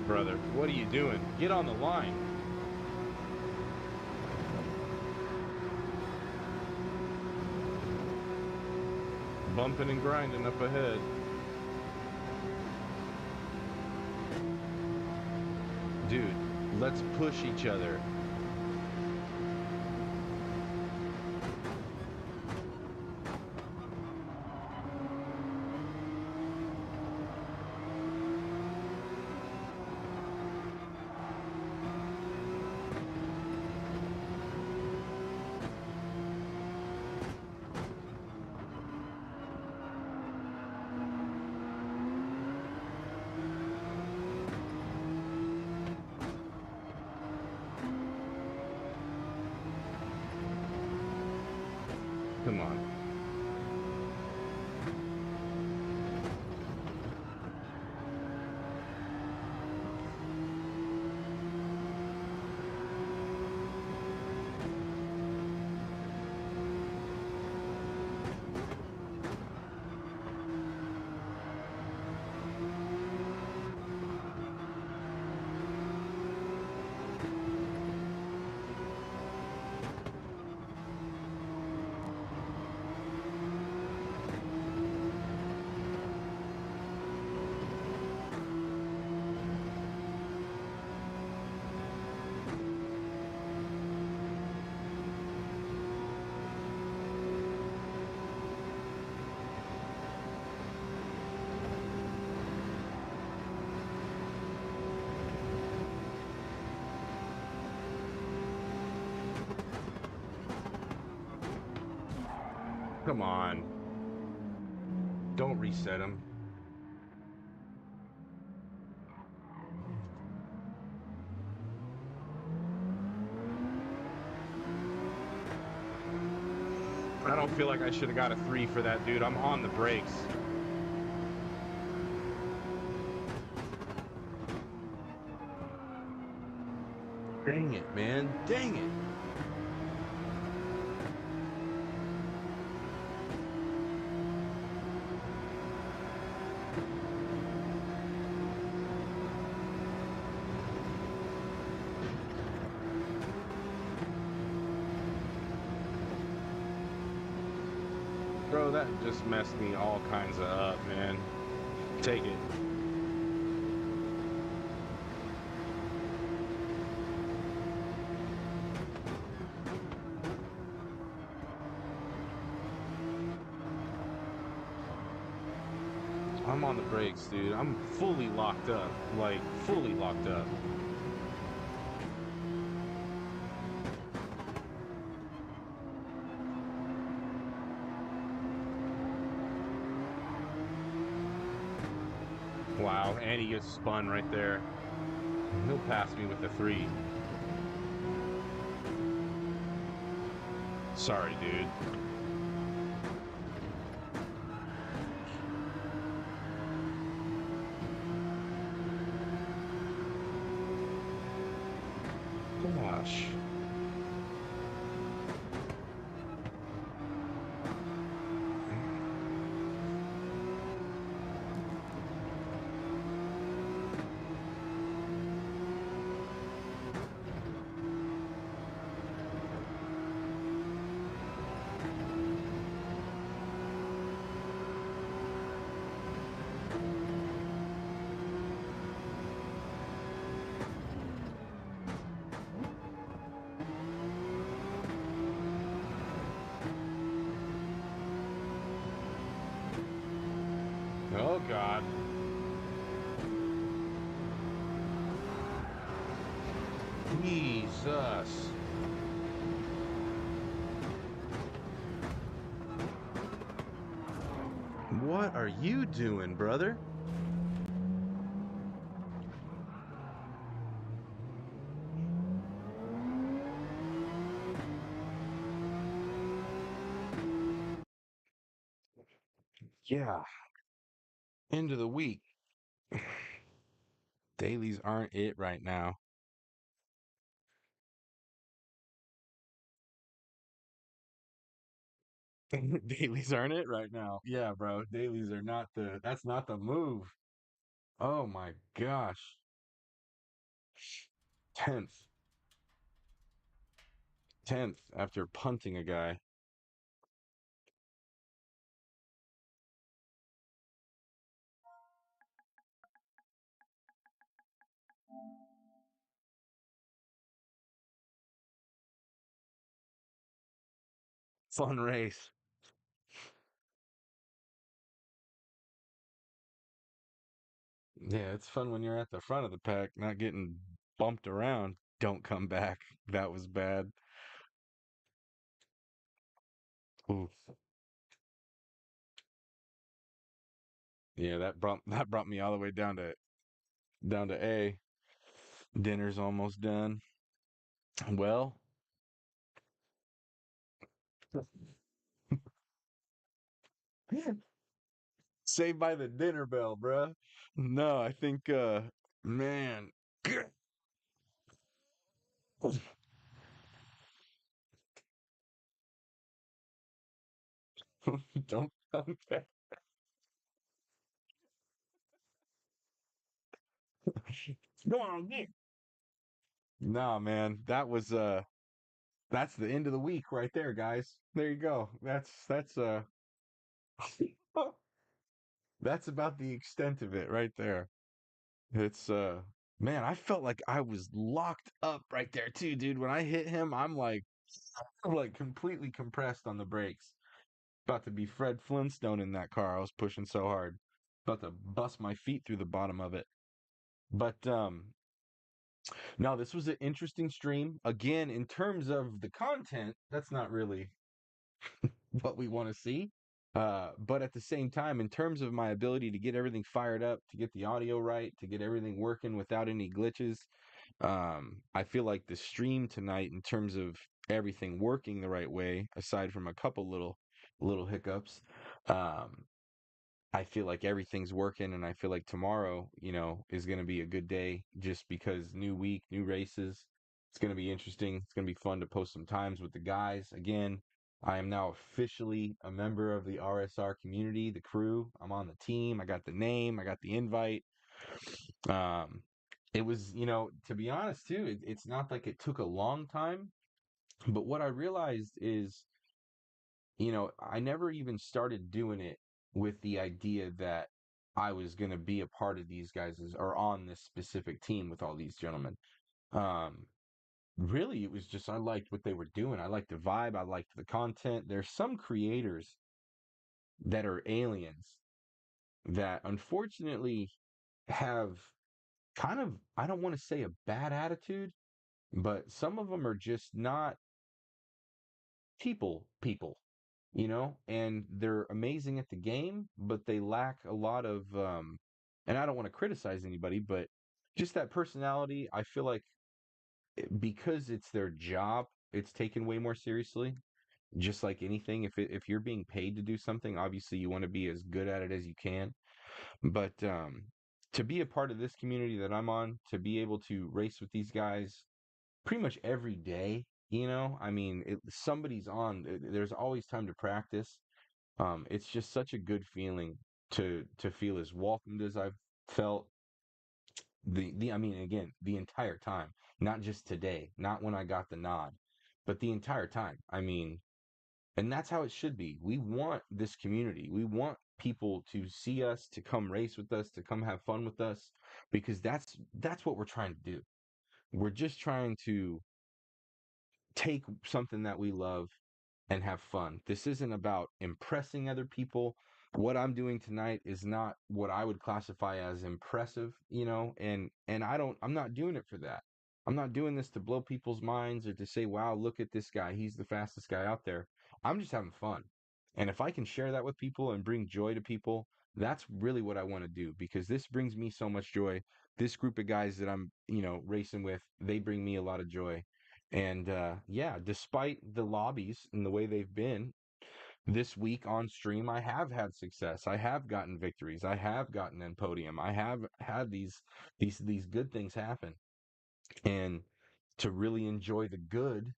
Brother, what are you doing? Get on the line. Bumping and grinding up ahead. Dude, let's push each other. Come on. Don't reset him. I don't feel like I should have got a 3 for that, dude. I'm on the brakes. Dang it, man. Dang it. Bro, that just messed me all kinds of up, man. Take it. I'm on the brakes, dude. I'm fully locked up. Like, fully locked up. Wow, and he gets spun right there. He'll pass me with a 3. Sorry, dude. Gosh. Oh, God. Jesus. What are you doing, brother? Yeah. End of the week. Dailies aren't it right now. Dailies aren't it right now. Yeah, bro. Dailies are not that's not the move. Oh my gosh. 10th. 10th after punting a guy. Fun race. Yeah, it's fun when you're at the front of the pack, not getting bumped around. Don't come back. That was bad. Oof. Yeah, that brought me all the way down to A. Dinner's almost done. Well, saved by the dinner bell, bruh. No, I think man, don't come back. Go on, Nick. Nah, man, that's the end of the week right there, guys. There you go. That's that's about the extent of it right there. It's man, I felt like I was locked up right there too, dude. When I hit him, I'm like completely compressed on the brakes. About to be Fred Flintstone in that car. I was pushing so hard. About to bust my feet through the bottom of it. But no, this was an interesting stream. Again, in terms of the content, that's not really what we want to see. But at the same time, in terms of my ability to get everything fired up, to get the audio right, to get everything working without any glitches, I feel like the stream tonight, in terms of everything working the right way, aside from a couple little hiccups, um, I feel like everything's working, and I feel like tomorrow, is going to be a good day just because new week, new races. It's going to be interesting. It's going to be fun to post some times with the guys. Again, I am now officially a member of the RSR community, the crew. I'm on the team. I got the name, I got the invite. Um, it was, to be honest, too, it's not like it took a long time, but what I realized is I never even started doing it with the idea that I was going to be a part of these guys or on this specific team with all these gentlemen. Um, Really, it was just I liked what they were doing. I liked the vibe. I liked the content. There's some creators that are aliens that unfortunately have kind of, I don't want to say a bad attitude, but some of them are just not people, and they're amazing at the game, but they lack a lot of and I don't want to criticize anybody, but just that personality, I feel like because it's their job, it's taken way more seriously. Just like anything, if you're being paid to do something, obviously you want to be as good at it as you can. But to be a part of this community that I'm on, to be able to race with these guys pretty much every day. I mean, somebody's on. There's always time to practice. It's just such a good feeling to feel as welcomed as I've felt I mean, again, the entire time, not just today, not when I got the nod, but the entire time. I mean, and that's how it should be. We want this community. We want people to see us, to come race with us, to come have fun with us, because that's what we're trying to do. We're just trying to take something that we love and have fun. This isn't about impressing other people. What I'm doing tonight is not what I would classify as impressive, and I'm not doing it for that. I'm not doing this to blow people's minds or to say, "Wow, look at this guy. He's the fastest guy out there." I'm just having fun. And if I can share that with people and bring joy to people, that's really what I want to do because this brings me so much joy. This group of guys that I'm, racing with, they bring me a lot of joy. And yeah, despite the lobbies and the way they've been this week on stream, I have had success. I have gotten victories. I have gotten in podium. I have had these good things happen. And to really enjoy the good,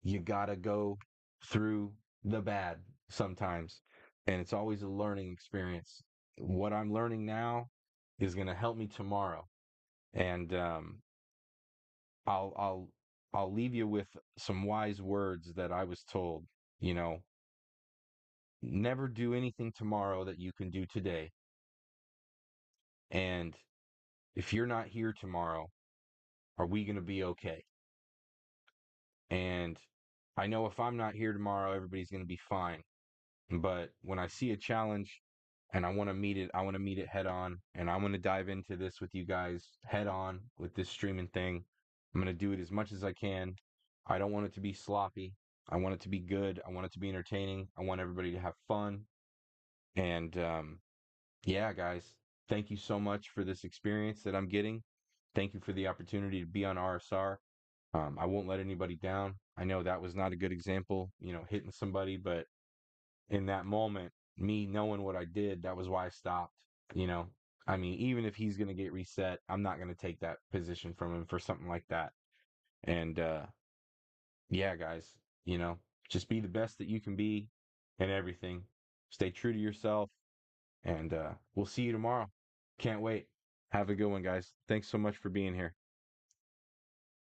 you gotta go through the bad sometimes. And it's always a learning experience. What I'm learning now is gonna help me tomorrow. And I'll I'll I'll leave you with some wise words that I was told, you know, never do anything tomorrow that you can do today. And if you're not here tomorrow, are we going to be okay? And I know if I'm not here tomorrow, everybody's going to be fine. But when I see a challenge and I want to meet it head on. And I want to dive into this with you guys head on with this streaming thing. I'm going to do it as much as I can. I don't want it to be sloppy. I want it to be good. I want it to be entertaining. I want everybody to have fun. And yeah, guys, thank you so much for this experience that I'm getting. Thank you for the opportunity to be on RSR. I won't let anybody down. I know that was not a good example, hitting somebody, but in that moment, me knowing what I did, that was why I stopped. You know, I mean, even if he's going to get reset, I'm not going to take that position from him for something like that. And yeah, guys, you know, just be the best that you can be and everything. Stay true to yourself, and we'll see you tomorrow. Can't wait. Have a good one, guys. Thanks so much for being here.